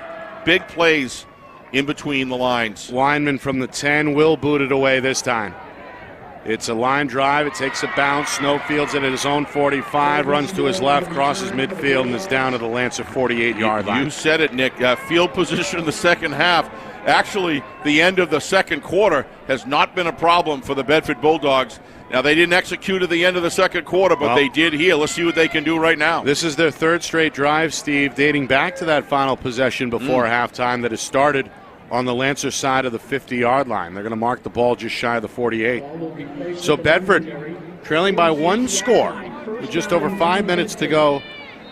Big plays in between the lines. Weinman from the 10 will boot it away this time. It's a line drive. It takes a bounce. Snowfield's it at his own 45, runs to his left, crosses midfield, and is down to the Lancer 48-yard line. You said it, Nick. Field position in the second half. Actually, the end of the second quarter has not been a problem for the Bedford Bulldogs. Now, they didn't execute at the end of the second quarter, but they did here. Let's see what they can do right now. This is their 3rd straight drive, Steve, dating back to that final possession before halftime that has started on the Lancer side of the 50-yard line. They're going to mark the ball just shy of the 48. So Bedford trailing by 1 score with just over 5 minutes to go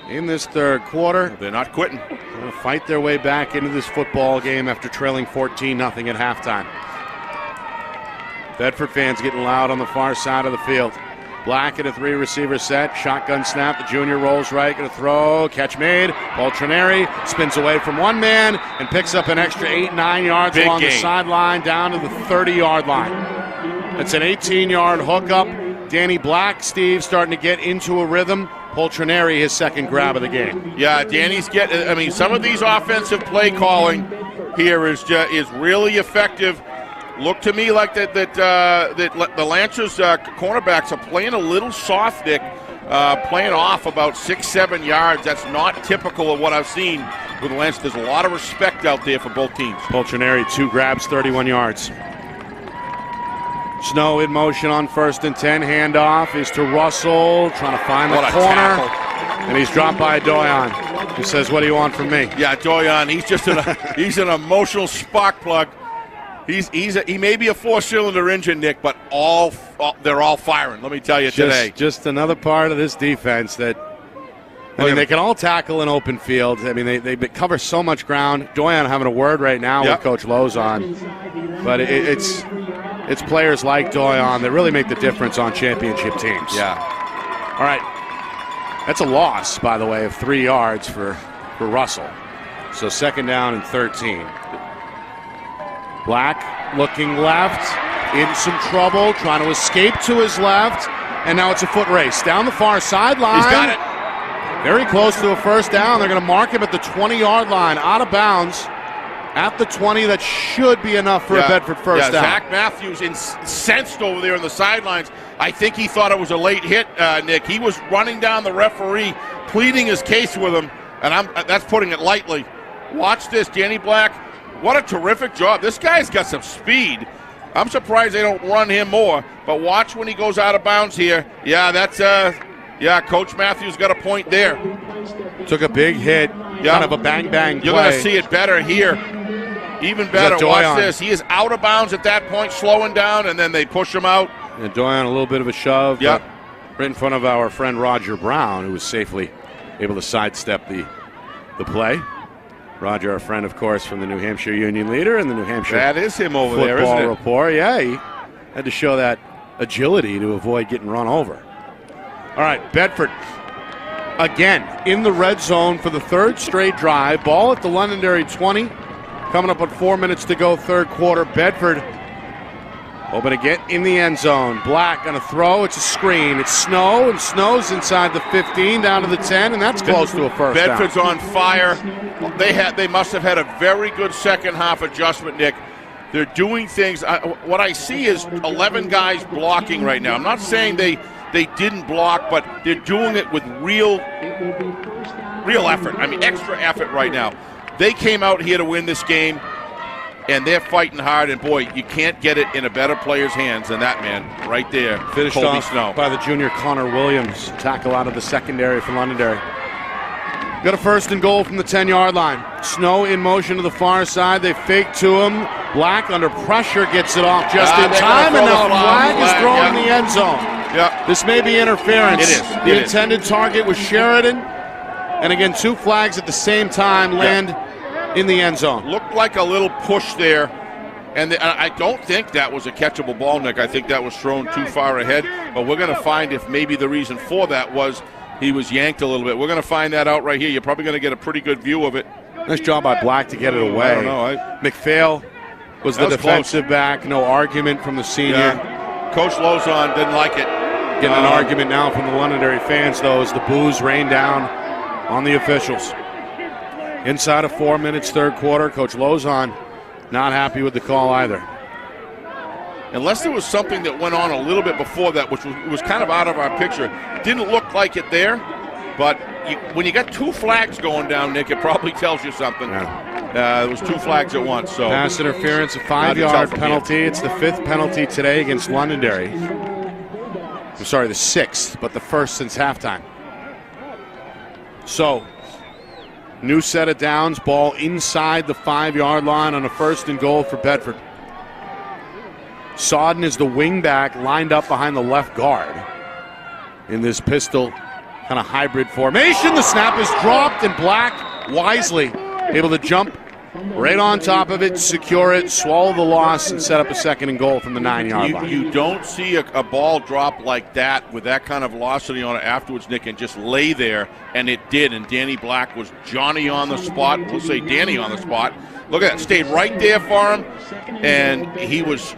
in this third quarter. They're not quitting. Going to fight their way back into this football game after trailing 14-0 at halftime. Bedford fans getting loud on the far side of the field. Black in a 3-receiver set. Shotgun snap. The junior rolls right. Going to throw. Catch made. Paul Trineri spins away from one man and picks up an extra 8-9 yards along the sideline down to the 30-yard line. It's an 18-yard hookup. Danny Black, Steve, starting to get into a rhythm. Paul Trineri, his second grab of the game. Yeah, Danny's getting. I mean, some of these offensive play calling here is really effective. Look to me like that the Lancers cornerbacks are playing a little soft, Nick, playing off about 6-7 yards. That's not typical of what I've seen with the Lancers. There's a lot of respect out there for both teams. Paul Trineri, 2 grabs, 31 yards. Snow in motion on 1st and 10. Handoff is to Russell, trying to find the corner. And he's dropped by Doyon, who says, "What do you want from me?" Yeah, Doyon, he's just he's an emotional spark plug. He may be a 4-cylinder engine, Nick, but they're all firing. Let me tell you today. Just another part of this defense that. I mean, they can all tackle in open field. I mean, they cover so much ground. Doyon having a word right now with Coach Lozon, but it's players like Doyon that really make the difference on championship teams. Yeah. All right. That's a loss, by the way, of 3 yards for Russell. So 2nd down and 13. Black looking left, in some trouble, trying to escape to his left, and now it's a foot race down the far sideline. He's got it. Very close to a 1st down. They're going to mark him at the 20-yard line, out of bounds. At the 20, that should be enough for a Bedford 1st down. Zach Matthews incensed over there on the sidelines. I think he thought it was a late hit, Nick. He was running down the referee, pleading his case with him, and that's putting it lightly. Watch this, Danny Black. What a terrific job. This guy's got some speed. I'm surprised they don't run him more, but watch when he goes out of bounds here. Yeah, that's Coach Matthews got a point there. Took a big hit, kind of a bang-bang play. You're going to see it better here. Even better. Watch this. He is out of bounds at that point, slowing down, and then they push him out. And Doyon a little bit of a shove. Yep. Right in front of our friend Roger Brown, who was safely able to sidestep the play. Roger, our friend, of course, from the New Hampshire Union Leader and the New Hampshire That is him over there, isn't it? Report. Yeah, he had to show that agility to avoid getting run over. All right, Bedford again in the red zone for the 3rd straight drive. Ball at the Londonderry 20. Coming up on 4 minutes to go, 3rd quarter. Bedford hoping to get in the end zone. Black going to throw. It's a screen. It's Snow, and Snow's inside the 15 down to the 10, and that's close to a 1st down. Bedford's on fire. They must have had a very good second half adjustment, Nick. They're doing things. What I see is 11 guys blocking right now. I'm not saying they didn't block, but they're doing it with real effort. I mean, extra effort right now. They came out here to win this game, and they're fighting hard. And, boy, you can't get it in a better player's hands than that man right there. Finished Colby off Snow. by the junior Connor Williams. Tackle out of the secondary for Londonderry. Got a 1st and goal from the 10-yard line. Snow in motion to the far side. They fake to him. Black under pressure gets it off just in time, and now a flag is thrown in the end zone. Yeah. This may be interference. It is. The intended target was Sheridan. And again, 2 flags at the same time land in the end zone. Looked like a little push there. And I don't think that was a catchable ball, Nick. I think that was thrown too far ahead. But we're going to find if maybe the reason for that was he was yanked a little bit. We're going to find that out right here. You're probably going to get a pretty good view of it. Nice job by Black to get it away. I don't know. McPhail was the defensive back. No argument from the senior. Yeah. Coach Lozon didn't like it. Getting an argument now from the Londonderry fans, though, as the boos rain down on the officials. Inside of 4 minutes, 3rd quarter, Coach Lozon not happy with the call either. Unless there was something that went on a little bit before that, which was kind of out of our picture. Didn't look like it there, but when you got 2 flags going down, Nick, it probably tells you something. Yeah. There was 2 flags at once. So pass interference, a 5-yard penalty. It's the 5th penalty today against Londonderry. I'm sorry, the 6th, but the 1st since halftime. So, new set of downs, ball inside the 5-yard line on a 1st and goal for Bedford. Sodden is the wingback lined up behind the left guard in this pistol kind of hybrid formation. The snap is dropped, and Black wisely able to jump right on top of it, secure it, swallow the loss, and set up a 2nd and goal from the 9-yard line. You don't see a ball drop like that with that kind of velocity on it afterwards, Nick, and just lay there, and it did. And Danny Black was Johnny on the spot. We'll say Danny on the spot. Look at that. Stayed right there for him, and he was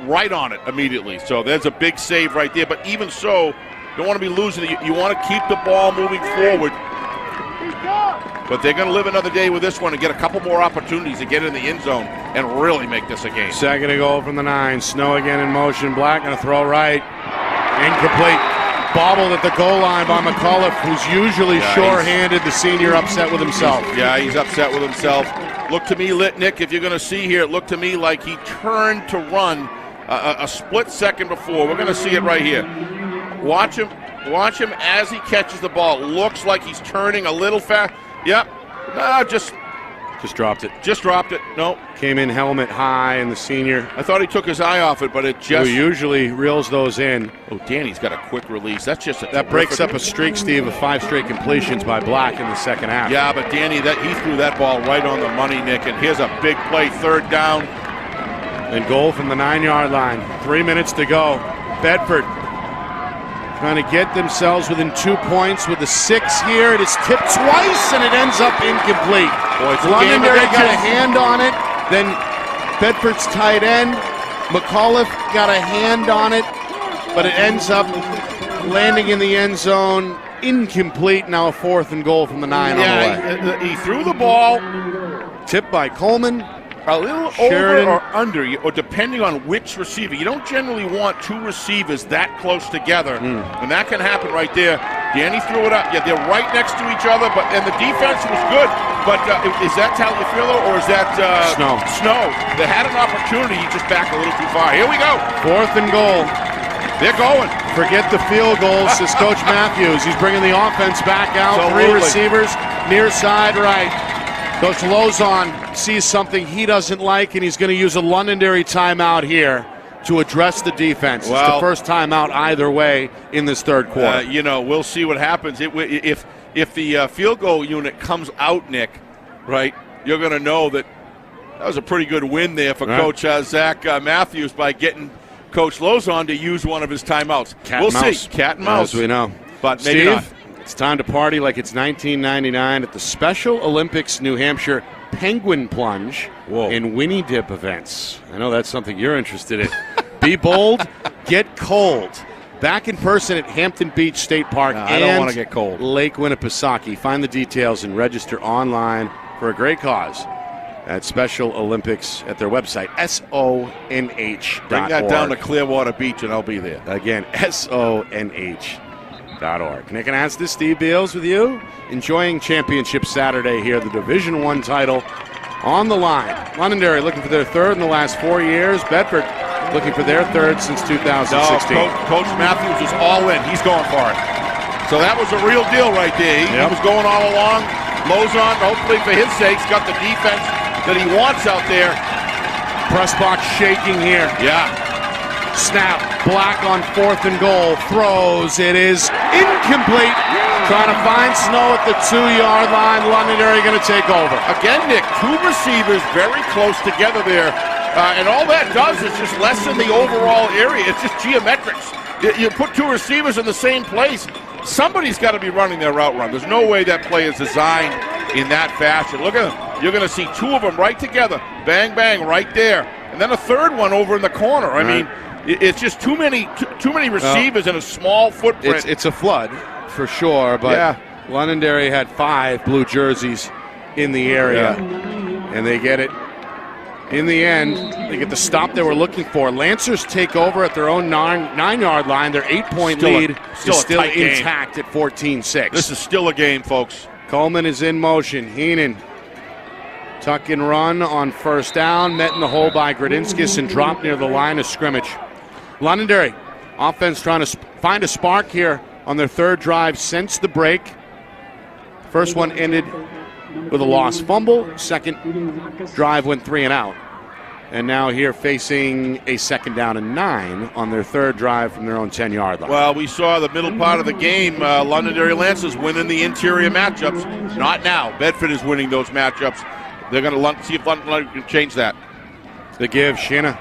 right on it immediately. So there's a big save right there. But even so, don't want to be losing it. You want to keep the ball moving forward. But they're going to live another day with this one and get a couple more opportunities to get in the end zone and really make this a game. 2nd and goal from the 9. Snow again in motion. Black going to throw right. Incomplete. Bobbled at the goal line by McAuliffe, who's usually sure-handed. The senior upset with himself. Yeah, he's upset with himself. Look to me, Nick, if you're going to see here, it looked to me like he turned to run a split second before. We're going to see it right here. Watch him as he catches the ball. It looks like he's turning a little fast. Yep. No, just dropped it. Just dropped it. No. Came in helmet high, and the senior. I thought he took his eye off it, but it just. Who usually reels those in. Oh, Danny's got a quick release. That's just that breaks up a streak, Steve, of 5 straight completions by Black in the second half. Yeah, but Danny, he threw that ball right on the money, Nick. And here's a big play, 3rd down. And goal from the 9-yard line. 3 minutes to go. Bedford trying to get themselves within 2 points with the 6 here. It is tipped twice, and it ends up incomplete. Londonderry got a hand on it. Then Bedford's tight end, McAuliffe, got a hand on it, but it ends up landing in the end zone. Incomplete. Now a 4th and goal from the 9 on the way. He threw the ball. Tipped by Coleman. A little Sheridan. over or under, or depending on which receiver. You don't generally want 2 receivers that close together, and that can happen right there. Danny threw it up. Yeah, they're right next to each other, and the defense was good. But is that Taliaferro or is that Snow? They had an opportunity. He just backed a little too far. Here we go. 4th and goal. They're going. Forget the field goals, says Coach Matthews. He's bringing the offense back out. Absolutely. 3 receivers, near side right. Coach Lozon sees something he doesn't like, and he's going to use a Londonderry timeout here to address the defense. It's the first timeout either way in this 3rd quarter. We'll see what happens. If the field goal unit comes out, Nick, right, you're going to know that was a pretty good win there for Coach Zach Matthews by getting Coach Lozon to use one of his timeouts. We'll see. Cat and mouse. As we know. But maybe Steve, not. It's time to party like it's 1999 at the Special Olympics New Hampshire Penguin Plunge and Winnie Dip events. I know that's something you're interested in. Be bold, get cold. Back in person at Hampton Beach State Park I don't want to get cold. Lake Winnipesaukee. Find the details and register online for a great cause at Special Olympics at their website, SONH.org. Bring that down to Clearwater Beach and I'll be there. Again, SONH.org. Nick and Astis, Steve Beals with you. Enjoying Championship Saturday here, the Division I title on the line. Londonderry looking for their 3rd in the last 4 years. Bedford looking for their 3rd since 2016. No, Coach Matthews is all in. He's going for it. So that was a real deal right there. He was going all along. Lozon, hopefully for his sake, got the defense that he wants out there. Press box shaking here. Yeah. Snap, Black on 4th and goal, throws, it is incomplete. Trying to find Snow at the 2-yard line. Londonderry going to take over. Again, Nick, 2 receivers very close together there. And all that does is just lessen the overall area. It's just geometrics. You put 2 receivers in the same place, somebody's got to be running their route run. There's no way that play is designed in that fashion. Look at them. You're going to see 2 of them right together. Bang, bang, right there. And then a 3rd one over in the corner. I mean, it's just too many receivers in a small footprint. It's a flood for sure, but Londonderry had 5 blue jerseys in the area, and they get it. In the end, they get the stop they were looking for. Lancers take over at their own 9-yard line. Their 8-point lead is still intact at 14-6. This is still a game, folks. Coleman is in motion. Heenan, tuck and run on 1st down. Met in the hole by Gradinskis and dropped near the line of scrimmage. Londonderry, offense trying to find a spark here on their 3rd drive since the break. First one ended with a lost fumble. 2nd drive went 3 and out. And now here facing a 2nd down and 9 on their 3rd drive from their own 10-yard line. Well, we saw the middle part of the game, Londonderry Lancers winning the interior matchups. Not now. Bedford is winning those matchups. They're going to see if Londonderry can change that. The give, Shinna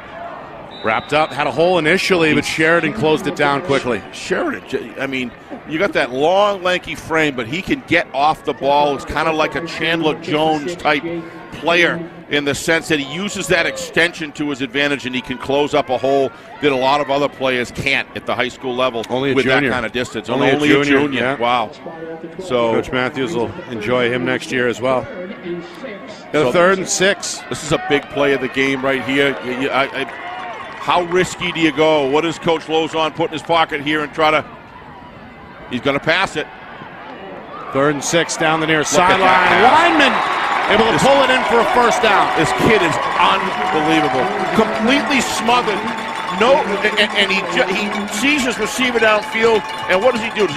wrapped up, had a hole initially, but Sheridan closed it down quickly. Sheridan, I mean, you got that long, lanky frame, but he can get off the ball. It's kind of like a Chandler Jones type player in the sense that he uses that extension to his advantage, and he can close up a hole that a lot of other players can't at the high school level. Only a with junior. That kind of distance. Only a junior. Yeah. Wow. So Coach Matthews will enjoy him next year as well. The 3rd and 6. This is a big play of the game right here. How risky do you go? What does Coach Lozon put in his pocket here and try to? He's going to pass it. 3rd and 6 down the near sideline. Weinman able to pull it in for a 1st down. This kid is unbelievable. Completely smothered. No, and he sees his receiver downfield, and what does he do? Does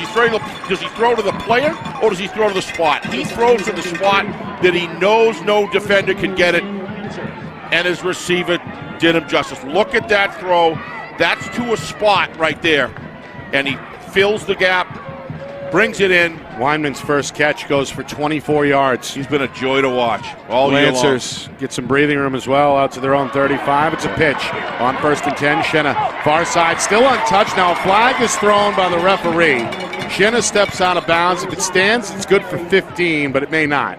he throw to the player, or does he throw to the spot? He throws to the spot that he knows no defender can get it, and his receiver did him justice. Look at that throw. That's to a spot right there, and he fills the gap, brings it in. Weinman's first catch goes for 24 yards. He's been a joy to watch all year long. Lancers get some breathing room as well out to their own 35. It's a pitch on 1st and 10. Shinna, far side, still untouched. Now a flag is thrown by the referee. Shinna steps out of bounds. If it stands, it's good for 15, but it may not.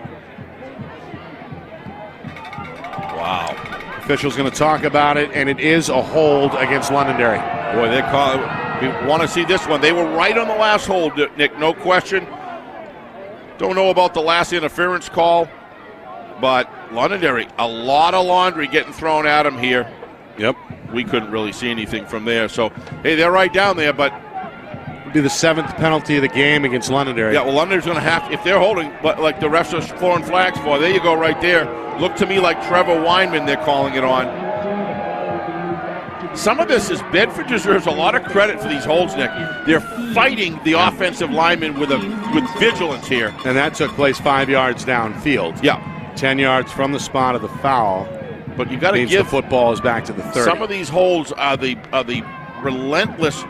Wow. Official's going to talk about it, and it is a hold against Londonderry. Boy, they call it. We want to see this one. They were right on the last hold, Nick, no question. Don't know about the last interference call, but Londonderry, a lot of laundry getting thrown at them here. Yep. We couldn't really see anything from there. So, hey, they're right down there, but it'll be the 7th penalty of the game against Londonderry. Yeah, well, Londonderry's going to have, if they're holding, like the refs are throwing flags for, there you go right there. Look to me like Trevor Weinman they're calling it on. Some of this is Bedford deserves a lot of credit for these holds, Nick. They're fighting the offensive linemen with vigilance here. And that took place 5 yards downfield. Yeah. 10 yards from the spot of the foul. But you got to give the football is back to the 30. Some of these holds are the relentless,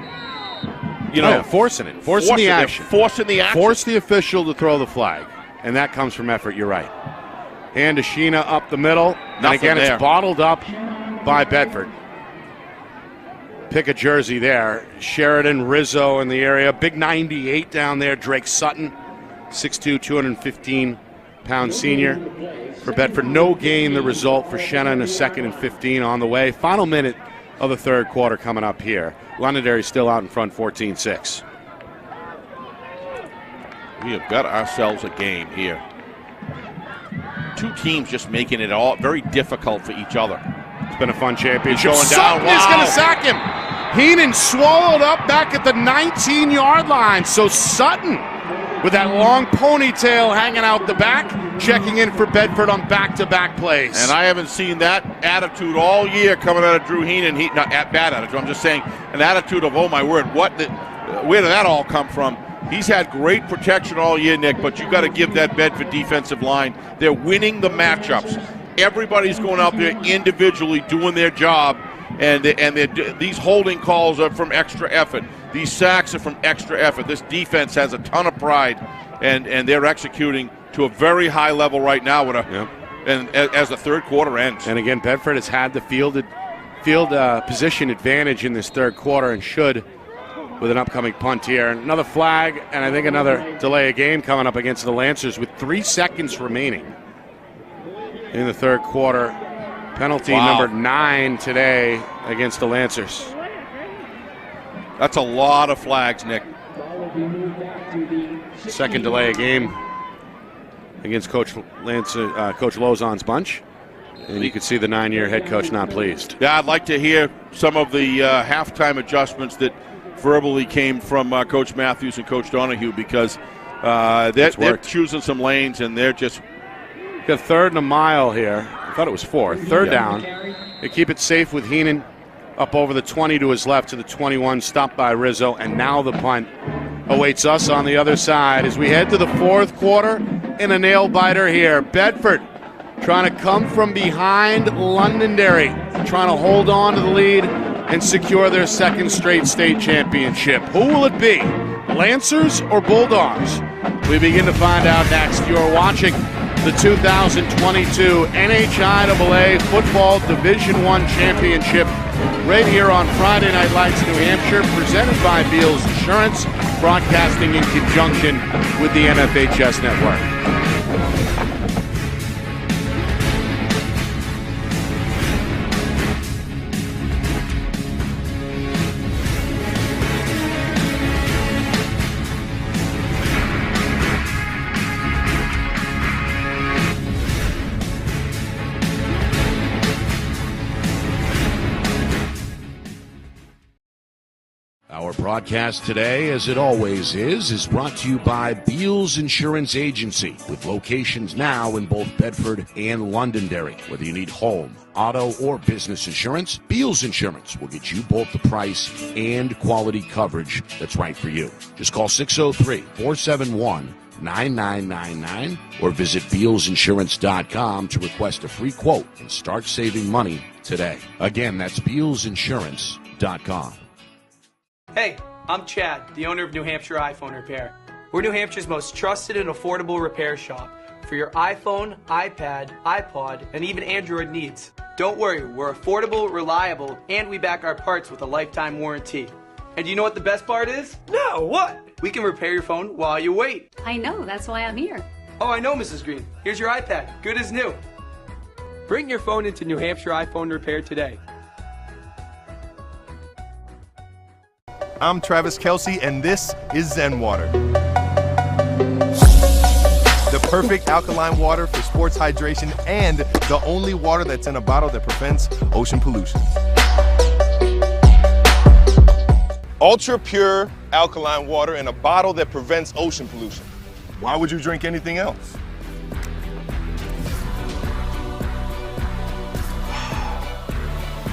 forcing it. Forcing the action. Forcing the action. Force the official to throw the flag. And that comes from effort, you're right. And Ashina up the middle. And again, it's bottled up by Bedford. Pick a jersey there. Sheridan, Rizzo in the area. Big 98 down there. Drake Sutton, 6'2", 215-pound senior for Bedford. No gain the result for Shenna in a 2nd and 15 on the way. Final minute of the 3rd quarter coming up here. Londonderry still out in front 14-6. We have got ourselves a game here. Two teams just making it all very difficult for each other. It's been a fun championship. Going Sutton down. is going to sack him. Heenan swallowed up back at the 19-yard line. So Sutton, with that long ponytail hanging out the back, checking in for Bedford on back-to-back plays. And I haven't seen that attitude all year coming out of Drew Heenan. Not bad attitude. I'm just saying an attitude of, oh my word, where did that all come from? He's had great protection all year, Nick, but you got to give that Bedford defensive line. They're winning the matchups. Everybody's going out there individually doing their job, and these holding calls are from extra effort. These sacks are from extra effort. This defense has a ton of pride, and they're executing to a very high level right now. And as the 3rd quarter ends. And again, Bedford has had the field position advantage in this 3rd quarter and should with an upcoming punt here. Another flag, and I think another delay of game coming up against the Lancers with 3 seconds remaining in the 3rd quarter. Penalty number 9 today against the Lancers. That's a lot of flags, Nick. 2nd delay of game against Coach Lozon's bunch. And you can see the 9-year head coach not pleased. Yeah, I'd like to hear some of the halftime adjustments that verbally came from Coach Matthews and Coach Donahue, because they're choosing some lanes, and they're just... Got 3rd and a mile here. I thought it was 4. 3rd down. They keep it safe with Heenan up over the 20 to his left to the 21, stopped by Rizzo, and now the punt awaits us on the other side as we head to the 4th quarter in a nail-biter here. Bedford trying to come from behind Londonderry, trying to hold on to the lead and secure their second straight state championship. Who will it be, Lancers or Bulldogs? We begin to find out next. You're watching the 2022 NHIAA Football Division I Championship right here on Friday Night Lights, New Hampshire, presented by Beals Insurance, broadcasting in conjunction with the NFHS Network. Our broadcast today, as it always is brought to you by Beals Insurance Agency, with locations now in both Bedford and Londonderry. Whether you need home, auto, or business insurance, Beals Insurance will get you both the price and quality coverage that's right for you. Just call 603-471-9999 or visit BealsInsurance.com to request a free quote and start saving money today. Again, that's BealsInsurance.com. Hey, I'm Chad, the owner of New Hampshire iPhone Repair. We're New Hampshire's most trusted and affordable repair shop for your iPhone, iPad, iPod, and even Android needs. Don't worry, we're affordable, reliable, and we back our parts with a lifetime warranty. And you know what the best part is? No, what? We can repair your phone while you wait. I know, that's why I'm here. Oh, I know, Mrs. Green. Here's your iPad, good as new. Bring your phone into New Hampshire iPhone Repair today. I'm Travis Kelsey, and this is Zen Water. The perfect alkaline water for sports hydration and the only water that's in a bottle that prevents ocean pollution. Ultra pure alkaline water in a bottle that prevents ocean pollution. Why would you drink anything else?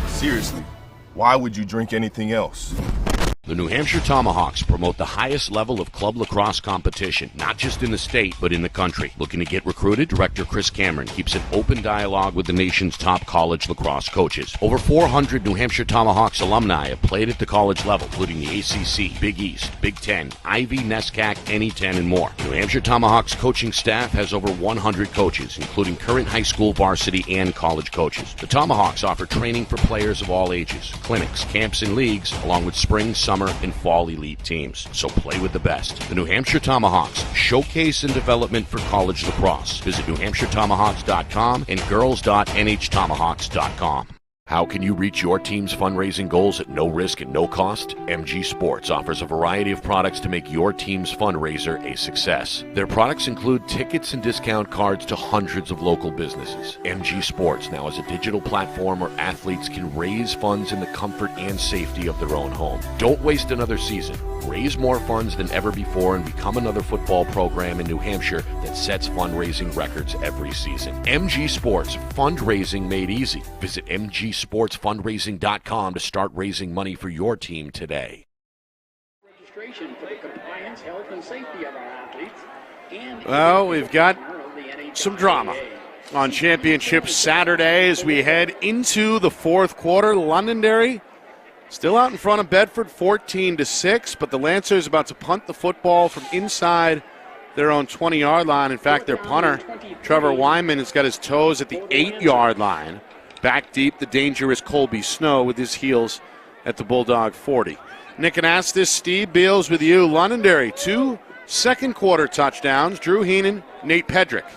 Seriously, why would you drink anything else? The New Hampshire Tomahawks promote the highest level of club lacrosse competition, not just in the state, but in the country. Looking to get recruited? Director Chris Cameron keeps an open dialogue with the nation's top college lacrosse coaches. Over 400 New Hampshire Tomahawks alumni have played at the college level, including the ACC, Big East, Big Ten, Ivy, NESCAC, NE10, and more. New Hampshire Tomahawks coaching staff has over 100 coaches, including current high school, varsity, and college coaches. The Tomahawks offer training for players of all ages, clinics, camps, and leagues, along with spring, summer, and fall elite teams. So play with the best. The New Hampshire Tomahawks, showcase and development for college lacrosse. Visit NewHampshireTomahawks.com and girls.nhtomahawks.com. How can you reach your team's fundraising goals at no risk and no cost? MG Sports offers a variety of products to make your team's fundraiser a success. Their products include tickets and discount cards to hundreds of local businesses. MG Sports now has a digital platform where athletes can raise funds in the comfort and safety of their own home. Don't waste another season. Raise more funds than ever before and become another football program in New Hampshire that sets fundraising records every season. MG Sports, fundraising made easy. Visit mgsportsfundraising.com to start raising money for your team today. Registration for the compliance, health, and safety of our athletes. And Well, we've got some drama on Championship Saturday as we head into the fourth quarter. Londonderry still out in front of Bedford 14-6, but the Lancers about to punt the football from inside their own 20-yard line. In fact, their punter, Trevor Wyman, has got his toes at the 8-yard line. Back deep, the dangerous Colby Snow with his heels at the Bulldog 40. Nick Anastas, Steve Beals with you. Londonderry, 2 second-quarter touchdowns. Drew Heenan, Nate Pedrick,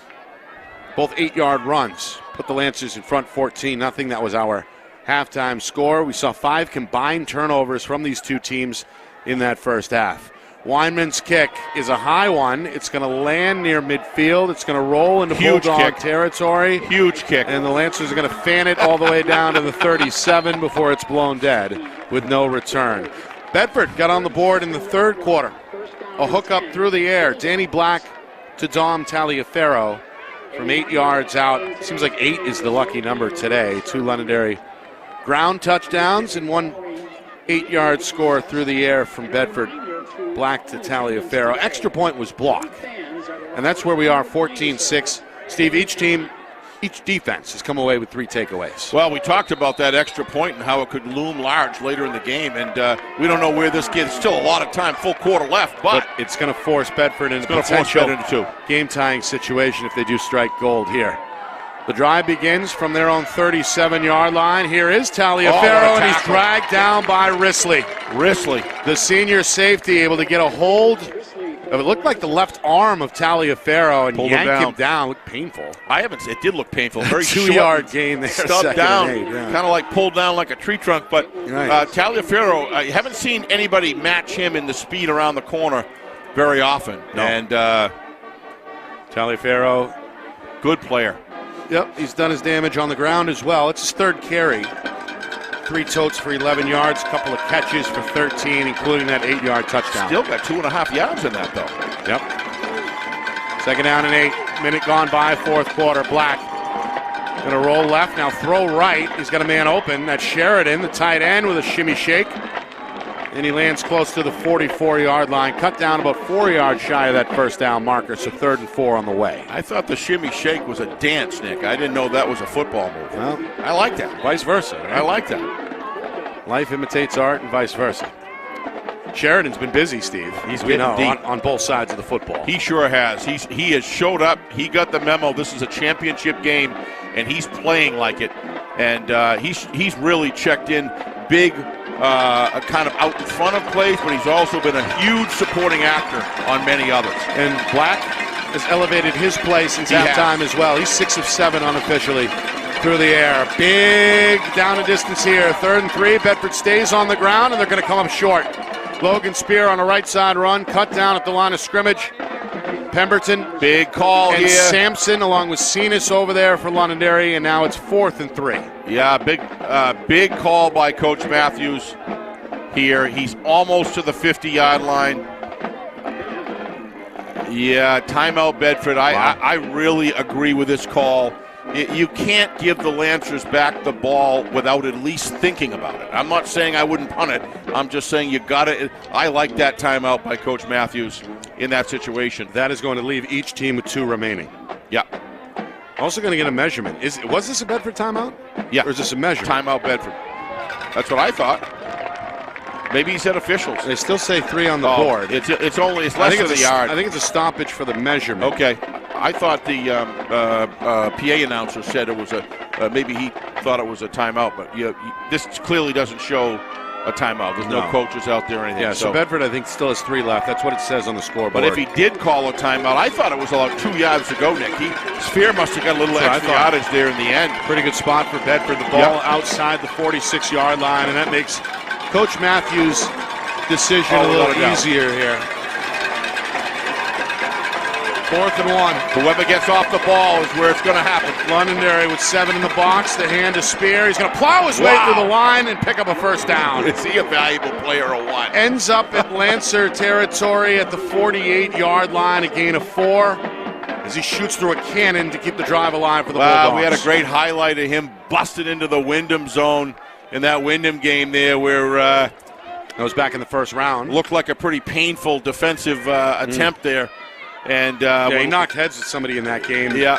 both 8-yard runs. Put the Lancers in front 14-0. That was our halftime score. We saw 5 combined turnovers from these two teams in that first half. Wyman's kick is a high one. It's going to land near midfield. It's going to roll into Bulldog territory. Huge kick. And the Lancers are going to fan it all the way down to the 37 before it's blown dead with no return. Bedford got on the board in the third quarter. A hook up through the air. Danny Black to Dom Taliaferro from 8 yards out. Seems like 8 is the lucky number today. 2 Londonderry ground touchdowns and 1 8-yard score through the air from Bedford. Black to Taliaferro. Extra point was blocked. And that's where we are, 14-6. Steve, each team Each defense has come away with 3 takeaways. Well, we talked about that extra point and how it could loom large later in the game, and we don't know where this gets. Still a lot of time, full quarter left, but it's going to force Bedford into a potential game-tying situation if they do strike gold here. The drive begins from their own 37-yard line. Here is Taliaferro, and he's dragged down by Risley. The senior safety, able to get a hold. It looked like the left arm of Taliaferro and yanked him down. Looked painful. It did look painful. Very 2-yard gain there. Stubbed down, kind of like pulled down like a tree trunk. But Taliaferro, I haven't seen anybody match him in the speed around the corner very often. No. And Taliaferro, good player. Yep, he's done his damage on the ground as well. It's his 3rd carry. 3 totes for 11 yards, a couple of catches for 13, including that 8-yard touchdown. Still got 2.5 yards in that, though. Yep. 2nd down and 8. Minute gone by, 4th quarter. Black going to roll left, now throw right. He's got a man open. That's Sheridan, the tight end, with a shimmy shake. And he lands close to the 44-yard line, cut down about 4 yards shy of that 1st down marker, so 3rd and 4 on the way. I thought the shimmy shake was a dance, Nick. I didn't know that was a football move. Well, I like that. Vice versa. Right? I like that. Life imitates art and vice versa. Sheridan's been busy, Steve. He's been on both sides of the football. He sure has. He has showed up. He got the memo. This is a championship game, and he's playing like it. And he's really checked in big, kind of out in front of plays, but he's also been a huge supporting actor on many others. And Black has elevated his play since halftime as well. He's 6 of 7 unofficially through the air. Big down a distance here. 3rd and 3. Bedford stays on the ground, and they're going to come up short. Logan Spear on a right side run, cut down at the line of scrimmage. Pemberton, big call and here. Sampson along with Cenas over there for Londonderry, and now it's 4th and 3. Yeah, big call by Coach Matthews here. He's almost to the 50-yard line. Yeah, timeout Bedford. Wow. I really agree with this call. You can't give the Lancers back the ball without at least thinking about it. I'm not saying I wouldn't punt it. I'm just saying you got it. I like that timeout by Coach Matthews in that situation. That is going to leave each team with 2 remaining. Yeah. Also going to get a measurement. Was this a Bedford timeout? Yeah. Or is this a measurement? Timeout Bedford. That's what I thought. Maybe he said officials. They still say 3 on the board. It's less than a yard. I think it's a stoppage for the measurement. Okay. I thought the PA announcer said it was maybe he thought it was a timeout, but this clearly doesn't show a timeout. There's no coaches out there or anything. Yeah, so Bedford I think still has 3 left. That's what it says on the scoreboard. But if he did call a timeout, I thought it was about 2 yards to go, Nick. Sphere must have got a little extra yardage there in the end. Pretty good spot for Bedford. The ball outside the 46-yard line, and that makes Coach Matthews' decision a little easier here. 4th and 1. Whoever gets off the ball is where it's going to happen. Londonderry with 7 in the box. The hand to Spear. He's going to plow his way through the line and pick up a 1st down. Is he a valuable player or what? Ends up at Lancer territory at the 48-yard line, a gain of 4 as he shoots through a cannon to keep the drive alive for the Bulldogs. We had a great highlight of him busting into the Wyndham zone in that Wyndham game there where that was back in the 1st round. Looked like a pretty painful defensive attempt there. And he knocked heads with somebody in that game. Yeah.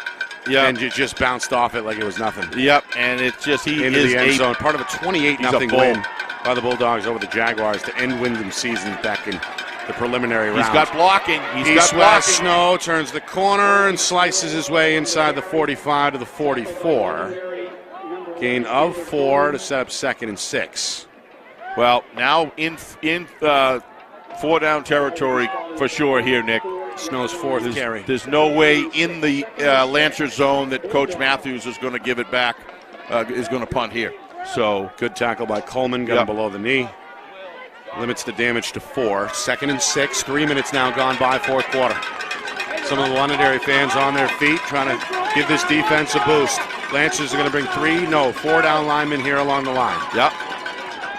And you just bounced off it like it was nothing. Yep, and it's just into the end zone. Part of a 28-0 win by the Bulldogs over the Jaguars to end Wyndham's season back in the preliminary round. He's got blocking. East-West Snow turns the corner and slices his way inside the 45 to the 44. Gain of 4 to set up 2nd and 6. Well, now in 4-down territory for sure here, Nick. Snow's 4th carry. There's no way in the Lancer zone that Coach Matthews is going to give it back, is going to punt here. So good tackle by Coleman, got him below the knee. Limits the damage to 4. 2nd and 6, 3 minutes now gone by, 4th quarter. Some of the Londonderry fans on their feet trying to give this defense a boost. Lancers are going to bring 4 down linemen here along the line. Yep.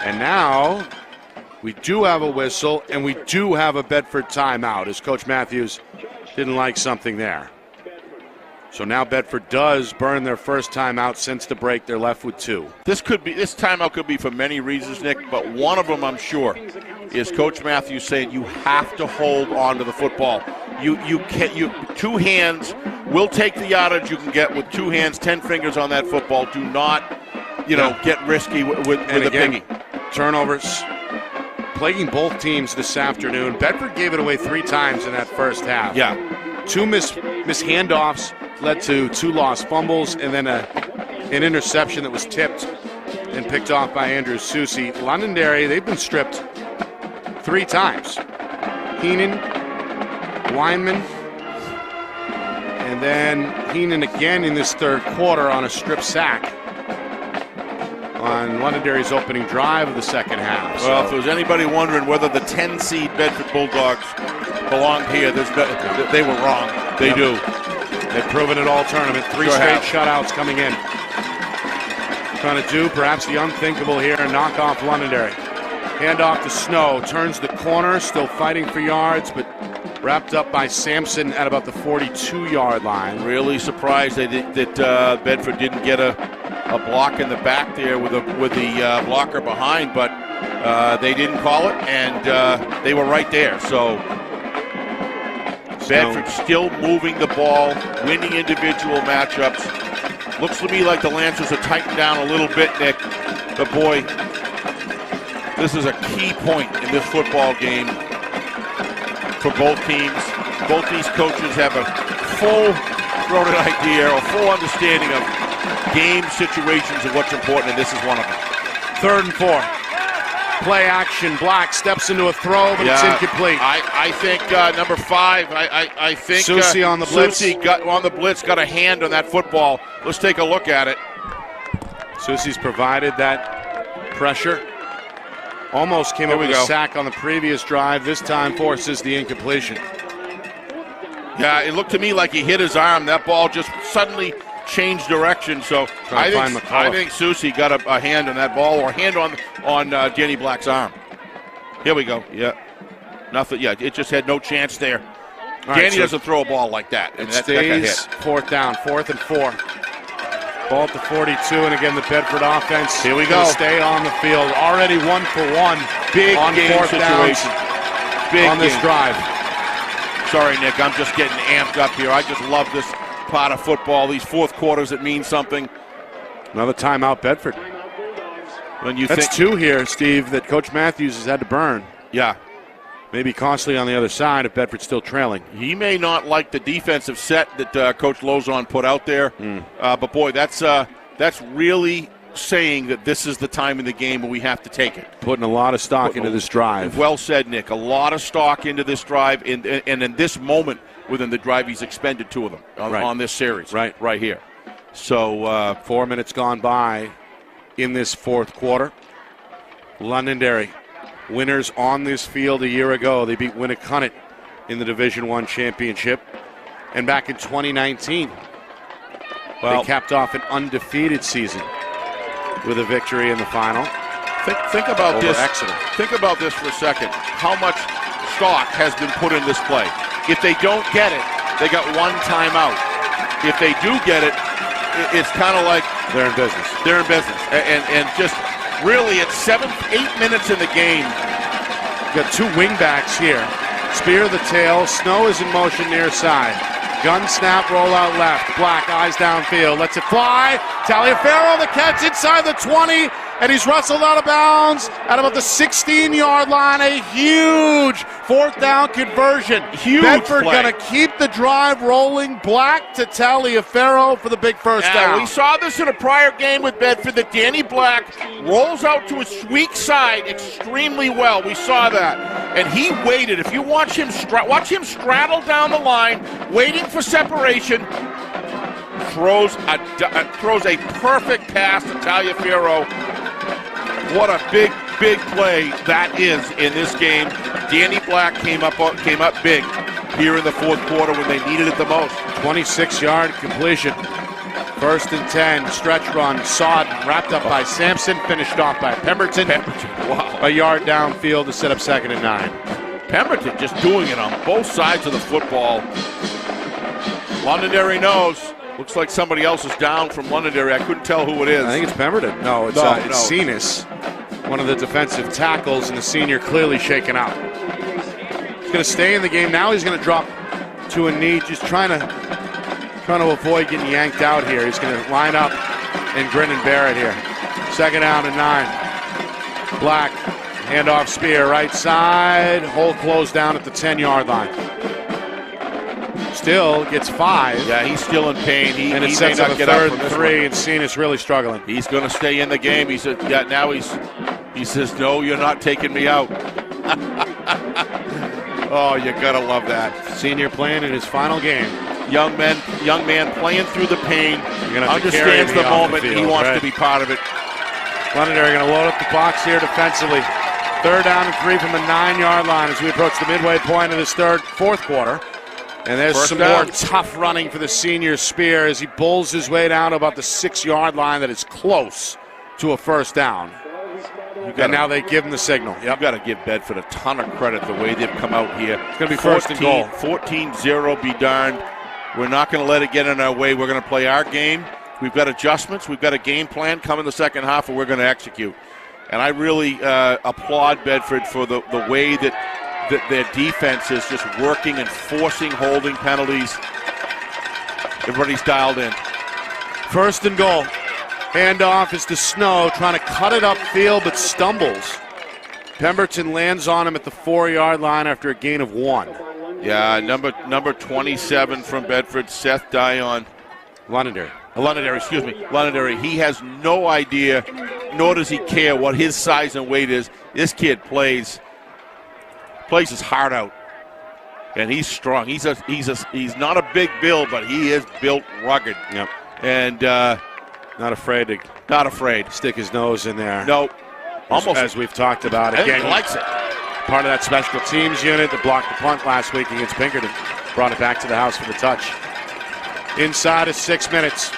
And now we do have a whistle, and we do have a Bedford timeout, as Coach Matthews didn't like something there. So now Bedford does burn their 1st timeout since the break. They're left with 2. This timeout could be for many reasons, Nick, but one of them, I'm sure, is Coach Matthews saying you have to hold on to the football. You can't. 2 hands We'll take the yardage you can get with 2 hands, 10 fingers on that football. Do not, get risky with the biggie. Turnovers plaguing both teams this afternoon. Bedford gave it away 3 times in that first half. Yeah. 2 missed handoffs led to 2 lost fumbles, and then an interception that was tipped and picked off by Andrew Susi. Londonderry, they've been stripped 3 times. Heenan, Weinman, and then Heenan again in this third quarter on a strip sack on Londonderry's opening drive of the second half. Well, if there was anybody wondering whether the 10-seed Bedford Bulldogs belonged here, they were wrong. They do. They've proven it all tournament. 3 straight shutouts coming in. Trying to do perhaps the unthinkable here and knock off Londonderry. Hand off to Snow. Turns the corner, still fighting for yards, but wrapped up by Sampson at about the 42-yard line. Really surprised that Bedford didn't get a block in the back there with the blocker behind, but they didn't call it, and they were right there. So Bedford still moving the ball, winning individual matchups. Looks to me like the Lancers are tightened down a little bit, Nick. But boy, this is a key point in this football game for both teams. Both these coaches have a full-throated idea or full understanding of game situations and what's important, and this is one of them. 3rd and 4. Play action. Black steps into a throw, but it's incomplete. I think number 5. I think Susi on the blitz. Susi got a hand on that football. Let's take a look at it. Susi's provided that pressure. Almost came up with a sack on the previous drive. This time forces the incompletion. Yeah, it looked to me like he hit his arm. That ball just suddenly changed direction. So I think Susi got a hand on that ball, or a hand on Danny Black's arm. Here we go. Yeah, nothing. Yeah, it just had no chance there. Danny doesn't throw a ball like that. It stays 4th down, 4th and 4. Ball at the 42, and again the Bedford offense. Here we go. Stay on the field. Already 1 for 1. Big on game 4th situation. Big on this drive. Sorry, Nick. I'm just getting amped up here. I just love this part of football. These 4th quarters, it means something. Another timeout, Bedford. That's 2 here, Steve, that Coach Matthews has had to burn. Yeah. Maybe costly on the other side if Bedford's still trailing. He may not like the defensive set that Coach Lozon put out there, but boy, that's really saying that this is the time in the game where we have to take it. Putting a lot of stock into this drive. Well said, Nick. A lot of stock into this drive, and in this moment within the drive, he's expended 2 of them on this series. Right here. So 4 minutes gone by in this 4th quarter. Londonderry, winners on this field a year ago. They beat Winnicott in the Division I championship. And back in 2019, they capped off an undefeated season with a victory in the final. Think about over this. Exeter. Think about this for a second. How much stock has been put in this play? If they don't get it, they got 1 timeout. If they do get it, it's kind of like they're in business. They're in business, and just really, it's 8 minutes in the game. Got 2 wingbacks here. Spear the tail. Snow is in motion near side. Gun snap, roll out left. Black, eyes downfield. Lets it fly. Taliaferro, the catch inside the 20. And he's wrestled out of bounds at about the 16-yard line. A huge 4th down conversion. Huge Bedford play. going to keep the drive rolling. Black to Taliaferro for the big first down. We saw this in a prior game with Bedford, that Danny Black rolls out to his weak side extremely well. We saw that. And he waited. If you watch him straddle down the line, waiting for separation, throws a perfect pass to Taliaferro. What a big play that is in this game. Danny Black came up big here in the 4th quarter when they needed it the most. 26-yard completion. 1st and 10, stretch run, Sod wrapped up by Sampson, finished off by Pemberton. Wow. A yard downfield to set up 2nd and 9. Pemberton just doing it on both sides of the football. Londonderry knows. Looks like somebody else is down from Londonderry. I couldn't tell who it is. I think it's Pemberton. No, it's Cenas, one of the defensive tackles, and the senior clearly shaken out. He's going to stay in the game. Now he's going to drop to a knee, just trying to Trying to avoid getting yanked out here. He's going to line up and grin and bear it here. 2nd down and 9. Black, handoff Spear, right side. Hole closed down at the 10-yard line. Still gets 5. Yeah, he's still in pain. He sets may up not a get up 3rd from and this 3, one. and Cena's really struggling. He's going to stay in the game. He said, yeah, now he says, no, you're not taking me out. Oh, you got to love that. Senior playing in his final game. Young man playing through the pain, understands the moment, he wants to be part of it. Londonderry going to load up the box here defensively. 3rd down and 3 from the 9-yard line as we approach the midway point of this fourth quarter. And there's some more tough running for the senior Spear as he bulls his way down to about the 6-yard line that is close to a 1st down. And now they give him the signal. You've got to give Bedford a ton of credit the way they've come out here. It's going to be 1st and goal. 14-0, be darned. We're not going to let it get in our way. We're going to play our game. We've got adjustments. We've got a game plan coming the second half, and we're going to execute. And I really applaud Bedford for the way that their defense is just working and forcing holding penalties. Everybody's dialed in. 1st and goal. Handoff is to Snow, trying to cut it upfield, but stumbles. Pemberton lands on him at the 4-yard line after a gain of 1. Yeah, number 27 from Bedford, Seth Dion. Londonderry. Londonderry. He has no idea, nor does he care what his size and weight is. This kid plays his heart out, and he's strong. He's not a big build, but he is built rugged. Yep. And not afraid to stick his nose in there. No, almost as we've talked about. Again, he likes it. Part of that special teams unit that blocked the punt last week against Pinkerton. Brought it back to the house for the touch. Inside of 6 minutes.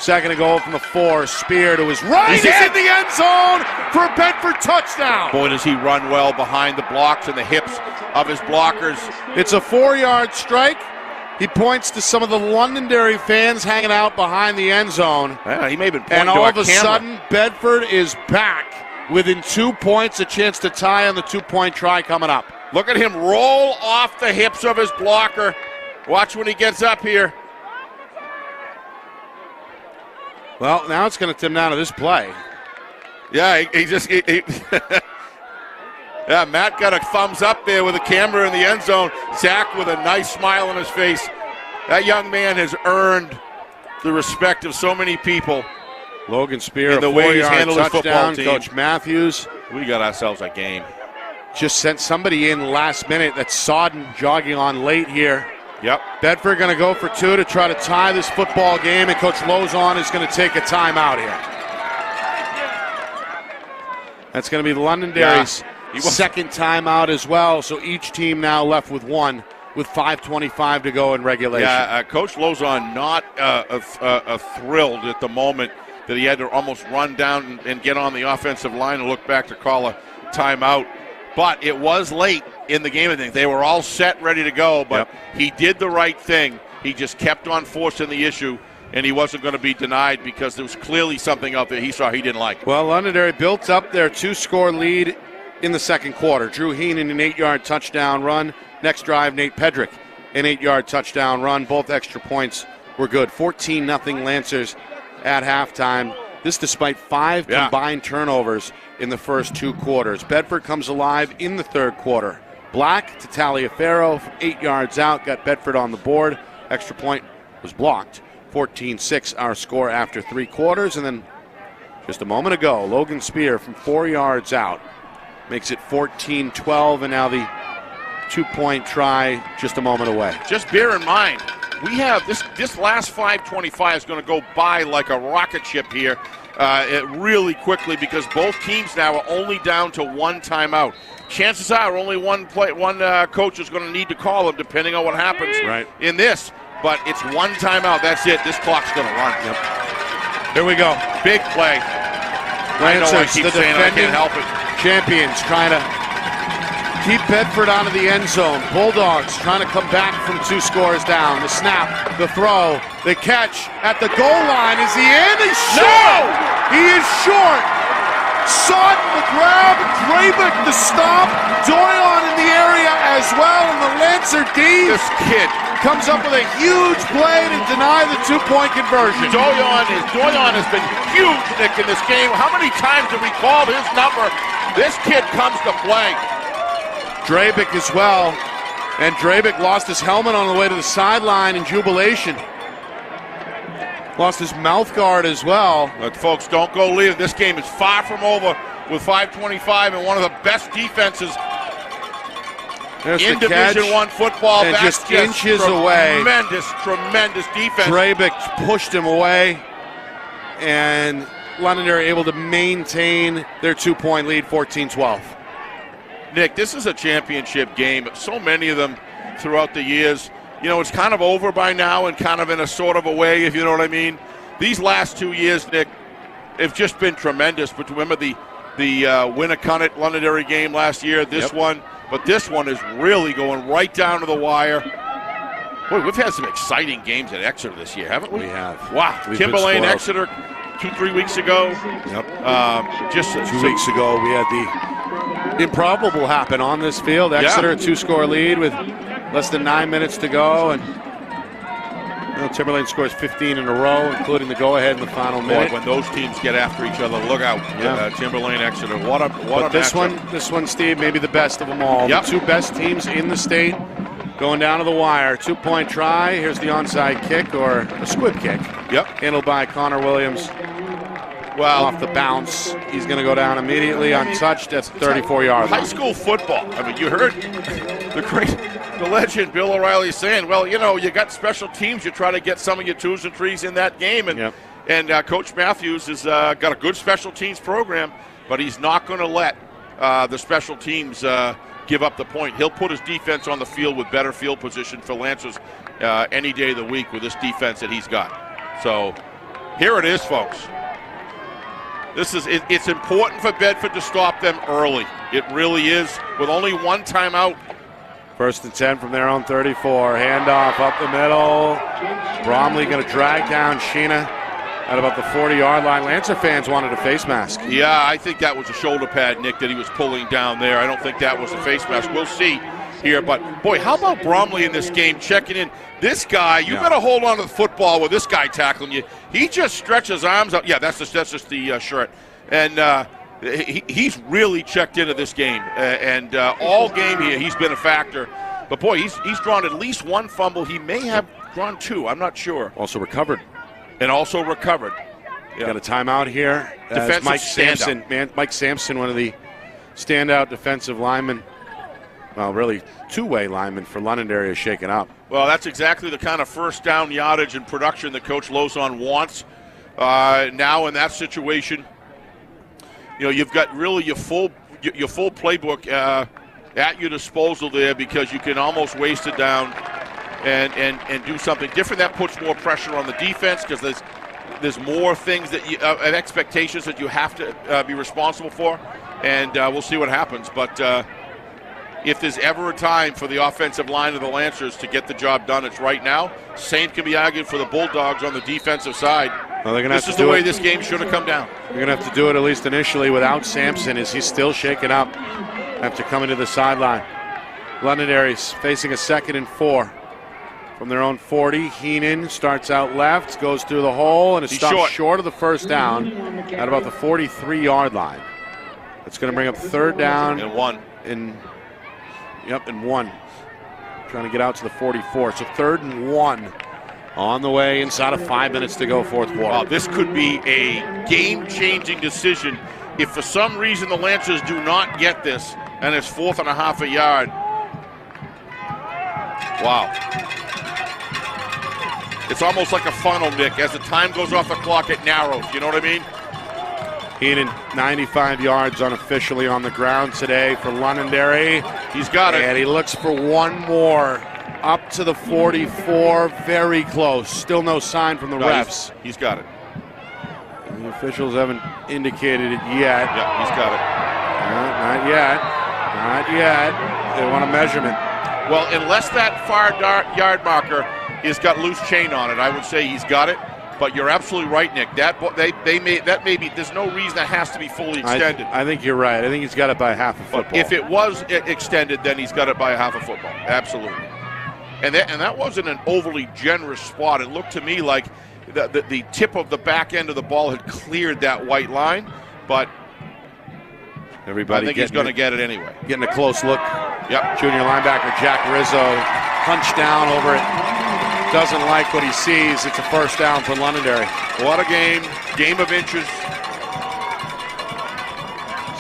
2nd and goal from the 4. Spear to his right. He's in the end zone for a Bedford touchdown. Boy, does he run well behind the blocks and the hips of his blockers. It's a 4-yard strike. He points to some of the Londonderry fans hanging out behind the end zone. Yeah, he may have been pointing and all to of a sudden, Bedford is back within 2 points, a chance to tie on the 2-point try coming up. Look at him roll off the hips of his blocker. Watch when he gets up here. Well, now it's going to come down to this play. Yeah, yeah, Matt got a thumbs up there with a camera in the end zone. Zach with a nice smile on his face. That young man has earned the respect of so many people. Logan Spear, in the way he's handled his football team. Coach Matthews. We got ourselves a game. Just sent somebody in last minute. That's Sodden jogging on late here. Yep. Bedford going to go for 2 to try to tie this football game, and Coach Lozon is going to take a timeout here. That's going to be Londonderry's second timeout as well, so each team now left with 1 with 5:25 to go in regulation. Yeah, Coach Lozon not thrilled at the moment that he had to almost run down and get on the offensive line and look back to call a timeout. But it was late in the game, I think. They were all set, ready to go, but he did the right thing. He just kept on forcing the issue, and he wasn't going to be denied because there was clearly something out there he saw he didn't like. Well, Londonderry built up their 2-score lead in the second quarter. Drew Heenan, an 8-yard touchdown run. Next drive, Nate Pedrick, an 8-yard touchdown run. Both extra points were good. 14-0 Lancers at halftime. This despite 5 combined turnovers in the first 2 quarters. Bedford comes alive in the third quarter. Black to Taliaferro from 8 yards out, got Bedford on the board. Extra point was blocked. 14-6 our score after 3 quarters. And then just a moment ago, Logan Spear from 4 yards out makes it 14-12, and now the 2-point try just a moment away. Just bear in mind, we have this last 5:25 is going to go by like a rocket ship here really quickly because both teams now are only down to 1 timeout. Chances are only one coach is going to need to call them depending on what happens in this. But it's 1 timeout. That's it. This clock's going to run. Yep. Here we go. Big play. I know I keep saying I can't help it. Champions trying to keep Bedford out of the end zone. Bulldogs trying to come back from 2 scores down. The snap, the throw, the catch at the goal line. Is he in? He's short! He is short! Sutton the grab, Drabick the stop, Doyon in the area as well, and the Lancer D. This kid comes up with a huge play to deny the two-point conversion. Doyon has been huge, Nick, in this game. How many times have we called his number? This kid comes to play. Drabick as well, and Drabick lost his helmet on the way to the sideline in jubilation. Lost his mouth guard as well. But folks, don't go leave. This game is far from over with 5:25 and one of the best defenses There's in the Division catch, I football. and That's just inches away. Tremendous defense. Drabick pushed him away, and Londonderry able to maintain their two-point lead, 14-12. Nick, this is a championship game. So many of them throughout the years. You know, it's kind of over by now and kind of in a sort of a way, if you know what I mean. These last 2 years, Nick, have just been tremendous. But remember the Winnicott Londonderry game last year, this one. But this one is really going right down to the wire. Boy, we've had some exciting games at Exeter this year, haven't we? We have. Wow. Timberlane, Exeter 2-3 weeks ago. Yep. Just 2 weeks ago, we had the improbable happen on this field. Exeter, a two-score lead with less than 9 minutes to go, and Timberlane scores 15 in a row, including the go-ahead in the final minute. When those teams get after each other, look out. Timberlane, Exeter. What a this one, Steve, maybe the best of them all. Yep. The two best teams in the state going down to the wire. Two-point try. Here's the onside kick, or a squib kick. Yep. Handled by Connor Williams. Well, off the bounce, he's going to go down immediately untouched. That's 34-yard line. High school football. I mean, you heard the legend Bill O'Reilly saying, well, you know, you got special teams. You try to get some of your twos and threes in that game. And Coach Matthews has got a good special teams program, but he's not going to let the special teams give up the point. He'll put his defense on the field with better field position for Lancers any day of the week with this defense that he's got. So here it is, folks. It's important for Bedford to stop them early. It really is. With only one timeout. 1st and 10 from their own 34. Handoff up the middle. Bromley going to drag down Sheena at about the 40-yard line. Lancer fans wanted a face mask. Yeah, I think that was a shoulder pad, Nick, that he was pulling down there. I don't think that was a face mask. We'll see here. But, boy, how about Bromley in this game checking in? This guy, you got to hold on to the football with this guy tackling you. He just stretches arms out. Yeah, that's just the shirt. And he's really checked into this game. And all game here, he's been a factor. But, boy, he's drawn at least one fumble. He may have drawn two. I'm not sure. Also recovered. And also recovered. Yeah. Got a timeout here. Defensive Mike Sampson. Mike Sampson, one of the standout defensive linemen. Well, really, two-way linemen for Londonderry is shaken up. Well, that's exactly the kind of first down yardage and production that Coach Lozon wants. Now in that situation, you know, you've got really your full playbook at your disposal there, because you can almost waste it down and do something different. That puts more pressure on the defense, because there's more things that and expectations that you have to be responsible for, and we'll see what happens. But if there's ever a time for the offensive line of the Lancers to get the job done, it's right now. Same can be argued for the Bulldogs on the defensive side. Well, this is the way this game should have come down. They're going to have to do it, at least initially, without Sampson, as he's still shaken up after coming to the sideline. Londonderry's facing a 2nd and 4 from their own 40. Heenan starts out left, goes through the hole, and is stopped short of the first down at about the 43-yard line. It's going to bring up 3rd down. And 1. And 1. Trying to get out to the 44. So 3rd and 1 on the way, inside of 5 minutes to go, 4th quarter. Wow, this could be a game-changing decision if for some reason the Lancers do not get this, and it's 4th and a half a yard. Wow. It's almost like a funnel, Nick. As the time goes off the clock, it narrows. You know what I mean? Heenan, 95 yards unofficially on the ground today for Londonderry. He's got it. And he looks for one more. Up to the 44, very close. Still no sign from the refs. He's got it. The officials haven't indicated it yet. Yeah, he's got it. Not yet. Not yet. They want a measurement. Well, unless that far yard marker has got loose chain on it, I would say he's got it. But you're absolutely right, Nick. That there's no reason that has to be fully extended. I think you're right. I think he's got it by half a football. But if it was extended, then he's got it by half a football. Absolutely. And that wasn't an overly generous spot. It looked to me like the tip of the back end of the ball had cleared that white line, but everybody I think he's going to get it anyway. Getting a close look. Yep. Junior linebacker Jack Rizzo hunched down over it. Doesn't like what he sees. It's a first down for Londonderry. What a game. Game of inches.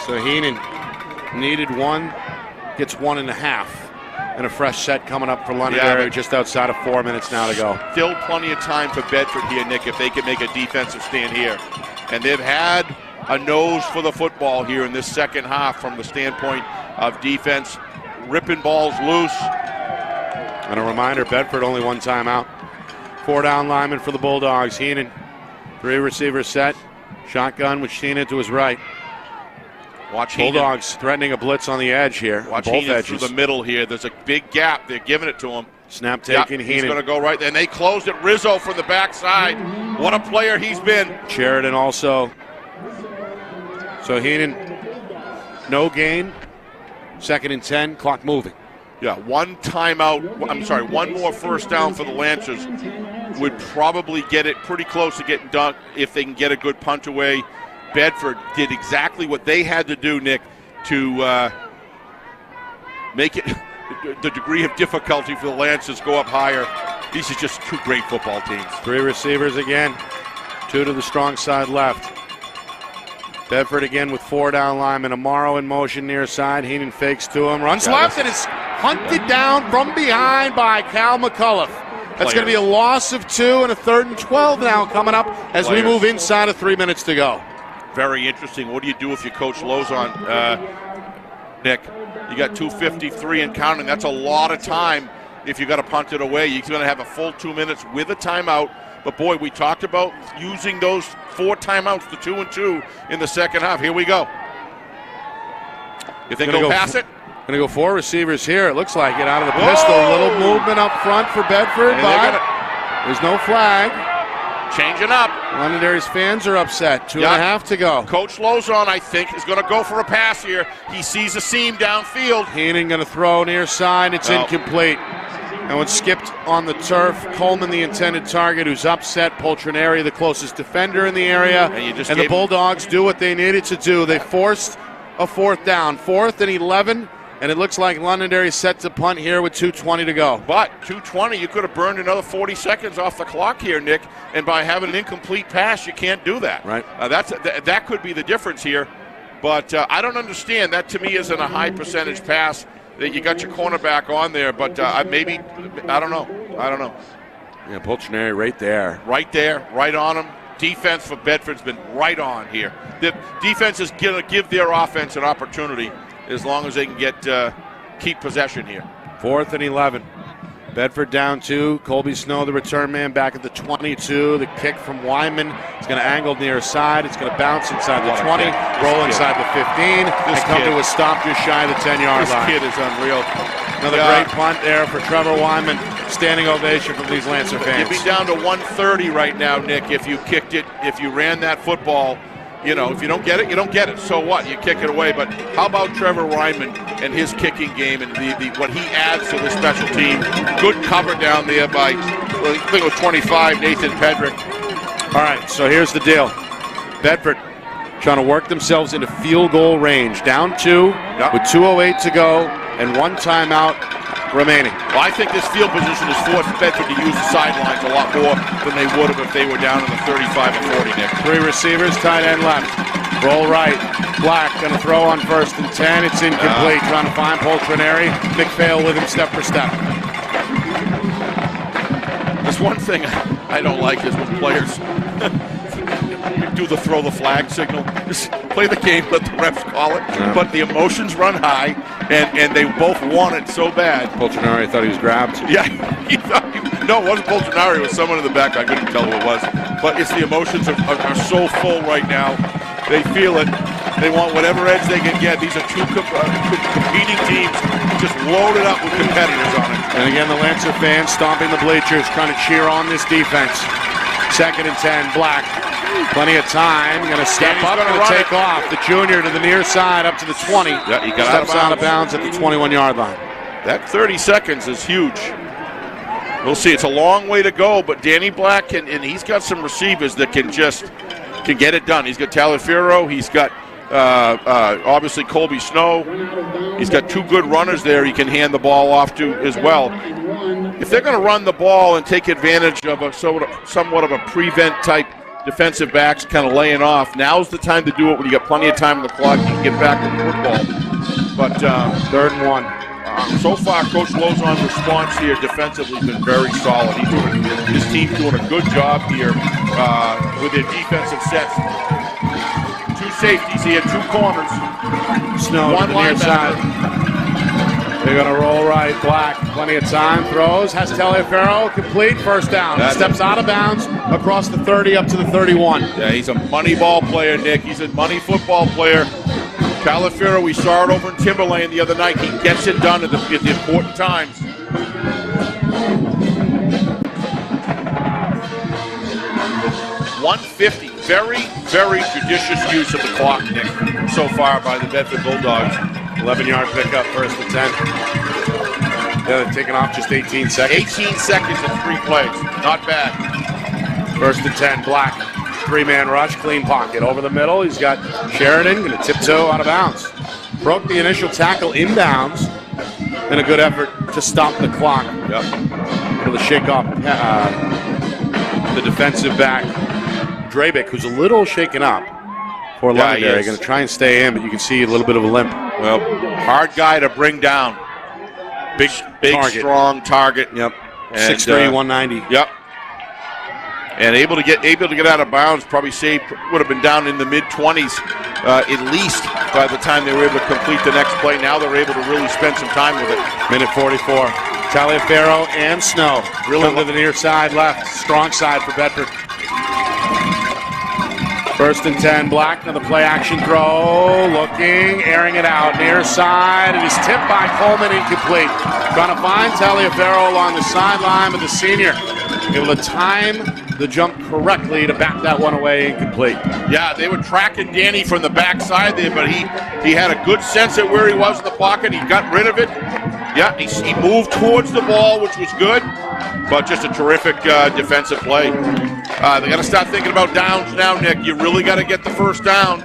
So Heenan needed one, gets 1.5. And a fresh set coming up for Londonderry, just outside of 4 minutes now to go. Still plenty of time for Bedford here, Nick, if they can make a defensive stand here. And they've had a nose for the football here in this second half from the standpoint of defense, ripping balls loose. And a reminder, Bedford only one timeout. 4 down linemen for the Bulldogs. Heenan, 3 receivers set. Shotgun with Sheena to his right. Watch Bulldogs Heenan. Threatening a blitz on the edge here. Watch both Heenan edges. through the middle here. There's a big gap. They're giving it to him. Snap taken, He's Heenan. going to go right there. And they closed it. Rizzo from the backside. What a player he's been. Sheridan also. So Heenan, no gain. 2nd and 10, clock moving. Yeah, one more first down for the Lancers would probably get it pretty close to getting done if they can get a good punt away. Bedford did exactly what they had to do, Nick, to make it the degree of difficulty for the Lancers go up higher. These are just 2 great football teams. 3 receivers again, 2 to the strong side left. Bedford again with 4 down linemen. Amaro in motion near side. Heenan fakes to him, runs left, and is hunted down from behind by Cal McCullough. That's going to be a loss of 2 and a 3rd and 12 now coming up as we move inside of 3 minutes to go. Very interesting. What do you do if you coach Lozon, Nick? You got 2:53 and counting. That's a lot of time if you got to punt it away. You're going to have a full 2 minutes with a timeout. But, boy, we talked about using those 4 timeouts, the 2 and 2, in the second half. Here we go. You think they'll pass it? Going to go 4 receivers here. It looks like it out of the pistol. A little movement up front for Bedford, but there's no flag. Changing up. Londonderry's fans are upset. 2.5 to go. Coach Lozon, I think, is going to go for a pass here. He sees a seam downfield. Heenan going to throw near side. It's incomplete. And when skipped on the turf, Coleman, the intended target, who's upset. Poltrinari, the closest defender in the area. And the Bulldogs do what they needed to do. They forced a 4th down. 4th and 11. And it looks like Londonderry set to punt here with 2:20 to go. But 2:20, you could have burned another 40 seconds off the clock here, Nick. And by having an incomplete pass, you can't do that. Right. That could be the difference here. But I don't understand. That, to me, isn't a high percentage pass. That you got your cornerback on there. But I don't know. Yeah, Poltrinari right there. Right there, right on him. Defense for Bedford's been right on here. The defense is going to give their offense an opportunity as long as they can keep possession here. 4th and 11. Bedford down 2. Colby Snow, the return man, back at the 22. The kick from Wyman is going to angle near side. It's going to bounce inside the 20, roll inside the 15, and come to a stop just shy of the 10-yard line. This kid is unreal. Another great punt there for Trevor Wyman. Standing ovation from these Lancer fans. You'd be down to 130 right now, Nick, if you kicked it, if you ran that football. You know, if you don't get it, you don't get it. So what? You kick it away. But how about Trevor Wyman and his kicking game and what he adds to the special team? Good cover down there by, I think it was 25, Nathan Pedrick. All right, so here's the deal. Bedford trying to work themselves into field goal range. Down 2 with 2:08 to go and 1 timeout remaining. Well, I think this field position is forced Bedford to use the sidelines a lot more than they would have if they were down in the 35 or 40, Nick. 3 receivers, tight end left. Roll right. Black going to throw on 1st and 10. It's incomplete. Trying to find Poltrinari. McPhail with him step for step. There's one thing I don't like is when players do the throw the flag signal. Just play the game, let the refs call it. Yeah. But the emotions run high, and they both want it so bad. Poltrinari thought he was grabbed. Yeah, he thought no, it wasn't Poltrinari. It was someone in the back. I couldn't tell who it was. But it's the emotions are so full right now. They feel it. They want whatever edge they can get. These are 2 competing teams just loaded up with competitors on it. And again, the Lancer fans stomping the bleachers, trying to cheer on this defense. Second and 10, Black. Plenty of time. Going to step up and take off. The junior to the near side up to the 20. Yeah, he got Steps out of bounds at the 21-yard line. That 30 seconds is huge. We'll see. It's a long way to go, but Danny Black, and he's got some receivers that can get it done. He's got Taliaferro. He's got obviously Colby Snow. He's got two good runners there he can hand the ball off to as well. If they're going to run the ball and take advantage of somewhat of a prevent-type defensive backs kind of laying off, now's the time to do it when you got plenty of time on the clock. You can get back to the football. But 3rd and 1. So far, Coach Lozon's response here defensively has been very solid. His team's doing a good job here with their defensive sets. 2 safeties here, 2 corners. Snow one to the near side. They're going to roll right. Black, plenty of time. Throws. Has Taliaferro. Complete. First down. Steps out of bounds across the 30 up to the 31. Yeah, he's a money ball player, Nick. He's a money football player. Taliaferro, we saw it over in Timberlane the other night. He gets it done at the important times. .150. Very, very judicious use of the clock, Nick, so far by the Bedford Bulldogs. 11-yard pickup, 1st and 10. Yeah, they're taking off just 18 seconds. 18 seconds and 3 plays. Not bad. 1st and 10, Black. 3-man rush, clean pocket. Over the middle, he's got Sheridan, going to tiptoe out of bounds. Broke the initial tackle inbounds, and a good effort to stop the clock. Yep. Able to shake off the defensive back, Drabick, who's a little shaken up for Londonderry. Going to try and stay in, but you can see a little bit of a limp. Well, hard guy to bring down. Big target. Strong target. Yep. 6'3", 190. Yep. And able to get out of bounds, probably would have been down in the mid-20s at least by the time they were able to complete the next play. Now they're able to really spend some time with it. Minute 44. Taliaferro and Snow. Really to the near side left. Strong side for Bedford. 1st and 10, Black. Another play action throw. Looking, airing it out. Near side. It is tipped by Coleman, incomplete. Trying to find Taliaferro along the sideline, but the senior able to time the jump correctly to back that one away, incomplete. Yeah, they were tracking Danny from the backside there, but he had a good sense at where he was in the pocket. He got rid of it. Yeah, he moved towards the ball, which was good, but just a terrific defensive play. They got to start thinking about downs now, Nick. You really got to get the first down.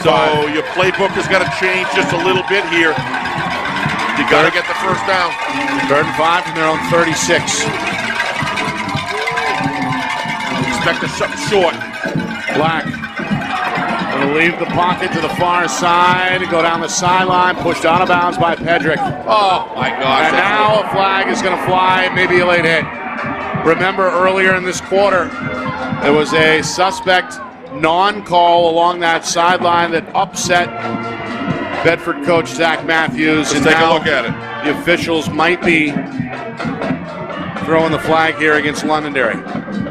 So your playbook has got to change just a little bit here. You got to get the first down. 3rd and 5 from their own 36. Expect something short. Black going to leave the pocket to the far side and go down the sideline, pushed out of bounds by Pedrick. Oh my gosh. And now a flag is going to fly, maybe a late hit. Remember earlier in this quarter, there was a suspect non-call along that sideline that upset Bedford coach Zach Matthews. Let's take a look at it. The officials might be throwing the flag here against Londonderry.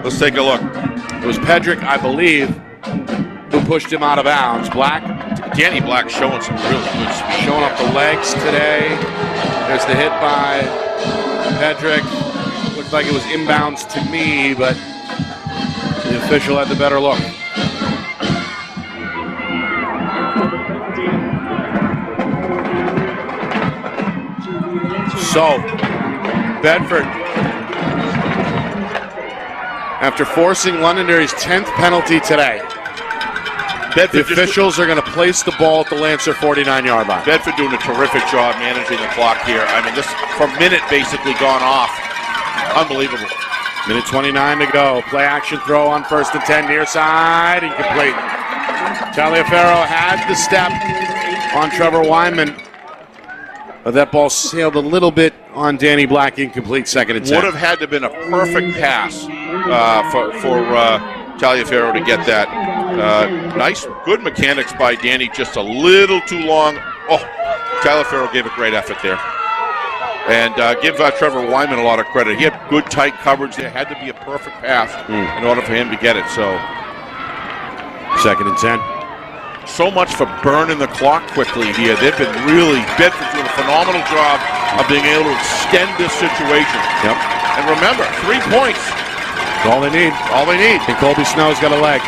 Let's take a look. It was Pedrick, I believe, who pushed him out of bounds. Black. Danny Black showing some really good speed. Showing up the legs today. There's the hit by Pedrick. Looked like it was inbounds to me, but the official had the better look. So, Bedford, after forcing Londonderry's 10th penalty today, the officials are going to place the ball at the Lancer 49-yard line. Bedford doing a terrific job managing the clock here. I mean, this from minute basically gone off. Unbelievable. Minute 29 to go. Play action throw on 1st and 10 near side. Incomplete. Taliaferro had the step on Trevor Wyman. But that ball sailed a little bit on Danny Black. Incomplete. 2nd and 10. Would have had to have been a perfect pass for Taliaferro to get that. Nice, good mechanics by Danny. Just a little too long. Oh, Taliaferro gave a great effort there. And give Trevor Wyman a lot of credit. He had good, tight coverage there. Had to be a perfect pass in order for him to get it. So, 2nd and 10. So much for burning the clock quickly here. They've been Bedford's doing a phenomenal job of being able to extend this situation. Yep. And remember, 3 points. All they need. All they need. And Colby Snow's got a leg.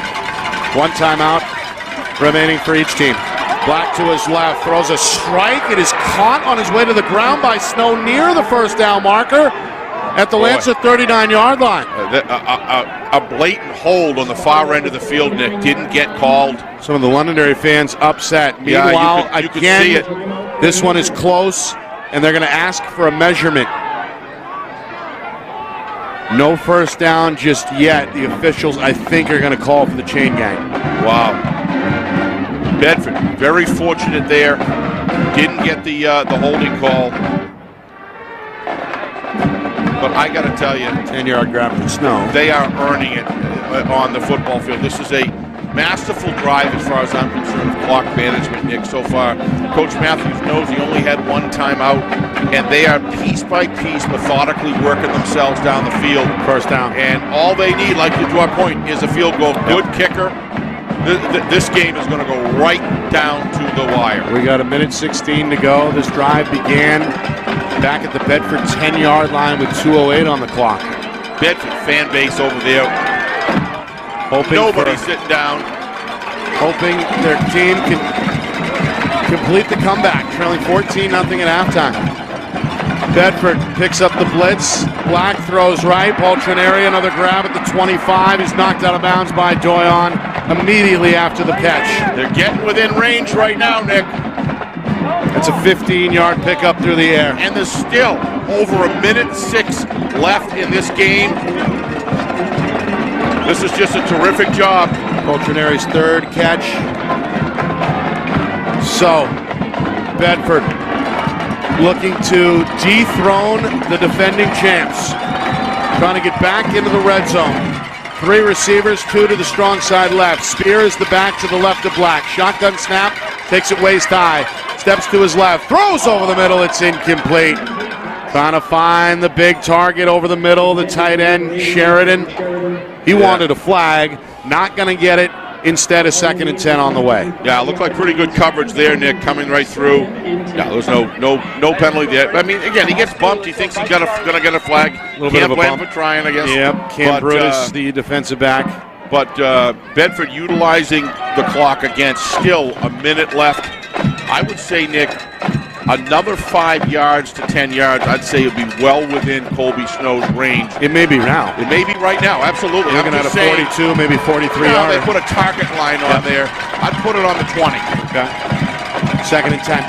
One timeout remaining for each team. Black to his left, throws a strike. It is caught on his way to the ground by Snow near the first down marker at the Lancer 39-yard line. A blatant hold on the far end of the field, Nick, didn't get called. Some of the Londonderry fans upset. Meanwhile, you could see it. This one is close, and they're going to ask for a measurement. No first down just yet. The officials, I think, are going to call for the chain gang. Wow. Bedford, very fortunate there. Didn't get the holding call. But I got to tell you, 10-yard grab for Snow. They are earning it on the football field. This is a masterful drive as far as I'm concerned with clock management, Nick, so far. Coach Matthews knows he only had one timeout, and they are piece by piece methodically working themselves down the field. First down. And all they need, like to our point, is a field goal. Good kicker. This game is going to go right down to the wire. We got 1:16 to go. This drive began back at the Bedford 10-yard line with 2:08 on the clock. Bedford fan base over there. Nobody's sitting down. Hoping their team can complete the comeback, trailing 14-0 at halftime. Bedford picks up the blitz. Black throws right. Poltroneri, another grab at the 25. He's knocked out of bounds by Doyon immediately after the catch. They're getting within range right now, Nick. It's a 15-yard pickup through the air. And there's still over 1:06 left in this game. This is just a terrific job. Poltroneri's third catch. So, Bedford looking to dethrone the defending champs. Trying to get back into the red zone. 3 receivers, 2 to the strong side left. Spear is the back to the left of Black. Shotgun snap, takes it waist high. Steps to his left, throws over the middle, it's incomplete. Trying to find the big target over the middle, the tight end, Sheridan. He wanted a flag, not going to get it. Instead, a 2nd and 10 on the way. Yeah, it looked like pretty good coverage there, Nick, coming right through. Yeah, there was no penalty there. I mean, again, he gets bumped. He thinks he's going to get a flag. A little bit of a bump. For trying, I guess. Yep, Cam Brutus, the defensive back. But Bedford utilizing the clock again. Still a minute left. I would say, Nick, another 5 yards to 10 yards, I'd say it would be well within Colby Snow's range. It may be now. It may be right now, absolutely. Looking at a 42, maybe 43 yards. They put a target line on there. I'd put it on the 20. Okay. 2nd and 10.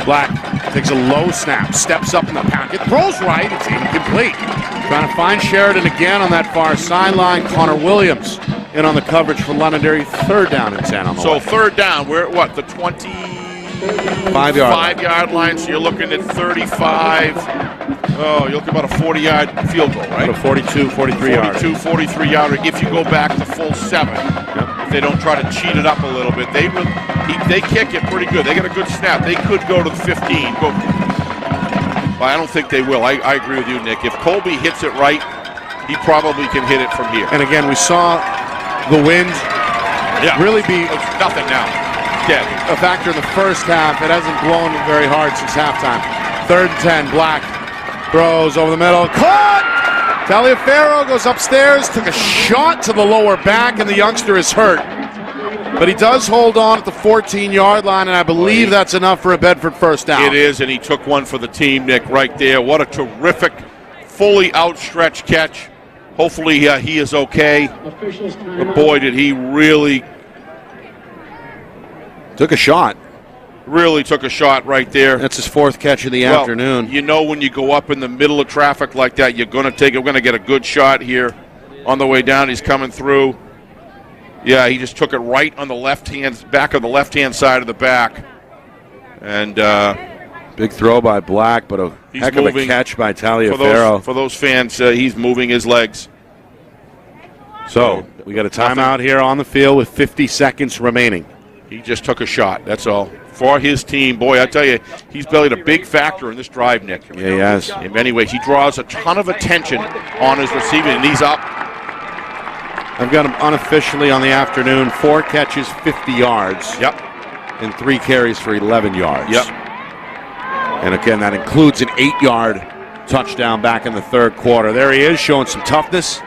Black takes a low snap, steps up in the pocket, throws right, it's incomplete. Trying to find Sheridan again on that far sideline. Connor Williams in on the coverage for Londonderry. 3rd down and 10 on the way. So 3rd down, we're at what, the 25-yard line, so you're looking at 35. Oh, you're looking about a 40-yard field goal, right? About a 42, 43-yard. 43-yarder if you go back to full 7. Yep. If they don't try to cheat it up a little bit. They kick it pretty good. They got a good snap. They could go to the 15. Well, I don't think they will. I agree with you, Nick. If Colby hits it right, he probably can hit it from here. And again, we saw the wind really be nothing now. Dead. A factor in the first half. It hasn't blown very hard since halftime. 3rd and 10. Black throws over the middle. Caught! Taliaferro goes upstairs, took a shot to the lower back, and the youngster is hurt. But he does hold on at the 14-yard line, and I believe that's enough for a Bedford first down. It is, and he took one for the team, Nick, right there. What a terrific, fully outstretched catch. Hopefully he is okay. But boy, did he really took a shot. Really took a shot right there. That's his 4th catch of the afternoon. You know, when you go up in the middle of traffic like that, you're going to take it. We're going to get a good shot here on the way down. He's coming through. Yeah, he just took it right on the back of the left-hand side of the back. And big throw by Black, but a heck of a catch by Taliaferro. For those fans, he's moving his legs. So we got a timeout here on the field with 50 seconds remaining. He just took a shot, that's all. For his team, boy, I tell you, he's played a big factor in this drive, Nick. Yeah, he has. In many ways, he draws a ton of attention on his receiving, and he's up. I've got him unofficially on the afternoon. 4 catches, 50 yards. Yep. And 3 carries for 11 yards. Yep. And again, that includes an 8-yard touchdown back in the 3rd quarter. There he is, showing some toughness.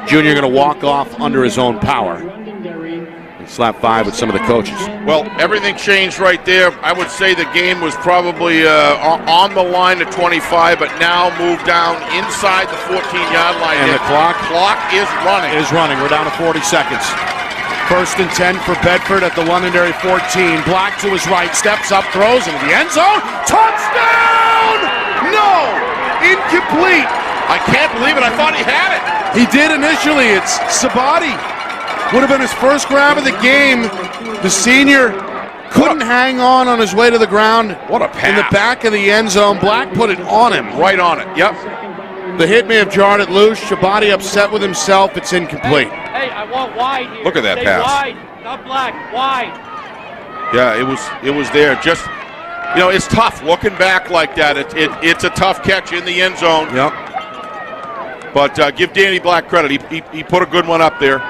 Junior going to walk off under his own power and slap 5 with some of the coaches. Well, everything changed right there. I would say the game was probably on the line at 25, but now moved down inside the 14-yard line. And the clock is running. We're down to 40 seconds. 1st and 10 for Bedford at the Londonderry 14. Black to his right, steps up, throws into the end zone. Touchdown! No! Incomplete. I can't believe it. I thought he had it. He did initially. It's Sabati. Would have been his first grab of the game. The senior couldn't hang on his way to the ground. What a pass. In the back of the end zone. Black put it on him. Right on it. Yep. The hit may have jarred it loose. Sabati upset with himself. It's incomplete. Hey, I want wide here. Look at that Stay pass. Wide, not Black, wide. Yeah, it was there. Just, it's tough looking back like that. It's a tough catch in the end zone. Yep. But give Danny Black credit. He put a good one up there.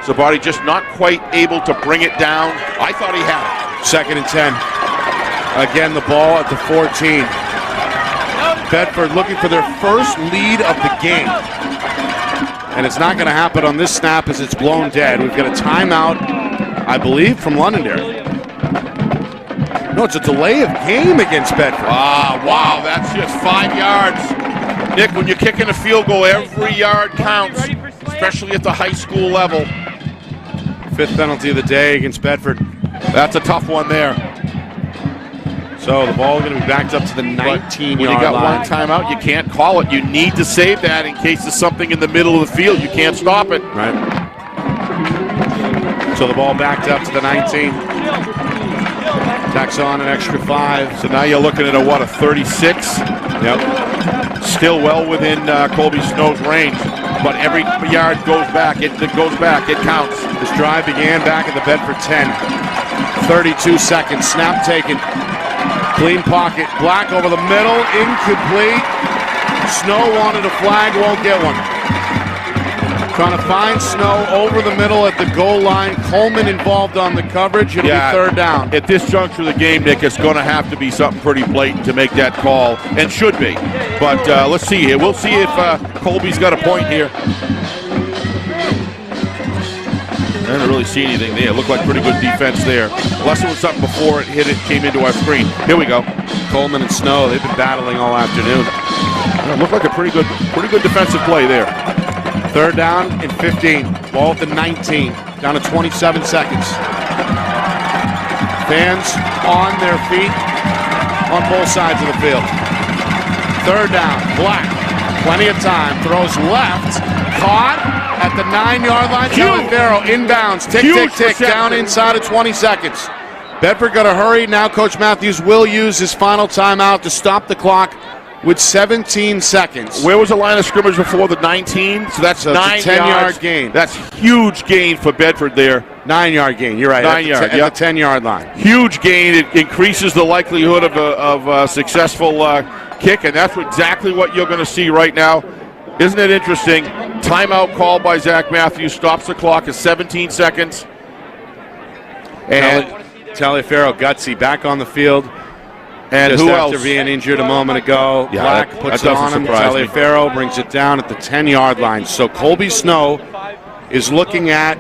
Sabati just not quite able to bring it down. I thought he had it. 2nd and 10. Again, the ball at the 14. Bedford looking for their first lead of the game. And it's not going to happen on this snap as it's blown dead. We've got a timeout, I believe, from Londonderry. No, it's a delay of game against Bedford. Wow, that's just 5 yards. Nick, when you're kicking a field goal, every yard counts, especially at the high school level. 5th penalty of the day against Bedford. That's a tough one there. So the ball is going to be backed up to the 19-yard line. When you got one timeout, you can't call it. You need to save that in case there's something in the middle of the field. You can't stop it. Right. So the ball backed up to the 19. Tacks on an extra 5. So now you're looking at a 36? Yep. Still well within Colby Snow's range. But every yard goes back. It goes back. It counts. This drive began back at the Bedford 10. 32 seconds. Snap taken. Clean pocket. Black over the middle. Incomplete. Snow wanted a flag. Won't get one. Trying to find Snow over the middle at the goal line. Coleman involved on the coverage. It'll be 3rd down. At this juncture of the game, Nick, it's going to have to be something pretty blatant to make that call, and should be. But let's see here. We'll see if Colby's got a point here. I didn't really see anything there. It looked like pretty good defense there. Unless it was something before it came into our screen. Here we go. Coleman and Snow, they've been battling all afternoon. It looked like a pretty good defensive play there. 3rd down and 15. Ball at the 19. Down to 27 seconds. Fans on their feet on both sides of the field. 3rd down. Black. Plenty of time. Throws left. Caught at the 9-yard line. Taliaferro inbounds. Tick. Down inside of 20 seconds. Bedford got to hurry. Now Coach Matthews will use his final timeout to stop the clock with 17 seconds. Where was the line of scrimmage before the 19? So that's 9 it's a 10-yard gain. That's huge gain for Bedford there. 9-yard gain. You're right. 9 yard. At the 10-yard line. Huge gain. It increases the likelihood of a successful kick, and that's exactly what you're going to see right now. Isn't it interesting? Timeout called by Zach Matthews. Stops the clock at 17 seconds. And Taliaferro, gutsy, back on the field. And just who after else? being injured a moment ago. Yeah, Black that puts it doesn't on him. surprise me. Taliaferro brings it down at the 10-yard line. So Colby Snow is looking at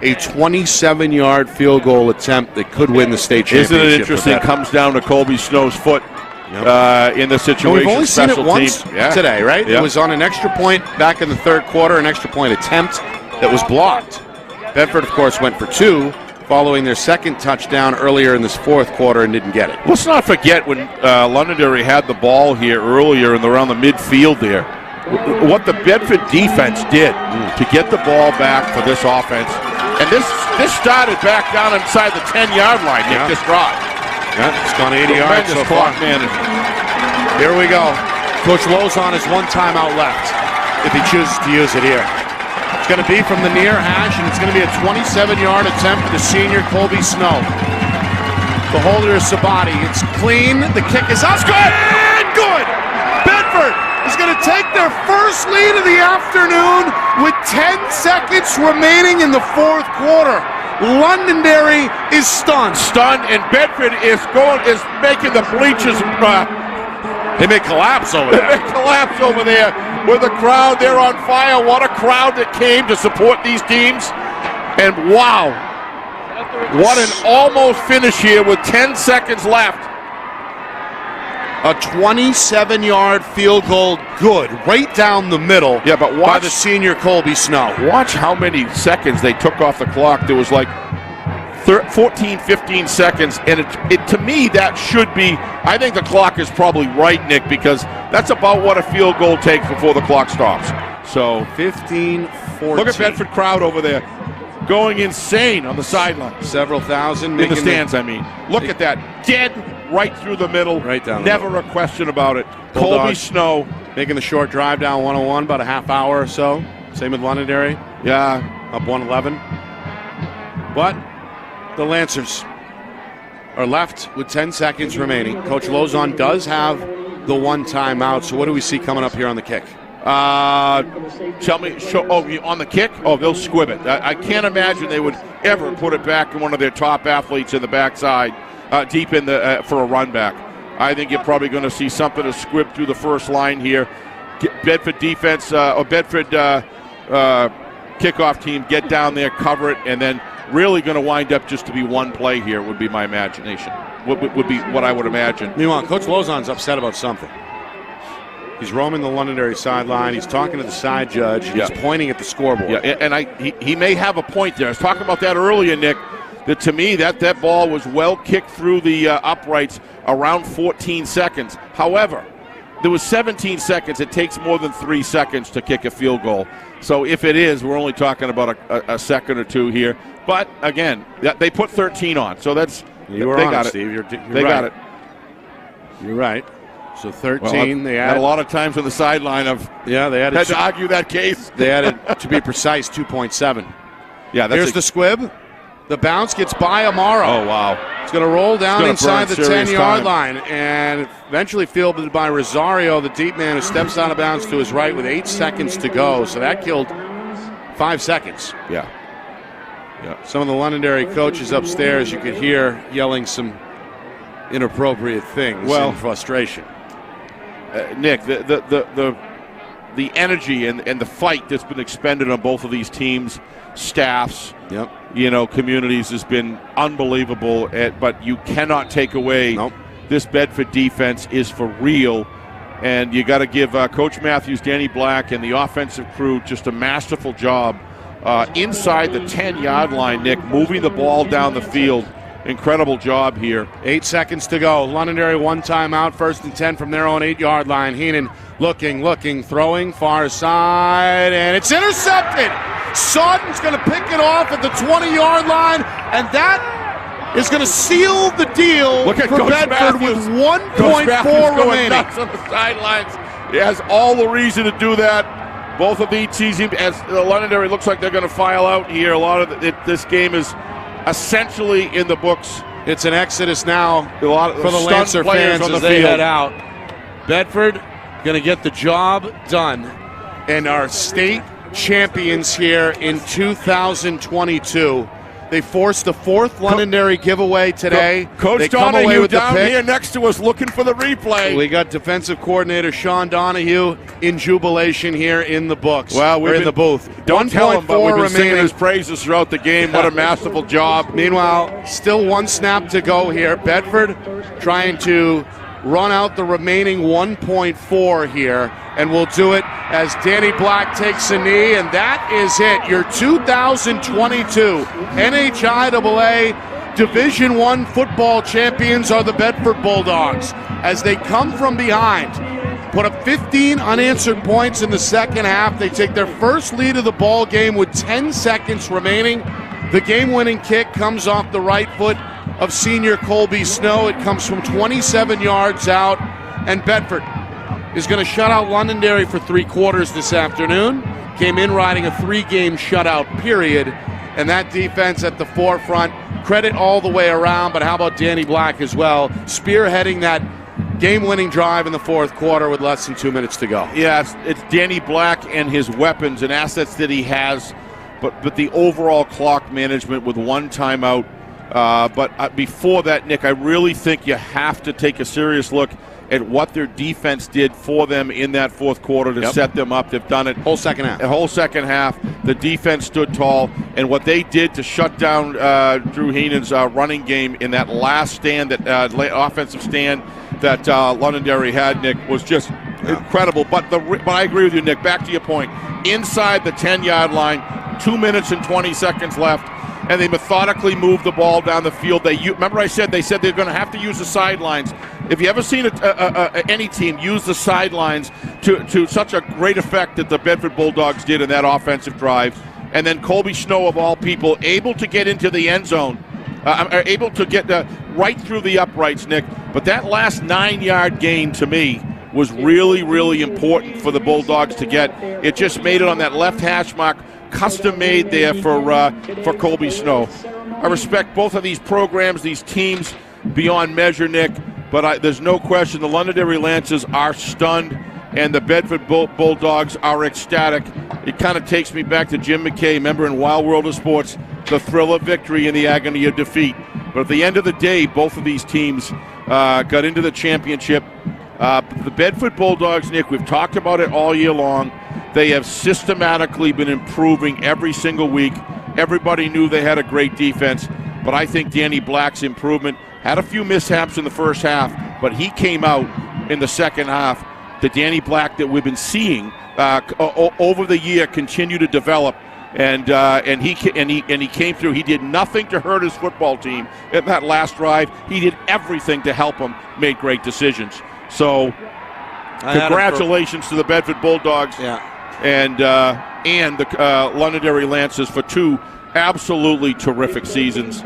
a 27-yard field goal attempt that could win the state championship. Isn't it interesting? Comes down to Colby Snow's foot in the situation. We've only seen it once teams. today, right? Yeah. It was on an extra point back in the 3rd quarter, an extra point attempt that was blocked. Bedford, of course, went for 2. Following their 2nd touchdown earlier in this 4th quarter and didn't get it. Let's not forget when Londonderry had the ball here earlier around the midfield there. What the Bedford defense did to get the ball back for this offense. And this started back down inside the 10-yard line, Nick, this drive. Yeah, it's gone 80 yards so far. Here we go. Coach Lozon has one timeout left if he chooses to use it here. It's going to be from the near hash, and it's going to be a 27-yard attempt for the senior Colby Snow. The holder is Sabati. It's clean. The kick is up. Good! Bedford is going to take their first lead of the afternoon with 10 seconds remaining in the 4th quarter. Londonderry is stunned. And Bedford is making the bleachers They may collapse over there. They may collapse over there with the crowd. They're on fire. What a crowd that came to support these teams. And wow, what an almost finish here with 10 seconds left. A 27-yard field goal, good, right down the middle. Yeah, but by the senior Colby Snow. Watch how many seconds they took off the clock. There was like 14, 15 seconds, and it to me that should be. I think the clock is probably right, Nick, because that's about what a field goal takes before the clock stops. So 15-14. Look at Bedford crowd over there, going insane on the sideline. Several thousand in the stands. Look at that, dead right through the middle. Right down. Never a question about it. Bulldogs Colby Snow making the short drive down 101, about a half hour or so. Same with Londonderry. Yeah, up 111. But the Lancers are left with 10 seconds remaining. Coach Lozon does have the one timeout. So what do we see coming up here on the kick? Tell me. On the kick? Oh, they'll squib it. I can't imagine they would ever put it back to one of their top athletes in the backside, deep in the for a run back. I think you're probably going to see something to squib through the first line here. Bedford defense or Bedford kickoff team get down there, cover it, and then really going to wind up just to be one play here would be my imagination. Would be what I would imagine. Meanwhile, Coach Lozon's upset about something. He's roaming the Londonderry sideline. He's talking to the side judge. He's pointing at the scoreboard. Yeah, and he may have a point there. I was talking about that earlier, Nick. That to me, that ball was well kicked through the uprights around 14 seconds. However, there was 17 seconds. It takes more than 3 seconds to kick a field goal. So if it is, we're only talking about a second or two here. But again, they put 13 on, so that's they got it, Steve. You're they right. got it. You're right. So 13. Well, they had added a lot of times on the sideline of they added had to argue that case. They added, to be precise, 2.7. Yeah, here's the squib. The bounce gets by Amaro. Oh wow! It's going to roll down inside the 10-yard time. line and eventually fielded by Rosario, the deep man who steps out of bounds to his right with 8 seconds to go. So that killed 5 seconds. Yeah. Some of the Londonderry coaches upstairs, you could hear yelling some inappropriate things in frustration. Nick, the energy and the fight that's been expended on both of these teams, staffs, communities has been unbelievable. But you cannot take away this Bedford defense is for real. And you got to give Coach Matthews, Danny Black, and the offensive crew just a masterful job inside the 10-yard line, Nick, moving the ball down the field. Incredible job here. 8 seconds to go. Londonderry one timeout, 1st and 10 from their own 8-yard line. Heenan looking, throwing, far side, and it's intercepted. Sawton's going to pick it off at the 20-yard line, and that is going to seal the deal for Coach Bedford with 1.4 remaining. Nuts on the sidelines. He has all the reason to do that. Both of these teams, as Londonderry looks like they're going to file out here. A lot of this game is essentially in the books. It's an exodus now for the Lancer fans on the as they field. head out. Bedford going to get the job done and are state champions here in 2022. They forced the 4th Londonderry giveaway today. Coach Donahue down here next to us looking for the replay. We got defensive coordinator Sean Donahue in jubilation here in the books. Well, we're in the booth. Don't tell him, but we've been singing remaining. his praises throughout the game. What a masterful job. Meanwhile, still 1 snap to go here. Bedford trying to run out the remaining 1.4 here, and we'll do it as Danny Black takes a knee, and that is it. Your 2022 NHIAA Division I football champions are the Bedford Bulldogs as they come from behind. Put up 15 unanswered points in the second half. They take their first lead of the ball game with 10 seconds remaining. The game-winning kick comes off the right foot of senior Colby Snow. It comes from 27 yards out, and Bedford is going to shut out Londonderry for 3 quarters this afternoon. Came in riding a 3-game shutout period, and that defense at the forefront. Credit all the way around, but how about Danny Black as well, spearheading that game-winning drive in the 4th quarter with less than 2 minutes to go. Yeah, it's Danny Black and his weapons and assets that he has, but the overall clock management with 1 timeout. But before that, Nick, I really think you have to take a serious look at what their defense did for them in that fourth quarter to set them up. They've done it. Whole second half. The whole second half. The defense stood tall. And what they did to shut down Drew Heenan's running game in that last stand, that offensive stand that Londonderry had, Nick, was just incredible. But I agree with you, Nick. Back to your point. Inside the 10-yard line, 2 minutes and 20 seconds left, and they methodically moved the ball down the field. Remember I said they're going to have to use the sidelines. If you ever seen any team use the sidelines to such a great effect that the Bedford Bulldogs did in that offensive drive, and then Colby Snow, of all people, able to get into the end zone, able to get right through the uprights, Nick. But that last 9-yard gain, to me, was really, really important for the Bulldogs to get. It just made it on that left hash mark, custom made there for Colby Snow. I respect both of these programs, these teams, beyond measure, Nick, but there's no question the Londonderry Lancers are stunned and the Bedford Bulldogs are ecstatic. It kind of takes me back to Jim McKay, remember in Wild World of Sports, the thrill of victory and the agony of defeat. But at the end of the day, both of these teams got into the championship. The Bedford Bulldogs, Nick, we've talked about it all year long. They have systematically been improving every single week. Everybody knew they had a great defense, but I think Danny Black's improvement had a few mishaps in the first half, but he came out in the second half. The Danny Black that we've been seeing over the year continue to develop, and he came through. He did nothing to hurt his football team in that last drive. He did everything to help them. Made great decisions. So, congratulations to the Bedford Bulldogs and the Londonderry Lancers for 2 absolutely terrific seasons.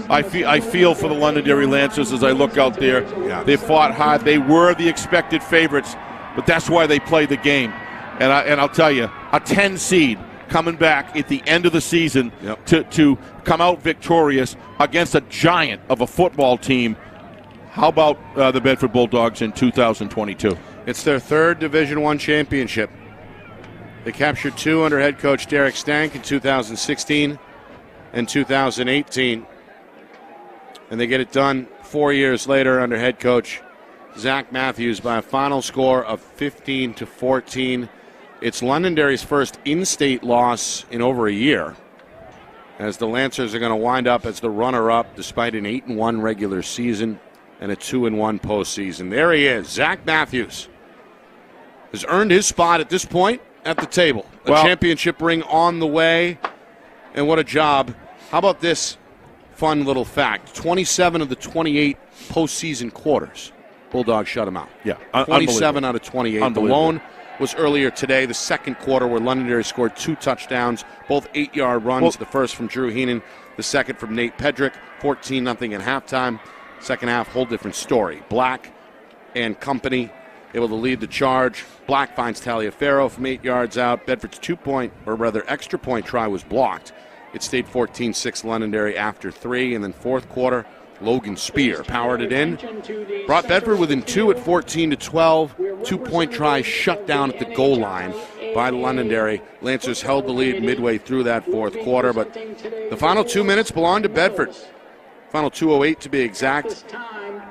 I feel for the Londonderry Lancers as I look out there. Yeah. They fought hard. They were the expected favorites, but that's why they play the game. And I'll tell you, a 10 seed coming back at the end of the season to come out victorious against a giant of a football team. How about the Bedford Bulldogs in 2022? It's their 3rd Division I championship. They captured 2 under head coach Derek Stank in 2016 and 2018. And they get it done 4 years later under head coach Zach Matthews by a final score of 15-14. It's Londonderry's first in-state loss in over a year, as the Lancers are going to wind up as the runner-up despite an 8-1 regular season and a 2-1 postseason. There he is. Zach Matthews has earned his spot at this point at the table. A championship ring on the way, and what a job. How about this fun little fact? 27 of the 28 postseason quarters, Bulldogs shut them out. Yeah, 27 out of 28. The lone was earlier today, the second quarter, where Londonderry scored 2 touchdowns, both 8-yard runs, the first from Drew Heenan, the second from Nate Pedrick, 14-0 at halftime. Second half, whole different story. Black and company able to lead the charge. Black finds Taliaferro from 8 yards out. Bedford's extra point try was blocked. It stayed 14-6 Londonderry after 3, and then fourth quarter, Logan Spear powered it in. Brought Bedford within 2 at 14-12. 2-point try shut down at the goal line by Londonderry. Lancers held the lead midway through that fourth quarter, but the final 2 minutes belonged to Bedford. Final 2:08 to be exact.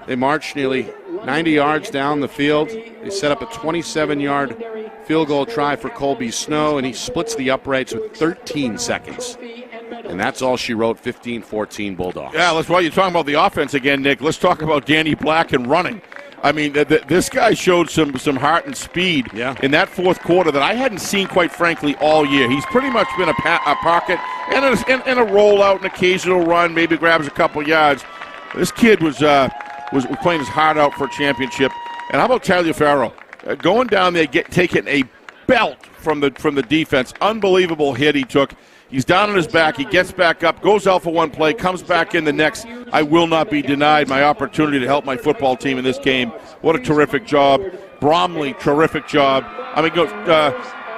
They marched nearly 90 yards down the field. They set up a 27-yard field goal try for Colby Snow, and he splits the uprights with 13 seconds. And that's all she wrote, 15-14 Bulldogs. Yeah, while you're talking about the offense again, Nick, let's talk about Danny Black and running. I mean, this guy showed some heart and speed in that fourth quarter that I hadn't seen, quite frankly, all year. He's pretty much been a pocket and a rollout, an occasional run, maybe grabs a couple yards. This kid was playing his heart out for a championship. And how about Taliaferro? Going down there, taking a belt from the defense. Unbelievable hit he took. He's down on his back. He gets back up, goes out for one play, comes back in the next. I will not be denied my opportunity to help my football team in this game. What a terrific job. Bromley, terrific job. I mean,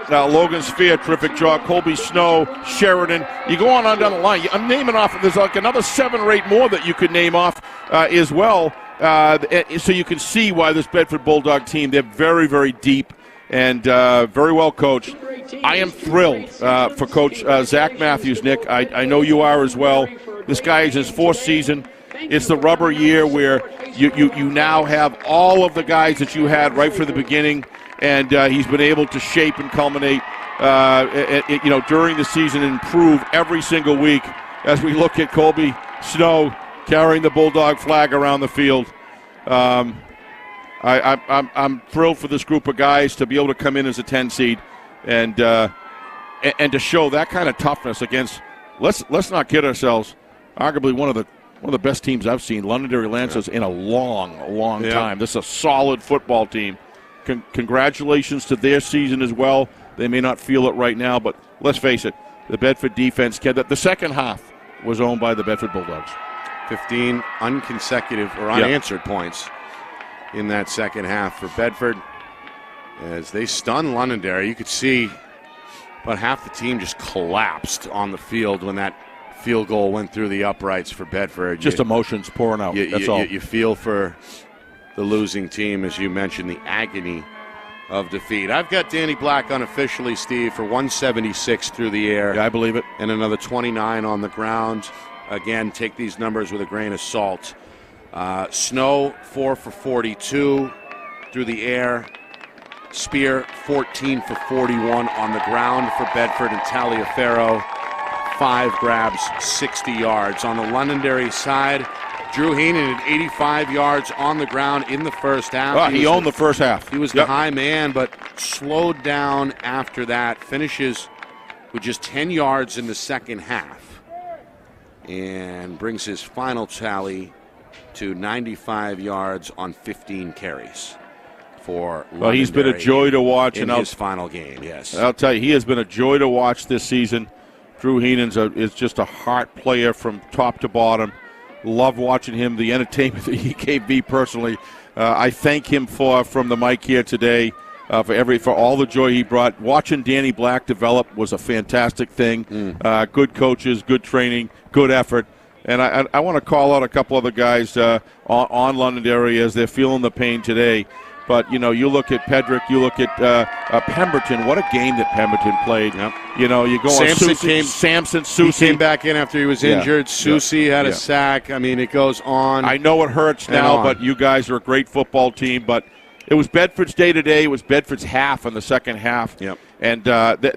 Logan Spear, terrific job. Colby Snow, Sheridan. You go on down the line. I'm naming off. There's like another 7 or 8 more that you could name off as well. So you can see why this Bedford Bulldog team, they're very, very deep and very well coached. I am thrilled for Coach Zach Matthews, Nick. I know you are as well. This guy is his 4th season. It's the rubber year where you now have all of the guys that you had right from the beginning, and he's been able to shape and culminate during the season and improve every single week as we look at Colby Snow carrying the Bulldog flag around the field. I'm thrilled for this group of guys to be able to come in as a 10 seed and to show that kind of toughness against. Let's not kid ourselves. Arguably one of the best teams I've seen, Londonderry Lancers, in a long time. This is a solid football team. Congratulations to their season as well. They may not feel it right now, but let's face it, the Bedford defense, the second half was owned by the Bedford Bulldogs. 15 unconsecutive or unanswered points in that second half for Bedford as they stunned Londonderry. You could see about half the team just collapsed on the field when that field goal went through the uprights for Bedford. Just emotions pouring out. That's all. You feel for the losing team, as you mentioned, the agony of defeat. I've got Danny Black unofficially, Steve, for 176 through the air. Yeah, I believe it. And another 29 on the ground. Again, take these numbers with a grain of salt. Snow, 4 for 42 through the air. Spear, 14 for 41 on the ground for Bedford. And Taliaferro, 5 grabs, 60 yards. On the Londonderry side, Drew Heenan at 85 yards on the ground in the first half. He owned the first half. He was the high man, but slowed down after that. Finishes with just 10 yards in the second half. And brings his final tally to 95 yards on 15 carries for Londonderry. Well, he's been a joy to watch in his final game, yes. I'll tell you, he has been a joy to watch this season. Drew Heenan is just a heart player from top to bottom. Love watching him, the entertainment that he gave me personally. I thank him from the mic here today for all the joy he brought. Watching Danny Black develop was a fantastic thing. Good coaches, good training, good effort. And I want to call out a couple other guys on Londonderry as they're feeling the pain today. But, you look at Pedrick, you look at Pemberton. What a game that Pemberton played. Yep. You go Samson, Susie. He came back in after he was injured. Susie had a sack. I mean, it goes on. I know it hurts now, but you guys are a great football team. But it was Bedford's day today. It was Bedford's half in the second half. Yep. And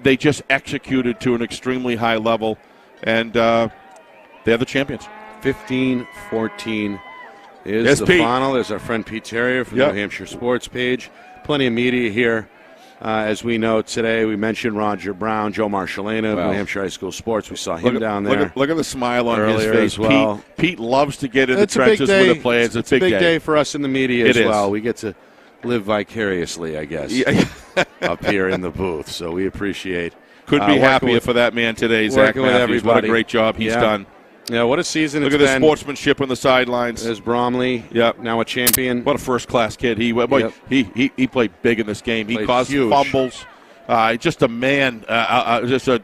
they just executed to an extremely high level. And they're the champions. 15-14. Is the final. There's our friend Pete Terrier from the New Hampshire Sports page. Plenty of media here. As we know today, we mentioned Roger Brown, Joe Marshallena of New Hampshire High School Sports. We saw him down there. Look at the smile on his face. As well. Pete loves to get in the trenches with the players. It's a big day for us in the media as well. We get to live vicariously, I guess, up here in the booth. So we appreciate. Couldn't be happier for that man today, Zach Matthews. What a great job he's done. Yeah, what a season it's been. Look at the sportsmanship on the sidelines. There's Bromley, now a champion. What a first-class kid. He played big in this game. He caused fumbles. Just a man, just a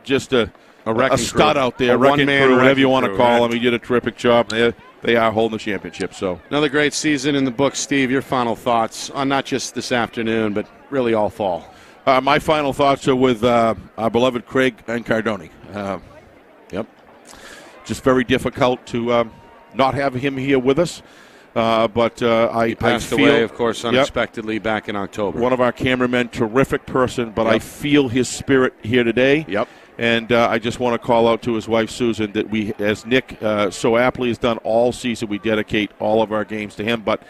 stud out there, wrecking crew, whatever you want to call him. He did a terrific job. They are holding the championship. So another great season in the books. Steve, your final thoughts on not just this afternoon, but really all fall. My final thoughts are with our beloved Craig and Cardoni. Just very difficult to not have him here with us. But he passed away, of course, unexpectedly back in October. One of our cameramen, terrific person, but I feel his spirit here today. Yep. And I just want to call out to his wife, Susan, that we, as Nick so aptly has done all season, we dedicate all of our games to him. But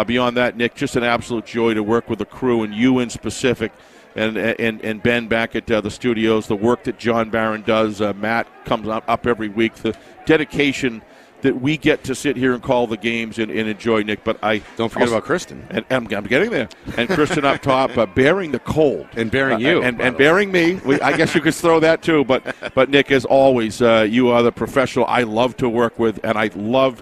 beyond that, Nick, just an absolute joy to work with the crew and you in specific. And Ben back at the studios, the work that John Barron does, Matt comes up every week, the dedication that we get to sit here and call the games and enjoy, Nick. But don't forget about Kristen. And I'm getting there. And Kristen up top, bearing the cold. And bearing you. And bearing me. I guess you could throw that too. But Nick, as always, you are the professional I love to work with, and I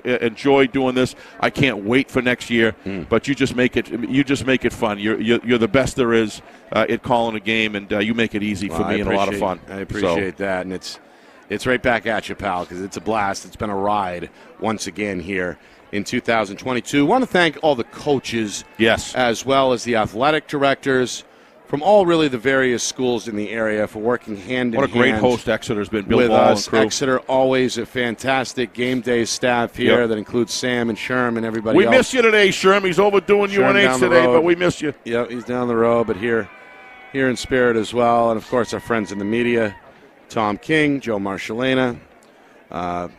enjoy doing this. I can't wait for next year. But you just make it fun. You're the best there is at calling a game, and you make it easy for me and a lot of fun. I appreciate that, and it's right back at you, pal, because it's a blast. It's been a ride once again here in 2022. I want to thank all the coaches, yes, as well as the athletic directors, for from all really the various schools in the area for working hand in hand. What a great host Exeter's been, Bill with Ball us. and crew. Exeter, always a fantastic game day staff here that includes Sam and Sherm and everybody We else. miss you today, Sherm. He's overdoing UNH today, but we miss you. Yep, he's down the road, but here in spirit as well. And, of course, our friends in the media, Tom King, Joe Marshallena, Mr.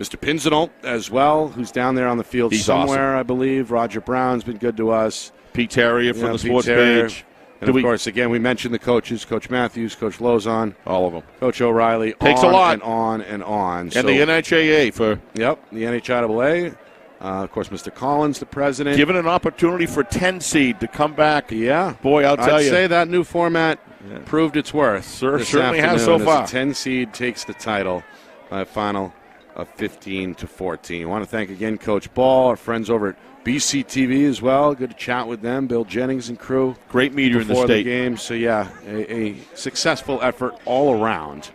Pinzenal as well, who's down there on the field somewhere, awesome. I believe. Roger Brown's been good to us. Pete Terrier from the sports page. And, of course, again, we mentioned the coaches, Coach Matthews, Coach Lozon. All of them. Coach O'Reilly. Takes a lot. And on and on. And the NHIAA for... Yep, the NHIAA. Of course, Mr. Collins, the president. Given an opportunity for 10 seed to come back. Yeah. Boy, I'll tell you. I'd say that new format proved its worth. Certainly has so far. As a 10 seed takes the title by a final of 15-14. I want to thank again Coach Ball, our friends over at BCTV as well. Good to chat with them. Bill Jennings and crew. Great media in the state. Before the game. So, yeah, a successful effort all around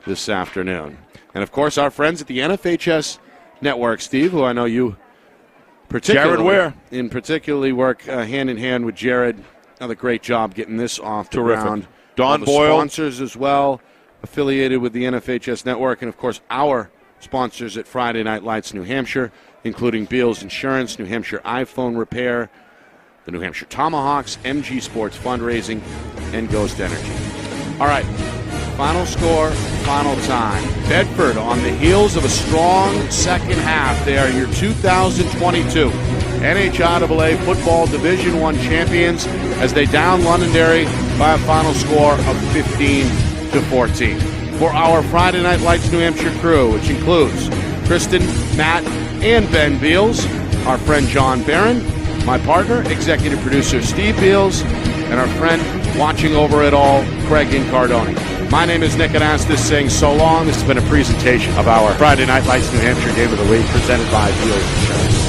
this afternoon. And, of course, our friends at the NFHS Network, Steve, who I know you particularly work hand in hand with Jared. Another great job getting this off the ground. Don Boyle. Sponsors as well, affiliated with the NFHS Network, and, of course, our sponsors at Friday Night Lights New Hampshire, including Beals Insurance, New Hampshire iPhone Repair, the New Hampshire Tomahawks, MG Sports Fundraising, and Ghost Energy. All right, final score, final time. Bedford on the heels of a strong second half. They are your 2022 NHIAA Football Division I champions as they down Londonderry by a final score of 15-14. For our Friday Night Lights New Hampshire crew, which includes Kristen, Matt, and Ben Beals, our friend John Barron, my partner, executive producer Steve Beals, and our friend watching over it all, Craig Incardoni. My name is Nick Anastas saying so long. This has been a presentation of our Friday Night Lights New Hampshire Game of the Week presented by Beals Insurance.